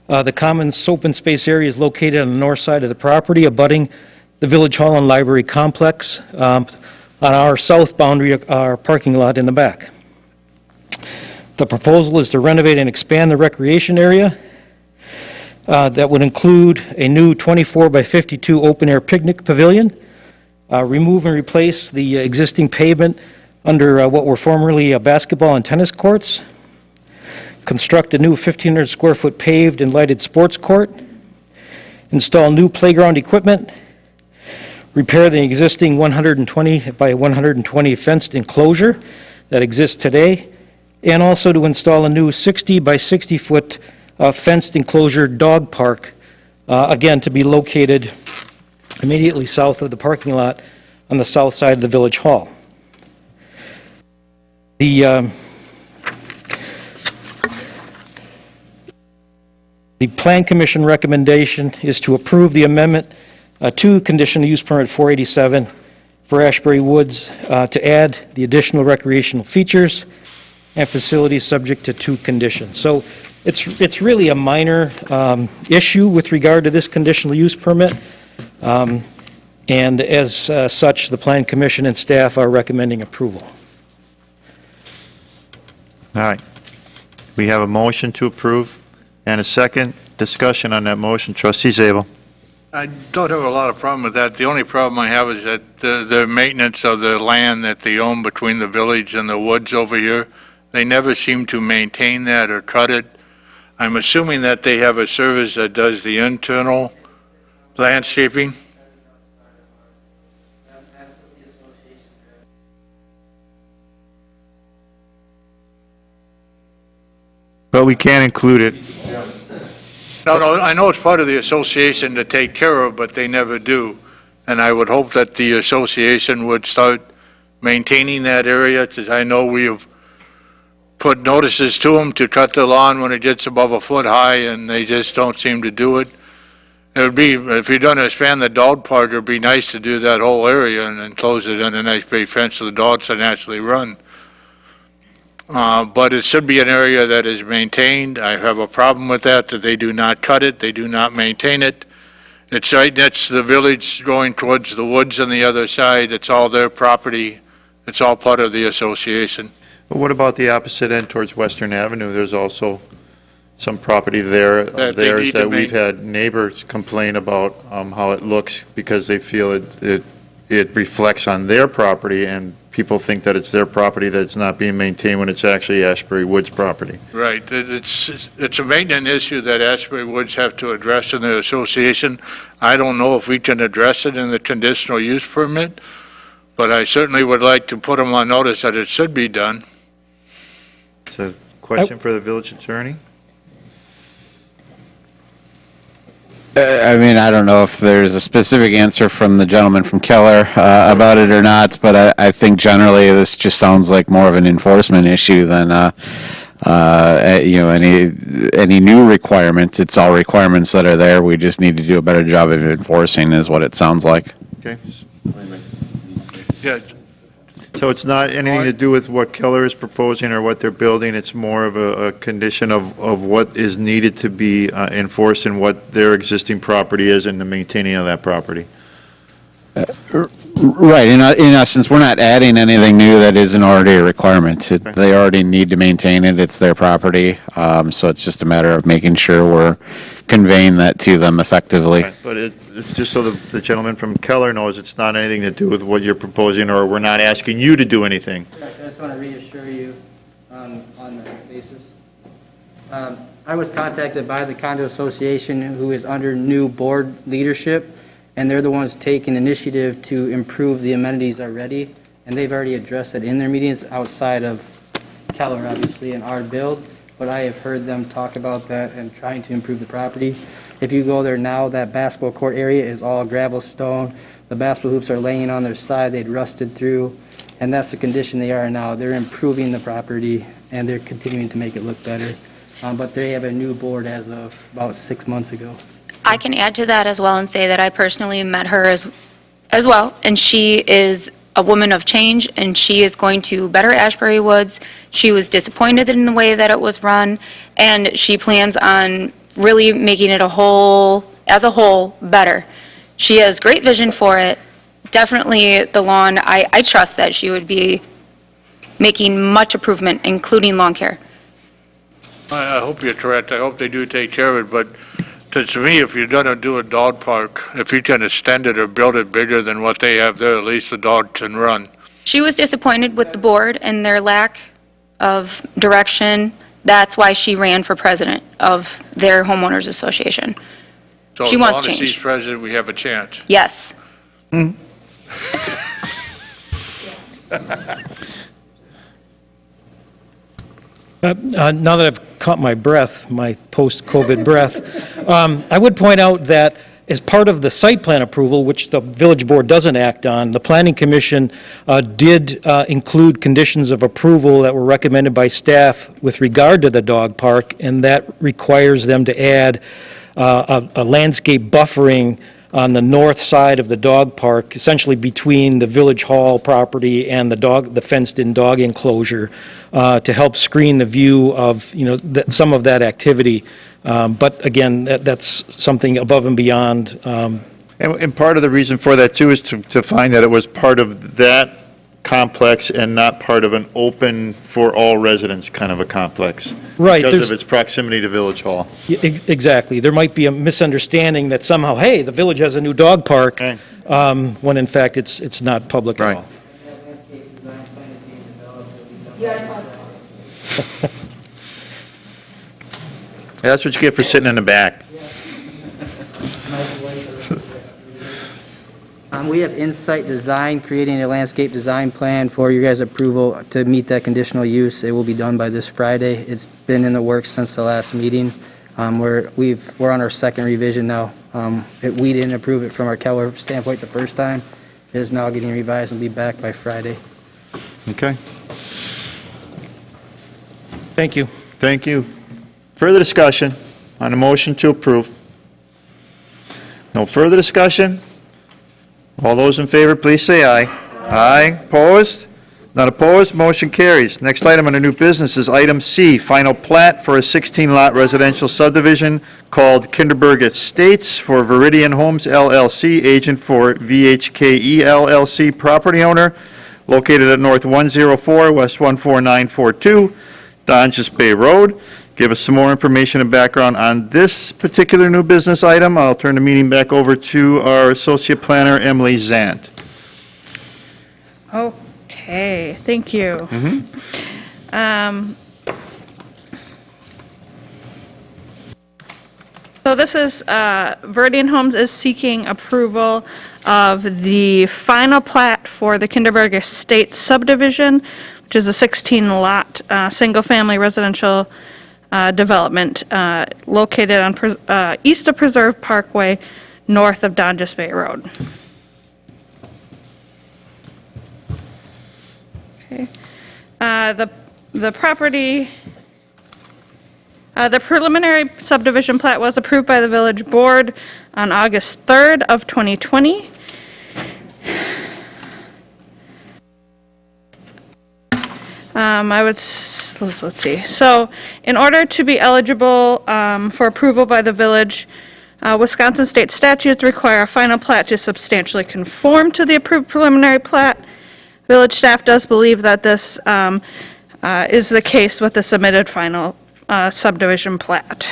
The common open space area is located on the north side of the property, abutting the Village Hall and Library Complex on our south boundary, our parking lot in the back. The proposal is to renovate and expand the recreation area. That would include a new 24 by 52 open-air picnic pavilion, remove and replace the existing pavement under what were formerly basketball and tennis courts, construct a new 1,500 square foot paved and lighted sports court, install new playground equipment, repair the existing 120 by 120 fenced enclosure that exists today, and also to install a new 60 by 60 foot fenced enclosure dog park, again, to be located immediately south of the parking lot on the south side of the Village Hall. The Plan Commission recommendation is to approve the amendment to conditional use permit 487 for Ashbury Woods to add the additional recreational features and facilities subject to 2 conditions. So it's really a minor issue with regard to this conditional use permit. And as such, the Plan Commission and staff are recommending approval. All right. We have a motion to approve and a second. Discussion on that motion. Trustee Zabel. I don't have a lot of problem with that. The only problem I have is that the maintenance of the land that they own between the village and the woods over here, they never seem to maintain that or cut it. I'm assuming that they have a service that does the internal landscaping. But we can't include it. No, I know it's part of the association to take care of, but they never do. And I would hope that the association would start maintaining that area, because I know we have put notices to them to cut the lawn when it gets above a foot high, and they just don't seem to do it. It would be, if you're going to expand the dog park, it'd be nice to do that whole area and then close it in a nice big fence so the dogs can actually run. But it should be an area that is maintained. I have a problem with that they do not cut it, they do not maintain it. It's right next to the village going towards the woods on the other side. It's all their property. It's all part of the association. But what about the opposite end towards Western Avenue? There's also some property there of That they theirs need to that we've had neighbors complain about how it looks because they feel it reflects on their property, and people think that it's their property, that it's not being maintained when it's actually Ashbury Woods property. Right. It's a maintenance issue that Ashbury Woods have to address in the association. I don't know if we can address it in the conditional use permit, but I certainly would like to put them on notice that it should be done. It's a question for the village attorney. I mean, I don't know if there's a specific answer from the gentleman from Keller about it or not, but I think generally this just sounds like more of an enforcement issue than, any new requirement. It's all requirements that are there. We just need to do a better job of enforcing is what it sounds like. Okay. Yeah, So it's not anything to do with what Keller is proposing or what they're building, it's more of a condition of what is needed to be enforced and what their existing property is and the maintaining of that property. Right, in essence, we're not adding anything new that isn't already a requirement. They already need to maintain it, it's their property, so it's just a matter of making sure we're conveying that to them effectively. But it's just so the gentleman from Keller knows it's not anything to do with what you're proposing, or we're not asking you to do anything. I just want to reassure you on that basis. I was contacted by the condo association, who is under new board leadership, and they're the ones taking initiative to improve the amenities already, and they've already addressed it in their meetings outside of Keller, obviously, and our build, but I have heard them talk about that and trying to improve the property. If you go there now, that basketball court area is all gravel stone. The basketball hoops are laying on their side, they'd rusted through, and that's the condition they are now. They're improving the property, and they're continuing to make it look better. But they have a new board as of about 6 months ago. I can add to that as well and say that I personally met her as well, and she is a woman of change, and she is going to better Ashbury Woods. She was disappointed in the way that it was run, and she plans on really making it as a whole, better. She has great vision for it. Definitely the lawn, I trust that she would be making much improvement, including lawn care. I hope you're correct. I hope they do take care of it, but to me, if you're going to do a dog park, if you can extend it or build it bigger than what they have there, at least the dog can run. She was disappointed with the board and their lack of direction. That's why she ran for president of their homeowners association. So She as wants long as change. she's president, we have a chance. Yes. Now that I've caught my breath, my post-COVID breath, I would point out that as part of the site plan approval, which the village board doesn't act on, the planning commission did include conditions of approval that were recommended by staff with regard to the dog park, and that requires them to add a landscape buffering on the north side of the dog park, essentially between the village hall property and the fenced-in dog enclosure, to help screen the view of, some of that activity. But again, that's something above and beyond. And part of the reason for that, too, is to find that it was part of that complex and not part of an open for all residents kind of a complex. Right, Because there's- of its proximity to Village Hall. Exactly. There might be a misunderstanding that somehow, hey, the village has a new dog park, when in fact it's not public at all. That's what you get for sitting in the back. We have Insight Design creating a landscape design plan for your guys' approval to meet that conditional use. It will be done by this Friday. It's been in the works since the last meeting. We're on our second revision now. We didn't approve it from our Keller standpoint the first time. It is now getting revised and will be back by Friday. Okay. Thank you. Thank you. Further discussion on a motion to approve? No further discussion? All those in favor, please say aye. Aye. Opposed? Not opposed, motion carries. Next item on the new business is item C, final plat for a 16-lot residential subdivision called Kinderberg Estates for Viridian Homes LLC, agent for VHKE LLC, property owner, located at North 104, West 14942, Donges Bay Road. Give us some more information and background on this particular new business item. I'll turn the meeting back over to our Associate Planner, Emily Zant. Okay, thank you. So this is, Viridian Homes is seeking approval of the final plat for the Kinderberg Estates subdivision, which is a 16-lot, single-family residential development located on east of Preserve Parkway, north of Donges Bay Road. Okay. The property, the preliminary subdivision plat was approved by the village board on August 3rd of 2020. let's see. So in order to be eligible for approval by the village, Wisconsin state statutes require a final plat to substantially conform to the approved preliminary plat. Village staff does believe that this is the case with the submitted final subdivision plat.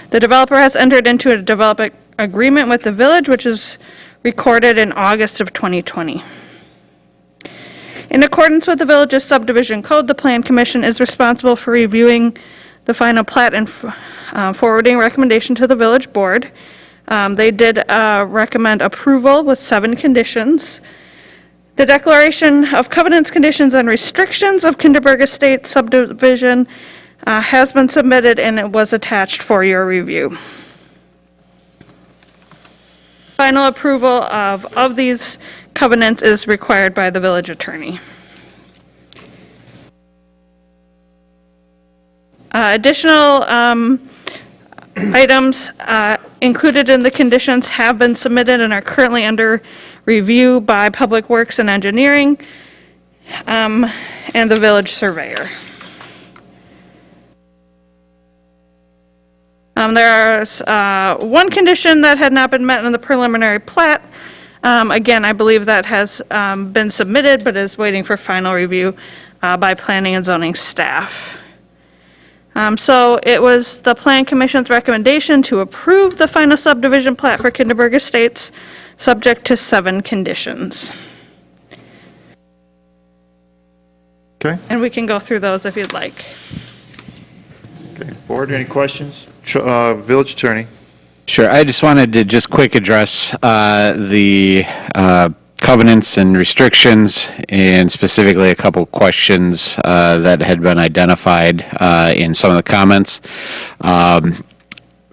The developer has entered into a development agreement with the village, which is recorded in August of 2020. In accordance with the village's subdivision code, the Plan Commission is responsible for reviewing the final plat and forwarding recommendation to the village board. They did recommend approval with 7 conditions. The declaration of covenants, conditions, and restrictions of Kinderberg Estates subdivision has been submitted and it was attached for your review. Final approval of these covenants is required by the village attorney. Additional items included in the conditions have been submitted and are currently under review by Public Works and Engineering and the village surveyor. There's one condition that had not been met in the preliminary plat. Again, I believe that has been submitted, but is waiting for final review by Planning and Zoning staff. So it was the Plan Commission's recommendation to approve the final subdivision plat for Kinderberg Estates, subject to 7 conditions. Okay. And we can go through those if you'd like. Okay. Board, any questions? Village Attorney. Sure, I just wanted to just quick address the covenants and restrictions, and specifically a couple questions that had been identified in some of the comments.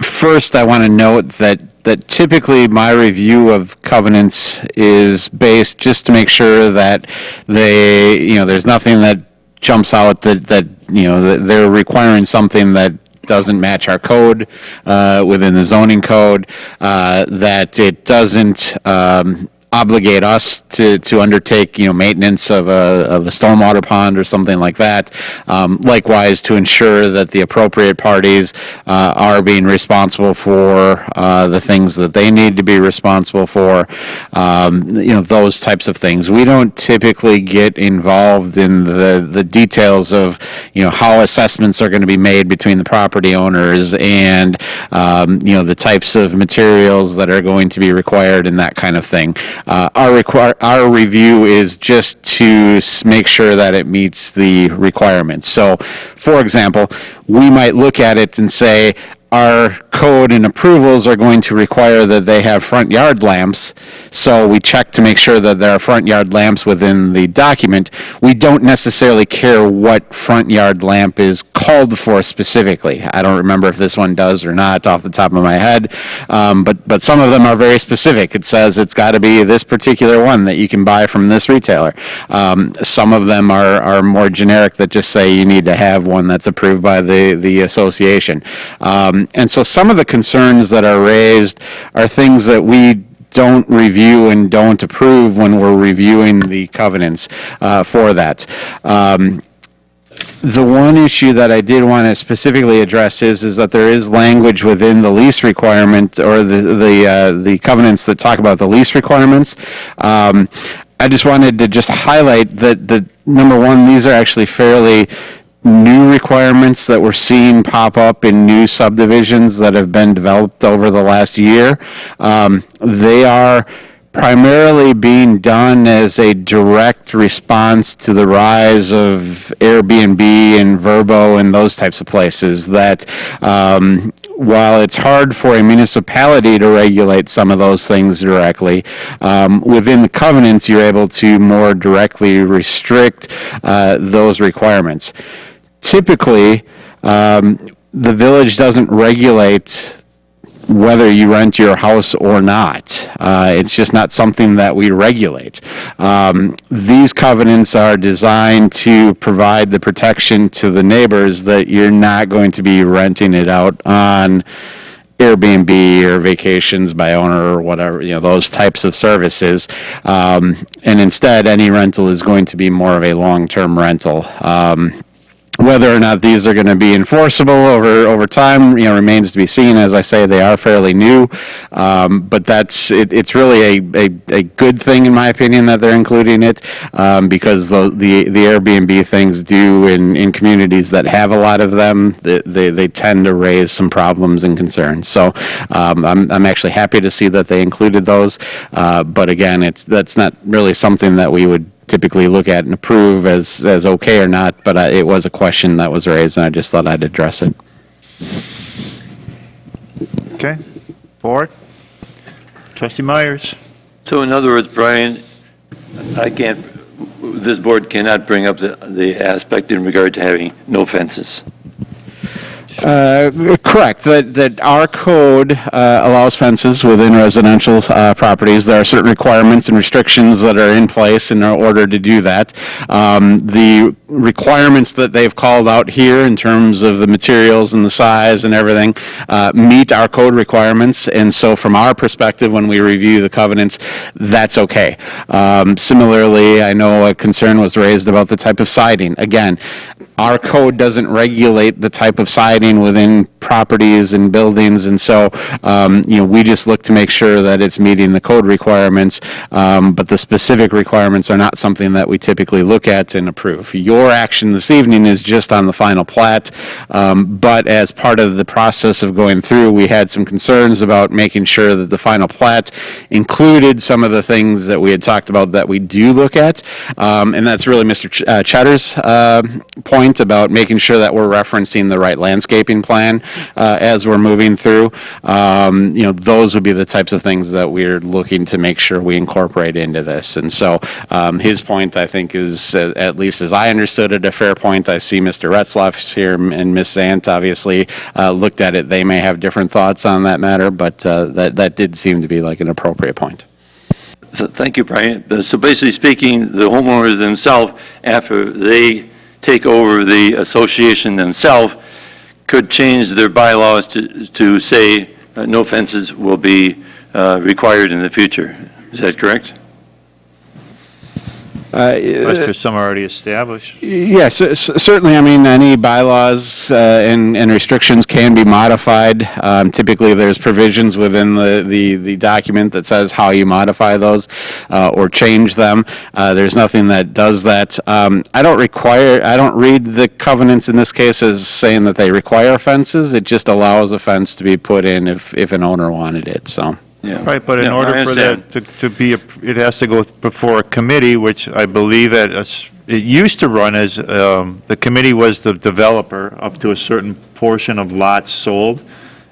First, I want to note that typically my review of covenants is based just to make sure that there's nothing that jumps out that they're requiring something that doesn't match our code within the zoning code, that it doesn't obligate us to undertake, maintenance of a stormwater pond or something like that. Likewise, to ensure that the appropriate parties are being responsible for the things that they need to be responsible for, those types of things. We don't typically get involved in the details of, how assessments are going to be made between the property owners and, the types of materials that are going to be required and that kind of thing. Our review is just to make sure that it meets the requirements. So, for example, we might look at it and say, our code and approvals are going to require that they have front yard lamps, so we check to make sure that there are front yard lamps within the document. We don't necessarily care what front yard lamp is called for specifically. I don't remember if this one does or not off the top of my head, but some of them are very specific. It says it's got to be this particular one that you can buy from this retailer. Some of them are more generic that just say you need to have one that's approved by the association. And so some of the concerns that are raised are things that we don't review and don't approve when we're reviewing the covenants for that. The one issue that I did want to specifically address is that there is language within the lease requirement or the covenants that talk about the lease requirements. I just wanted to just highlight that number one, these are actually fairly new requirements that we're seeing pop up in new subdivisions that have been developed over the last year. They are primarily being done as a direct response to the rise of Airbnb and Vrbo and those types of places that while it's hard for a municipality to regulate some of those things directly, within the covenants you're able to more directly restrict those requirements. Typically, the village doesn't regulate whether you rent your house or not. It's just not something that we regulate. These covenants are designed to provide the protection to the neighbors that you're not going to be renting it out on Airbnb or vacations by owner or whatever, those types of services. And instead, any rental is going to be more of a long-term rental. Whether or not these are going to be enforceable over time, remains to be seen. As I say, they are fairly new, but it's really a good thing, in my opinion, that they're including it, because the Airbnb things do in communities that have a lot of them, they tend to raise some problems and concerns. So I'm actually happy to see that they included those, but again, that's not really something that we would typically look at and approve as okay or not, but it was a question that was raised, and I just thought I'd address it. Okay. Board? Trustee Myers? So in other words, Brian, this board cannot bring up the aspect in regard to having no fences. Correct. That our code allows fences within residential properties. There are certain requirements and restrictions that are in place in order to do that. The requirements that they've called out here in terms of the materials and the size and everything meet our code requirements, and so from our perspective, when we review the covenants, that's okay. Similarly, I know a concern was raised about the type of siding. Again, our code doesn't regulate the type of siding within properties and buildings, and so, we just look to make sure that it's meeting the code requirements, but the specific requirements are not something that we typically look at and approve. Your action this evening is just on the final plat, but as part of the process of going through, we had some concerns about making sure that the final plat included some of the things that we had talked about that we do look at, and that's really Mr. Cheddar's point about making sure that we're referencing the right landscaping plan as we're moving through. Those would be the types of things that we're looking to make sure we incorporate into this. And so his point, I think, is, at least as I understood it, a fair point. I see Mr. Retzloff's here and Ms. Zant obviously looked at it. They may have different thoughts on that matter, but that did seem to be like an appropriate point. So, thank you, Brian. So basically speaking, the homeowners themselves, after they take over the association themselves, could change their bylaws to say no fences will be required in the future. Is that correct? Unless there's some already established. Yes, certainly. I mean, any bylaws and restrictions can be modified. Typically, there's provisions within the document that says how you modify those or change them. There's nothing that does that. I don't read the covenants in this case as saying that they require fences. It just allows a fence to be put in if an owner wanted it, so. Yeah. Right, but in Yeah, order I for that to be, it has to go before a committee, which I believe it used to run as, the committee was the developer up to a certain portion of lots sold,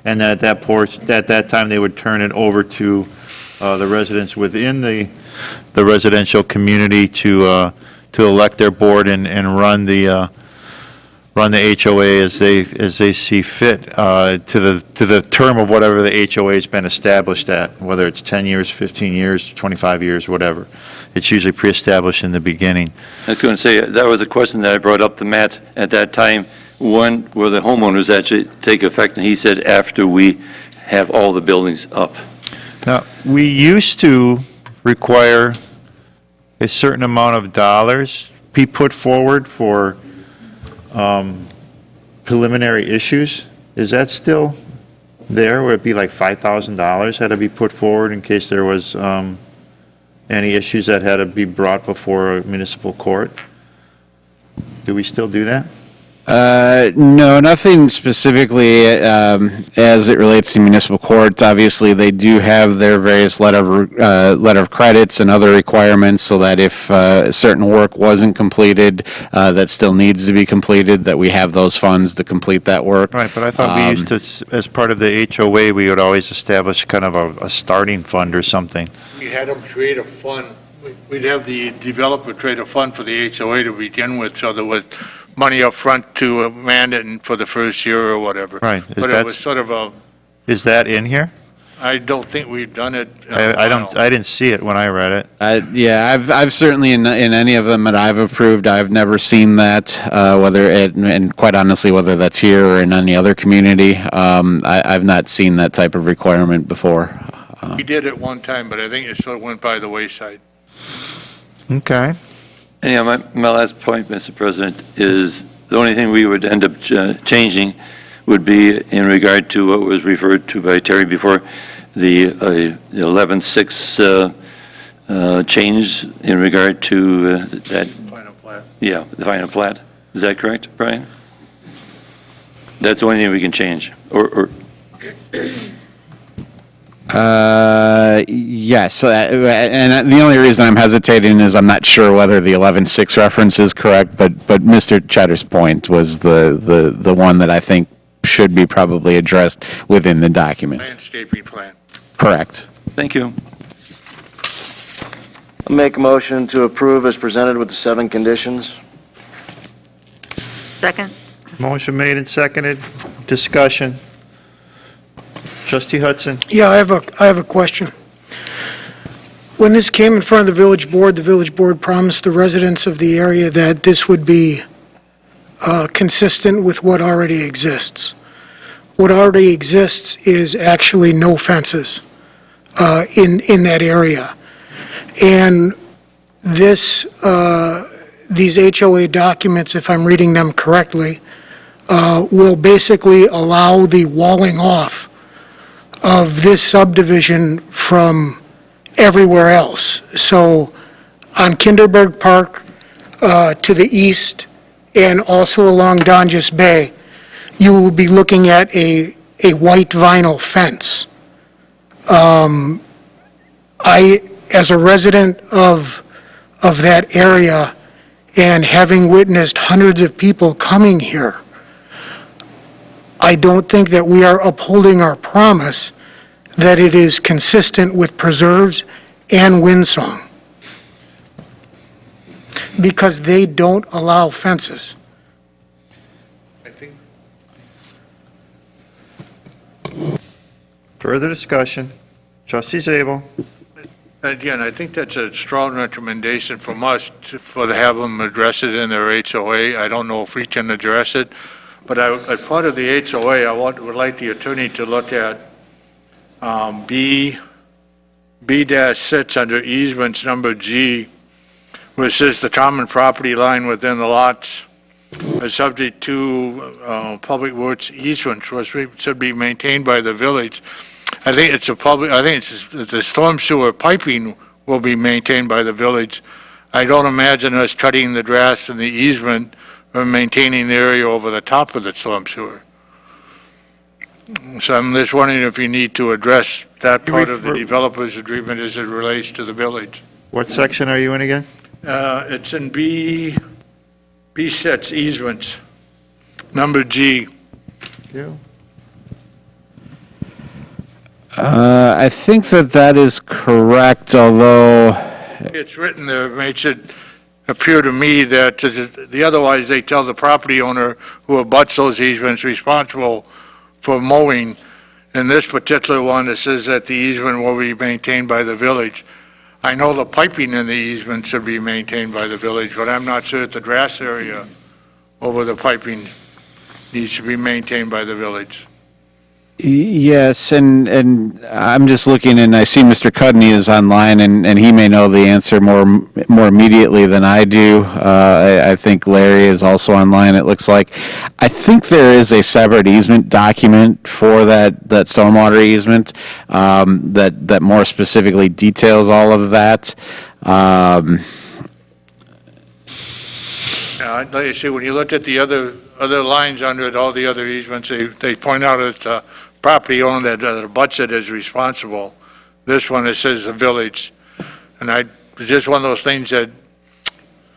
and at that time, they would turn it over to the residents within the residential community to elect their board and run the HOA as they see fit to the term of whatever the HOA has been established at, whether it's 10 years, 15 years, 25 years, whatever. It's usually pre-established in the beginning. I was going to say, that was a question that I brought up to Matt at that time. When will the homeowners actually take effect? And he said after we have all the buildings up. Now, we used to require a certain amount of dollars be put forward for preliminary issues. Is that still there? Would it be like $5,000 had to be put forward in case there was any issues that had to be brought before a municipal court? Do we still do that? No, nothing specifically as it relates to municipal courts. Obviously, they do have their various letter of credits and other requirements, so that if certain work wasn't completed, that still needs to be completed, that we have those funds to complete that work. Right, but I thought we used to, as part of the HOA, we would always establish kind of a starting fund or something. We had them create a fund. We'd have the developer create a fund for the HOA to begin with, so there was money up front to man it and for the first year or whatever. Right. But it was sort of a, Is that in here? I don't think we've done it. in a I didn't see it when I read it. Yeah, I've certainly, in any of them that I've approved, I've never seen that, whether it, and quite honestly, whether that's here or in any other community. I've not seen that type of requirement before. We did it one time, but I think it sort of went by the wayside. Okay. Anyhow, my last point, Mr. President, is the only thing we would end up changing would be in regard to what was referred to by Terry before, the 11-6 change in regard to that. Final plat. Yeah, the final plat. Is that correct, Brian? That's the only thing we can change, or Yes, and the only reason I'm hesitating is I'm not sure whether the 11.6 reference is correct, but Mr. Cheddar's point was the one that I think should be probably addressed within the document. Landscaping plan. Correct. Thank you. I'll make a motion to approve as presented with the 7 conditions. Second? Motion made and seconded. Discussion. Trustee Hudson. Yeah, I have a question. When this came in front of the village board promised the residents of the area that this would be consistent with what already exists. What already exists is actually no fences in that area. And these HOA documents, if I'm reading them correctly, will basically allow the walling off of this subdivision from everywhere else. So on Kinderberg Park to the east and also along Donjas Bay, you will be looking at a white vinyl fence. As a resident of that area and having witnessed hundreds of people coming here, I don't think that we are upholding our promise that it is consistent with preserves and windsong, because they don't allow fences. I think Further discussion. Trustee Zabel. Again, I think that's a strong recommendation from us to have them address it in their HOA. I don't know if we can address it, but as part of the HOA, I would like the attorney to look at B-6 under easements number G, where it says the common property line within the lots is subject to public works easements, which should be maintained by the village. I think it's the storm sewer piping will be maintained by the village. I don't imagine us cutting the grass in the easement or maintaining the area over the top of the storm sewer. So I'm just wondering if you need to address that part of the developer's agreement as it relates to the village. What section are you in again? It's in B6 easements, number G. You. I think that is correct, although It's written there, it makes it appear to me that otherwise they tell the property owner who abuts those easements responsible for mowing. In this particular one, it says that the easement will be maintained by the village. I know the piping in the easement should be maintained by the village, but I'm not sure that the grass area over the piping needs to be maintained by the village. yes, and I'm just looking, and I see Mr. Cudney is online, and he may know the answer more immediately than I do. I think Larry is also online, it looks like. I think there is a separate easement document for that stormwater easement that more specifically details all of that. Like I say, when you look at the other lines under it, all the other easements, they point out it's a property owner that abuts it is responsible. This one, it says the village. And it's just one of those things that.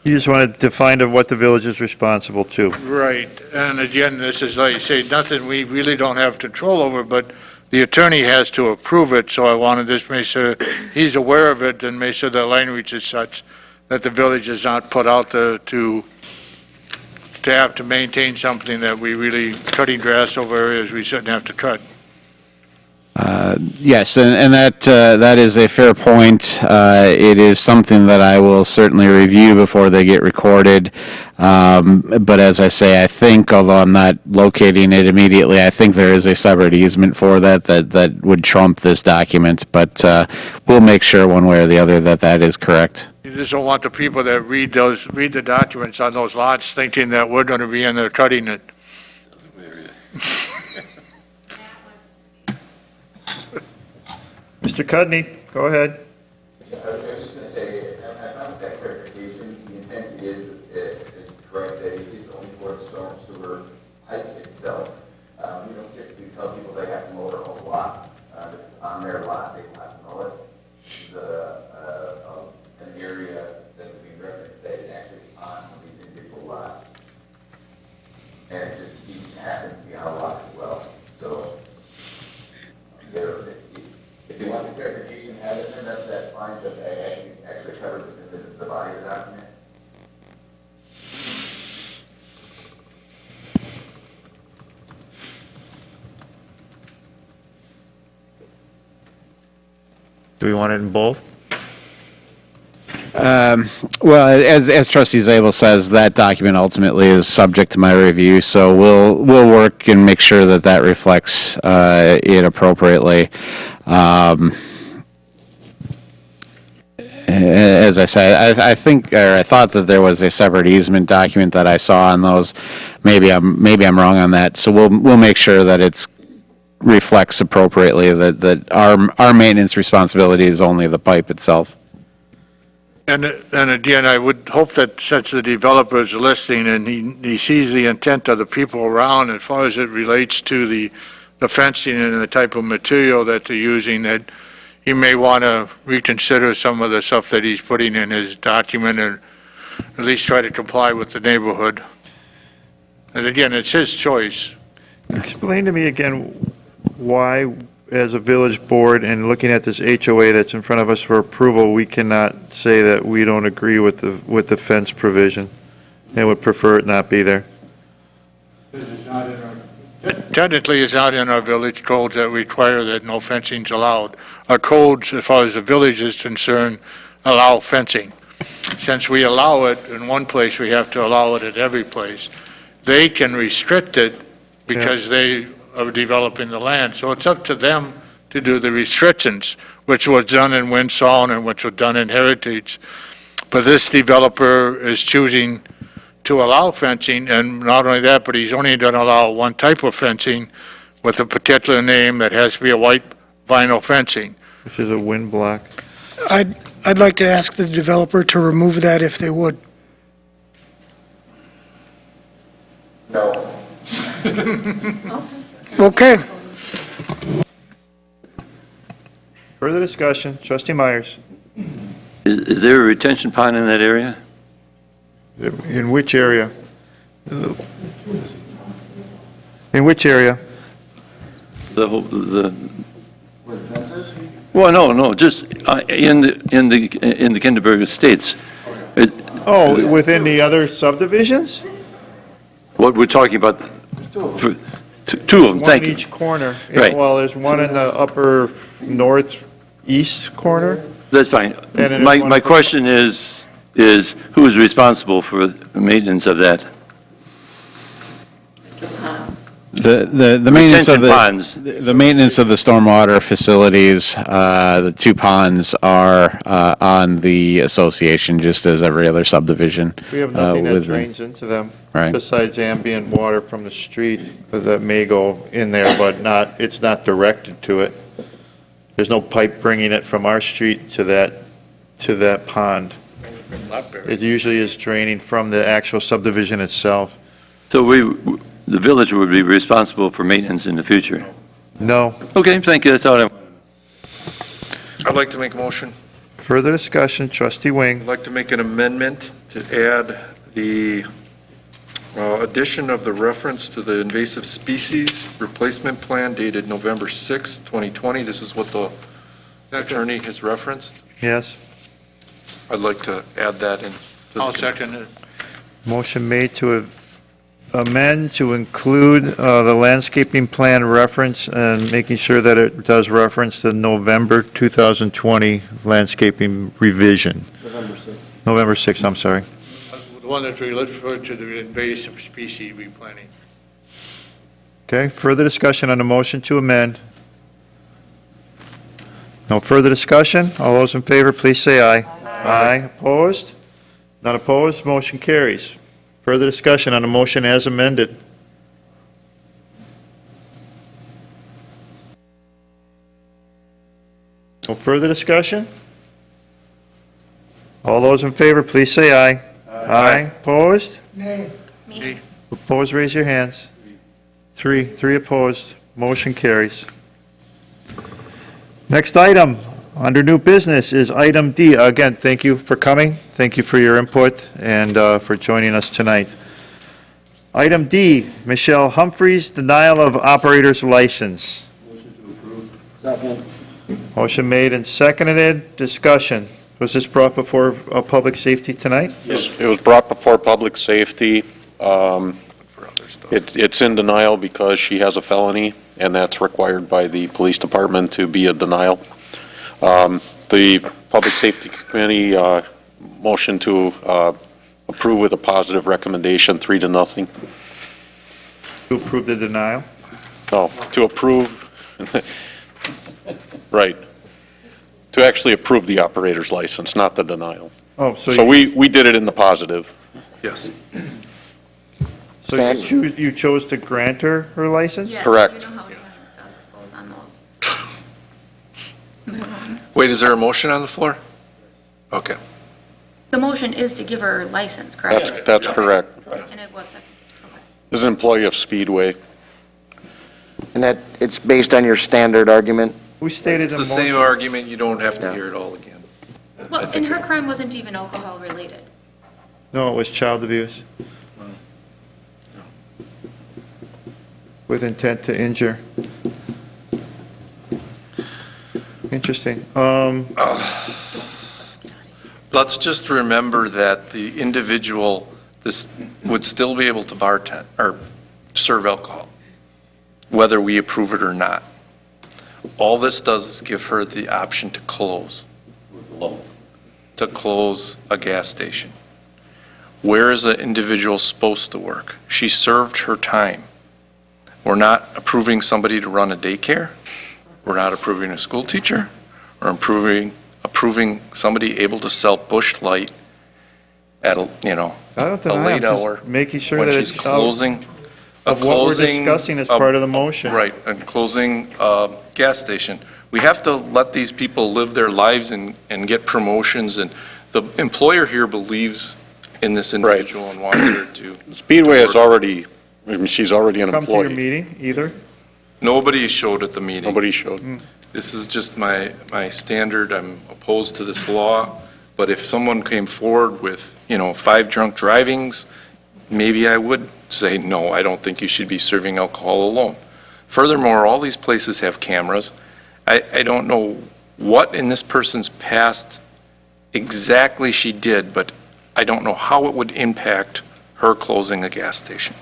You just want to define of what the village is responsible to. Right. And again, this is, like you say, nothing we really don't have control over, but the attorney has to approve it. So I wanted to make sure he's aware of it and make sure the language is such that the village is not put out there to have to maintain something that we really, cutting grass over areas we shouldn't have to cut. Yes, and that is a fair point. It is something that I will certainly review before they get recorded. But as I say, I think, although I'm not locating it immediately, I think there is a separate easement for that would trump this document. But we'll make sure one way or the other that is correct. You just don't want the people that read the documents on those lots thinking that we're going to be in there cutting it. Mr. Cudney, go ahead. I was just going to say, I found that clarification, the intent is correct, that it is only for the storm sewer pipe itself. We don't typically tell people they have to mow their own lots. If it's on their lot, they will have to mow it. This is an area that is being referenced that is actually on somebody's individual lot. And it just happens to be on a lot as well. So, if you want the clarification added in, that's fine, but I think it's actually covered within the body of the document. Do we want it in both? Well, as Trustee Zabel says, that document ultimately is subject to my review, so we'll work and make sure that reflects it appropriately. As I said, I thought that there was a separate easement document that I saw on those. Maybe I'm wrong on that. So we'll make sure that it's reflects appropriately that our maintenance responsibility is only the pipe itself. And again, I would hope that since the developer is listening and he sees the intent of the people around as far as it relates to the fencing and the type of material that they're using, that he may want to reconsider some of the stuff that he's putting in his document and at least try to comply with the neighborhood. And again, it's his choice. Explain to me again why, as a village board and looking at this HOA that's in front of us for approval, we cannot say that we don't agree with the fence provision and would prefer it not be there. Technically, it's not in our village codes that require that no fencing's allowed. Our codes, as far as the village is concerned, allow fencing. Since we allow it in one place, we have to allow it at every place. They can restrict it because they are developing the land. So it's up to them to do the restrictions, which was done in Windsong and which was done in Heritage. But this developer is choosing to allow fencing, and not only that, but he's only going to allow one type of fencing with a particular name that has to be a white vinyl fencing. Which is a wind block. I'd like to ask the developer to remove that if they would. No. Okay. Further discussion, Trustee Myers. Is there a retention pond in that area? In which area? In which area? Well, no, just in the Kinderberg Estates. Oh, within the other subdivisions? What we're talking about, two of them, thank One in you. each corner. Yeah, Right. well, there's one in the upper northeast corner. That's fine. And then My one- my question is who is responsible for the maintenance of that? The maintenance of Retention ponds. the maintenance of the stormwater facilities, the two ponds are on the association, just as every other subdivision. We have nothing that with them. drains into them. Right. Besides ambient water from the street that may go in there, but it's not directed to it. There's no pipe bringing it from our street to that pond. It usually is draining from the actual subdivision itself. So the village would be responsible for maintenance in the future? No. Okay, thank you, that's all I... I'd like to make a motion. Further discussion, Trustee Wing. I'd like to make an amendment to add the addition of the reference to the invasive species replacement plan dated November 6, 2020. This is what the attorney has referenced. Yes. I'd like to add that in. I'll second it. Motion made to amend to include the landscaping plan reference and making sure that it does reference the November 2020 landscaping revision. November 6th, I'm sorry. The one that we referred to the invasive species replanting. Okay, further discussion on the motion to amend? No further discussion? All those in favor, please say aye. Aye. Opposed? Not opposed, motion carries. Further discussion on the motion as amended? No further discussion? All those in favor, please say aye. Aye. Opposed? Nay. Me. Opposed, raise your hands. Three opposed. Motion carries. Next item, under new business, is item D. Again, thank you for coming. Thank you for your input and for joining us tonight. Item D, Michelle Humphreys, denial of operator's license. Second. Motion made and seconded. Discussion. Was this brought before public safety tonight? Yes, it was brought before public safety. It's in denial because she has a felony, and that's required by the police department to be a denial. The Public Safety Committee motion to approve with a positive recommendation, 3-0. To approve the denial? No, to approve, right. To actually approve the operator's license, not the denial. Oh, so So we did it in the positive. Yes. So you chose to grant her license? Yeah, Correct. You know how it goes on those. Wait, is there a motion on the floor? Okay. The motion is to give her a license, correct? That's correct. And it was second. As an employee of Speedway. And that, it's based on your standard argument? We stated It's the the motion. same argument, you don't have to hear it all again. Well, and her crime wasn't even alcohol related. No, it was child abuse. With intent to injure. Interesting. Let's just remember that the individual, this would still be able to bartend, or serve alcohol, whether we approve it or not. All this does is give her the option to close a gas station. Where is an individual supposed to work? She served her time. We're not approving somebody to run a daycare. We're not approving a school teacher. We're approving somebody able to sell Busch Light at I don't a deny, I'm late just hour. making sure when that she's it's closing. of what we're discussing as part of the motion. Right, and closing a gas station. We have to let these people live their lives and get promotions, and the employer here believes in this individual and wants her to. Speedway has already, she's already an Come to your employee. meeting, either? Nobody showed at the meeting. Nobody showed. This is just my standard. I'm opposed to this law, but if someone came forward with, 5 drunk drivings, maybe I would say, no, I don't think you should be serving alcohol alone. Furthermore, all these places have cameras. I don't know what in this person's past exactly she did, but I don't know how it would impact her closing a gas station.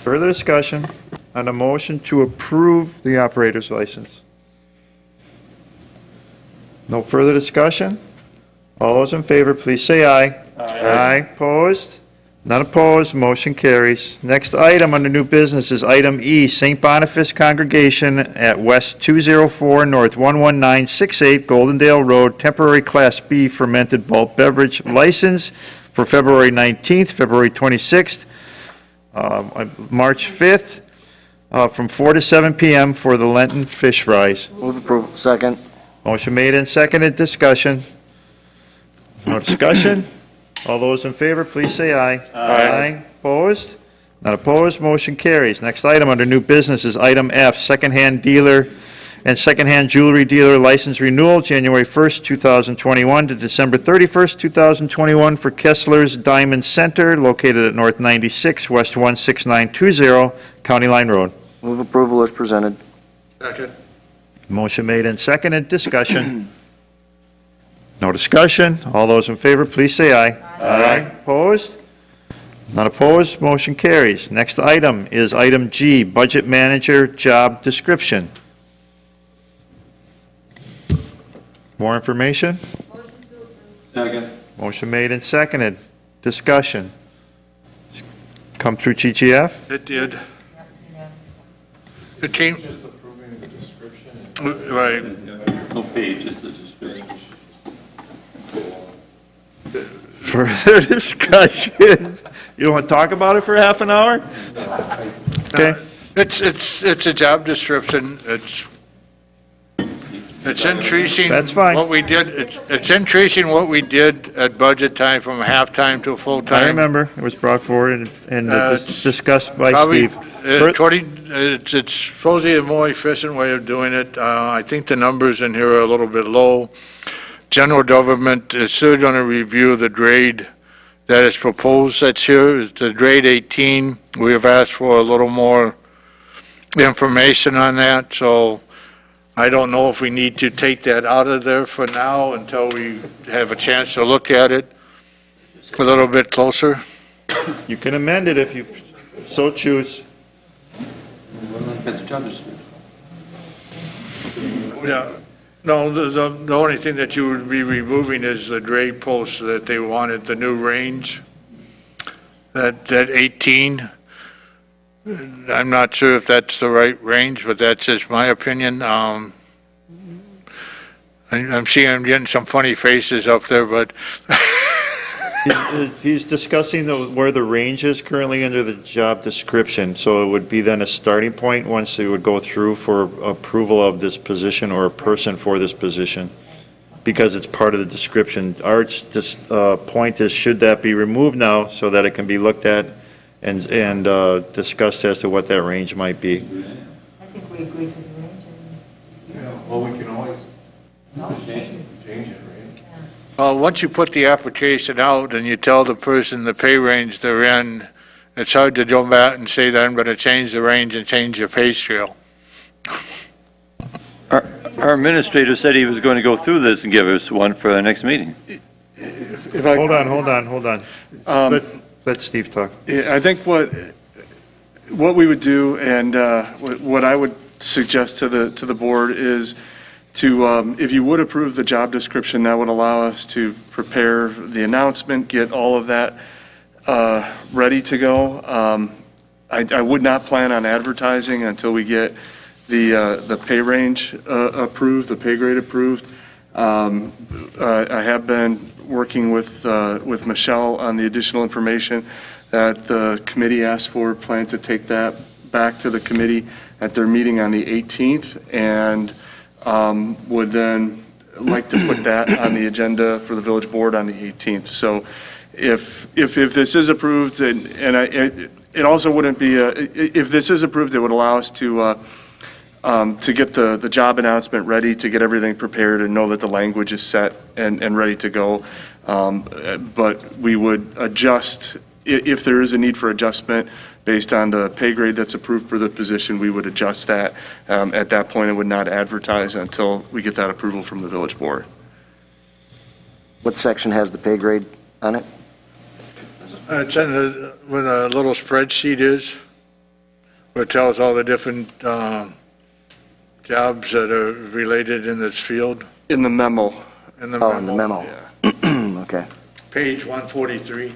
Further discussion on a motion to approve the operator's license? No further discussion? All those in favor, please say aye. Aye. Opposed? None opposed, motion carries. Next item under new business is item E, St. Boniface Congregation at West 204 North 11968 Goldendale Road, temporary Class B fermented malt beverage license for February 19th, February 26th, March 5th, from 4 to 7 p.m. for the Lenten fish fries. Move approval. Second. Motion made and seconded. Discussion. No discussion? All those in favor, please say aye. Aye. Opposed? Not opposed, motion carries. Next item under new business is item F, secondhand dealer and secondhand jewelry dealer license renewal, January 1st, 2021 to December 31st, 2021 for Kessler's Diamond Center, located at North 96, West 16920, County Line Road. Move approval as presented. Second. Motion made and seconded. Discussion. No discussion. All those in favor, please say aye. Aye. Opposed? None opposed, motion carries. Next item is item G, Budget Manager Job Description. More information? Second. Motion made and seconded. Discussion. Come through GGF? It did. It came. Right. No page, just the description. Further discussion? You want to talk about it for half an hour? Okay. It's a job description. It's increasing. That's fine. What we did, it's increasing what we did at budget time from half-time to full-time. I remember, it was brought forward and discussed by Probably, Steve. it's supposedly a more efficient way of doing it. I think the numbers in here are a little bit low. General government is still going to review the grade that is proposed that's here. It's the grade 18. We have asked for a little more information on that, so I don't know if we need to take that out of there for now until we have a chance to look at it a little bit closer. You can amend it if you so choose. That's job description. Yeah. No, the only thing that you would be removing is the grade post that they wanted, the new range, that 18. I'm not sure if that's the right range, but that's just my opinion. I'm seeing, I'm getting some funny faces up there, but He's discussing where the range is currently under the job description, so it would be then a starting point once they would go through for approval of this position or a person for this position, because it's part of the description. Art's point is, should that be removed now so that it can be looked at and discussed as to what that range might be? I think we agreed to the range. Well, we can always change it, right? once you put the application out and you tell the person the pay range they're in, it's hard to go back and say that I'm going to change the range and change your pay scale. Our administrator said he was going to go through this and give us one for our next meeting. Hold on. Let Steve talk. Yeah, I think what we would do, and what I would suggest to the board is to, if you would approve the job description, that would allow us to prepare the announcement, get all of that ready to go. I would not plan on advertising until we get the pay range approved, the pay grade approved. I have been working with Michelle on the additional information that the committee asked for, plan to take that back to the committee at their meeting on the 18th, and would then like to put that on the agenda for the village board on the 18th. So if this is approved, it also wouldn't be, if this is approved, it would allow us to get the job announcement ready, to get everything prepared and know that the language is set and ready to go. But we would adjust, if there is a need for adjustment based on the pay grade that's approved for the position, we would adjust that. At that point, it would not advertise until we get that approval from the village board. What section has the pay grade on it? It's in where the little spreadsheet is, where it tells all the different jobs that are related in this field. In the memo. In the memo. Oh, in the memo. Yeah. Okay. Page 143.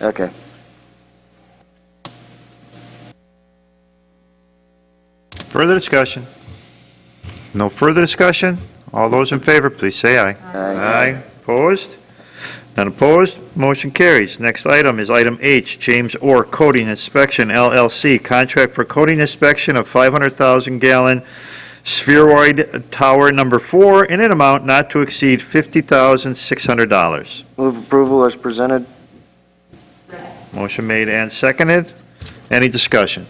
Okay. Further discussion? No further discussion? All those in favor, please say aye. Aye. Opposed? None opposed? Motion carries. Next item is item H, James Orr Coating Inspection LLC, contract for coating inspection of 500,000-gallon spheroid tower number 4 in an amount not to exceed $50,600. Move approval as presented. Motion made and seconded. Any discussion?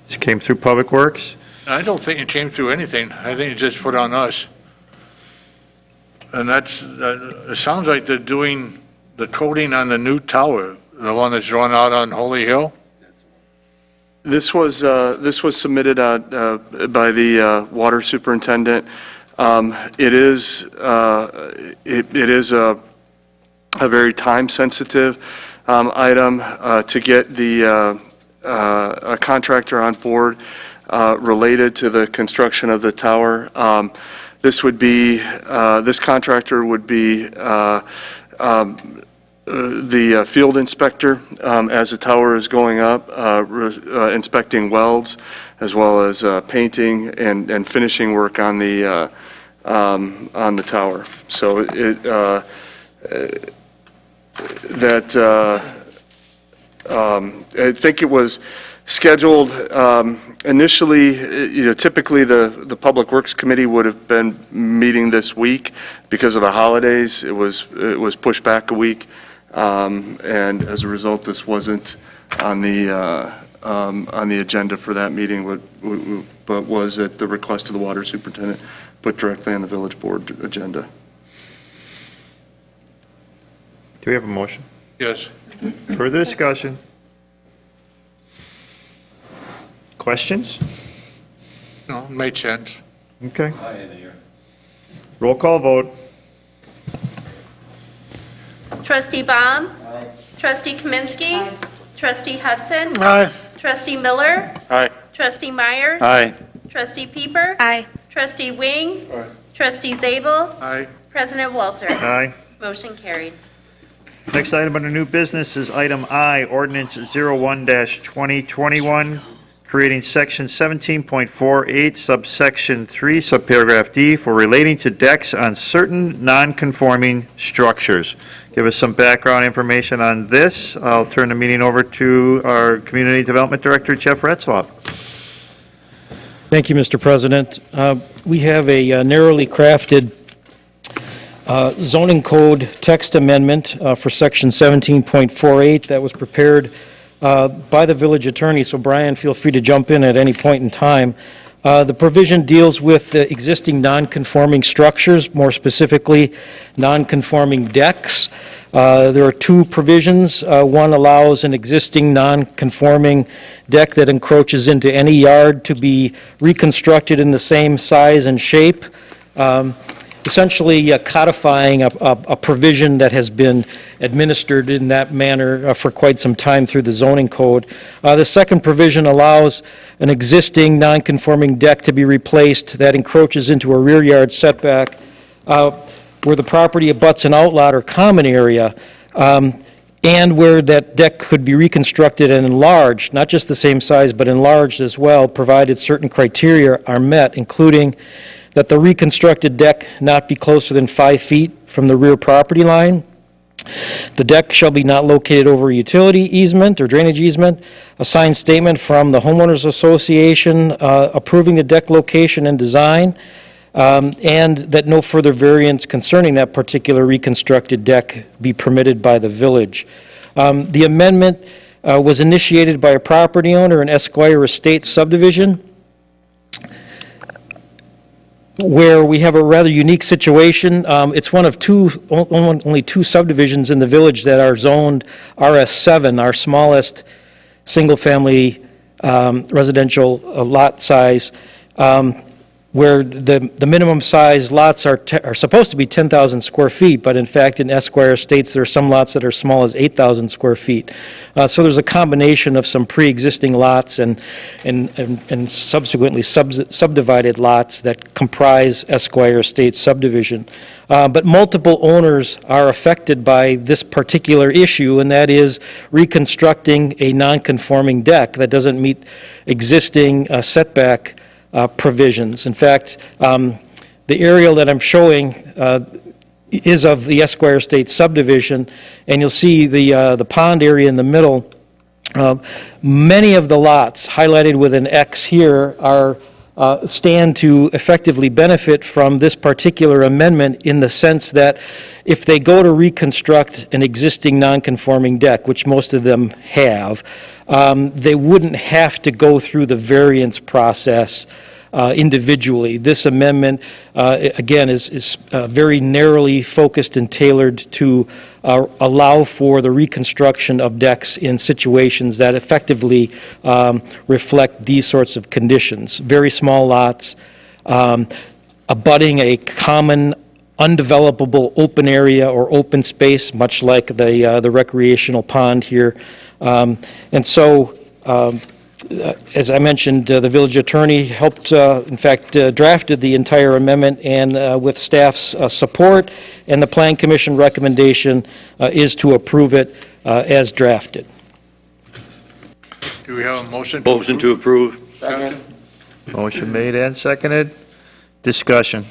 This came through Public Works. I don't think it came through anything. I think it just put on us. And that's, it sounds like they're doing the coating on the new tower, the one that's drawn out on Holy Hill. This was submitted by the water superintendent. It is a very time-sensitive item to get a contractor on board related to the construction of the tower. This would be, this contractor would be the field inspector as the tower is going up, inspecting welds, as well as painting and finishing work on the tower. So I think it was scheduled initially, typically the Public Works Committee would have been meeting this week. Because of the holidays, it was pushed back a week. And as a result, this wasn't on the agenda for that meeting, but was at the request of the water superintendent, put directly on the village board agenda. Do we have a motion? Yes. Further discussion? Questions? No, made sense. Okay. Roll call vote. Trustee Baum. Trustee Kaminsky. Trustee Hudson. Aye. Trustee Miller. Aye. Trustee Myers. Aye. Trustee Pieper. Aye. Trustee Wing. Trustee Zabel. Aye. President Walter. Aye. Motion carried. Next item under new business is item I, ordinance 01-2021, creating section 17.48, subsection 3, subparagraph D, for relating to decks on certain non-conforming structures. Give us some background information on this. I'll turn the meeting over to our Community Development Director, Jeff Retzloff. Thank you, Mr. President. We have a narrowly crafted zoning code text amendment for section 17.48 that was prepared by the village attorney. So Brian, feel free to jump in at any point in time. The provision deals with existing non-conforming structures, more specifically non-conforming decks. There are two provisions. One allows an existing non-conforming deck that encroaches into any yard to be reconstructed in the same size and shape, essentially codifying a provision that has been administered in that manner for quite some time through the zoning code. The second provision allows an existing non-conforming deck to be replaced that encroaches into a rear yard setback where the property abuts an outlot or common area, and where that deck could be reconstructed and enlarged, not just the same size, but enlarged as well, provided certain criteria are met, including that the reconstructed deck not be closer than 5 feet from the rear property line. The deck shall be not located over a utility easement or drainage easement. A signed statement from the homeowners association approving the deck location and design, and that no further variance concerning that particular reconstructed deck be permitted by the village. The amendment was initiated by a property owner in Esquire Estates subdivision, where we have a rather unique situation. It's one of only two subdivisions in the village that are zoned RS7, our smallest single-family residential lot size, where the minimum size lots are supposed to be 10,000 square feet, but in fact in Esquire Estates there are some lots that are small as 8,000 square feet. So there's a combination of some pre-existing lots and subsequently subdivided lots that comprise Esquire Estates subdivision. But multiple owners are affected by this particular issue, and that is reconstructing a non-conforming deck that doesn't meet existing setback provisions. In fact, the aerial that I'm showing is of the Esquire Estates subdivision, and you'll see the pond area in the middle. Many of the lots highlighted with an X here stand to effectively benefit from this particular amendment, in the sense that if they go to reconstruct an existing non-conforming deck, which most of them have, they wouldn't have to go through the variance process individually. This amendment, again, is very narrowly focused and tailored to allow for the reconstruction of decks in situations that effectively reflect these sorts of conditions. Very small lots, abutting a common undevelopable open area or open space, much like the recreational pond here. And so, as I mentioned, the village attorney helped, in fact, drafted the entire amendment, and with staff's support, and the Plan Commission recommendation is to approve it as drafted. Do we have a motion? Motion to approve. Second. Motion made and seconded. Discussion.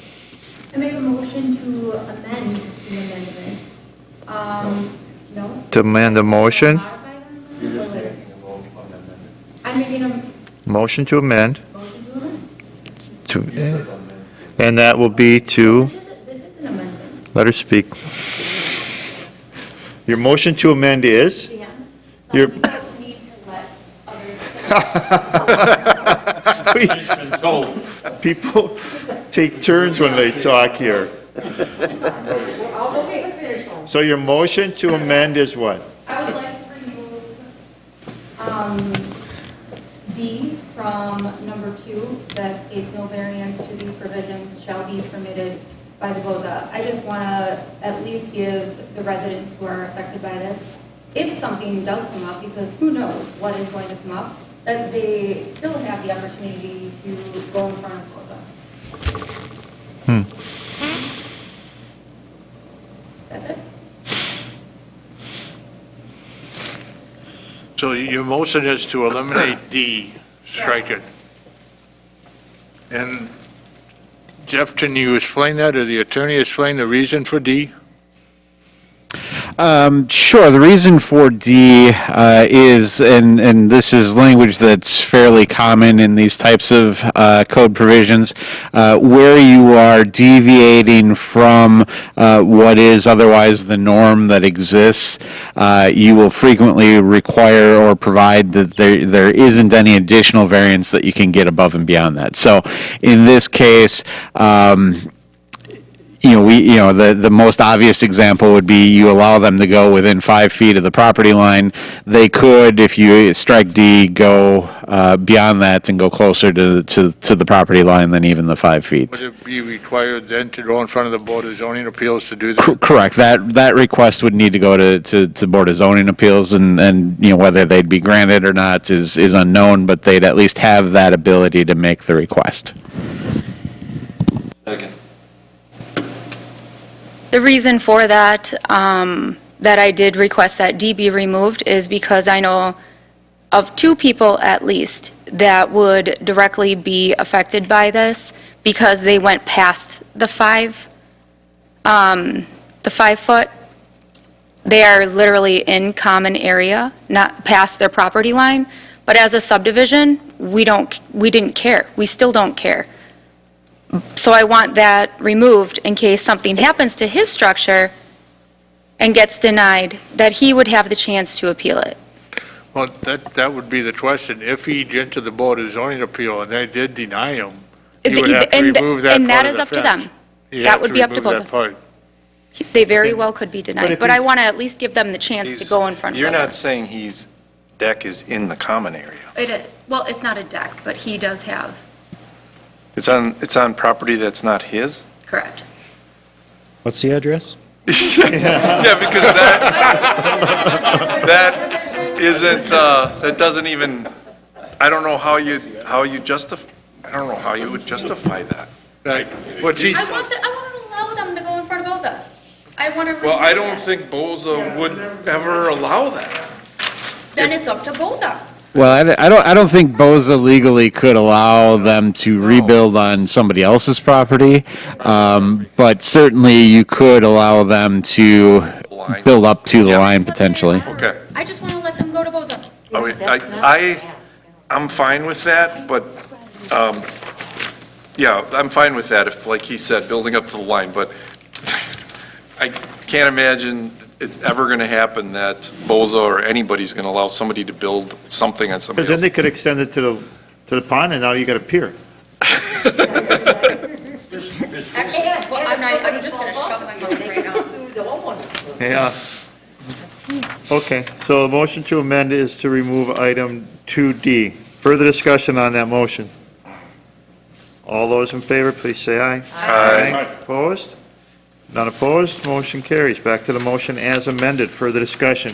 I make a motion to amend the amendment. No? To amend the motion, Modify them? I'm making a motion to amend, motion to amend. and that will be to, This is an amendment. let her speak. Your motion to amend is? Dan, Your- some people need to let others finish. People take turns when they talk here. I'll go get finish. So your motion to amend is what? I would like to remove, D from number 2, that states no variance to these provisions shall be permitted by the BOZA. I just want to at least give the residents who are affected by this, if something does come up, because who knows what is going to come up, that they still have the opportunity to go in front of BOZA. That's it. So your motion is to eliminate D, strike it. And Jeff, can you explain that, or the attorney explain the reason for D? Sure. The reason for D is, and this is language that's fairly common in these types of code provisions, where you are deviating from what is otherwise the norm that exists, you will frequently require or provide that there isn't any additional variance that you can get above and beyond that. So in this case, the most obvious example would be you allow them to go within 5 feet of the property line. They could, if you strike D, go beyond that and go closer to the property line than even the 5 feet. Would it be required then to go in front of the Board of Zoning Appeals to do that? Correct. That request would need to go to Board of Zoning Appeals, and whether they'd be granted or not is unknown, but they'd at least have that ability to make the request. Second. The reason for that, that I did request that D be removed, is because I know of 2 people at least that would directly be affected by this because they went past the 5 foot. They are literally in common area, not past their property line. But as a subdivision, we didn't care. We still don't care. So I want that removed in case something happens to his structure and gets denied, that he would have the chance to appeal it. Well, that would be the question. If he went to the Board of Zoning Appeal and they did deny him, you would have to remove that And part that of is the up to fence. them. You That have would be up to remove both that of part. They very well could be denied, if but I he's- want to at least give them the chance to go in front of You're them. not saying his deck is in the common area. It is. Well, it's not a deck, but he does have, It's on property that's not his? correct. What's the address? Yeah, because that isn't, that doesn't even, I don't know how you justify, I don't know how you would justify that. Right. What's he, I want to allow them to go in front of BOZA. I want to. Well, I don't think BOZA would ever allow that. Then it's up to BOZA. Well, I don't think BOZA legally could allow them to rebuild on somebody else's property, but certainly you could allow them to build up to the line potentially. Okay. I just want to let them go to BOZA. I'm fine with that, but, yeah, I'm fine with that if, like he said, building up to the line, but I can't imagine it's ever going to happen that BOZA or anybody's going to allow somebody to build something on somebody Because then else. they could extend it to the pond, and now you got a pier. Actually, well, I'm just going to shut my mouth right now. Yeah. Okay, so the motion to amend is to remove item 2D. Further discussion on that motion? All those in favor, please say aye. Aye. Opposed? None opposed, motion carries. Back to the motion as amended. Further discussion?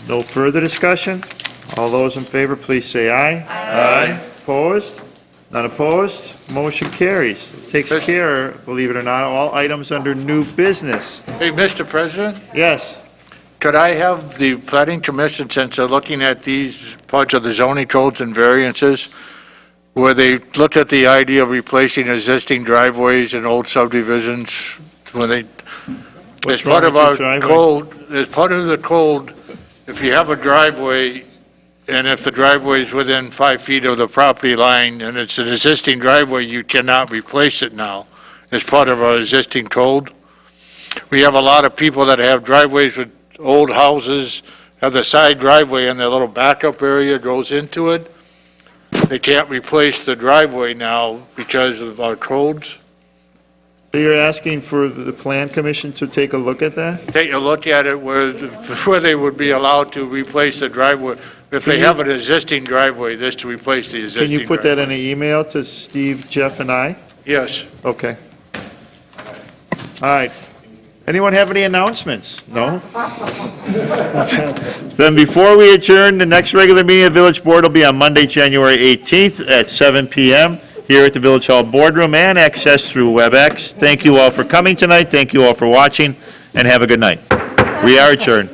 No further discussion? All those in favor, please say aye. Aye. Opposed? None opposed, motion carries. Takes care, believe it or not, all items under new business. Hey, Mr. President, Yes, could I have the planning commission, since they're looking at these parts of the zoning codes and variances, where they looked at the idea of replacing existing driveways in old subdivisions, when they, as part of our code, as part of the code, if you have a driveway, and if the driveway is within 5 feet of the property line, and it's an existing driveway, you cannot replace it now, as part of our existing code. We have a lot of people that have driveways with old houses, have the side driveway, and their little backup area goes into it. They can't replace the driveway now because of our codes. so you're asking for the plan commission to take a look at that? Take a look at it where they would be allowed to replace the driveway. If they have an existing driveway, this to replace the existing Can driveway. you put that in an email to Steve, Jeff, and I? Yes. Okay. All right. Anyone have any announcements? No? Then before we adjourn, the next regular meeting of the Village Board will be on Monday, January 18th at 7 PM here at the Village Hall Boardroom and accessed through WebEx. Thank you all for coming tonight. Thank you all for watching, and have a good night. We are adjourned.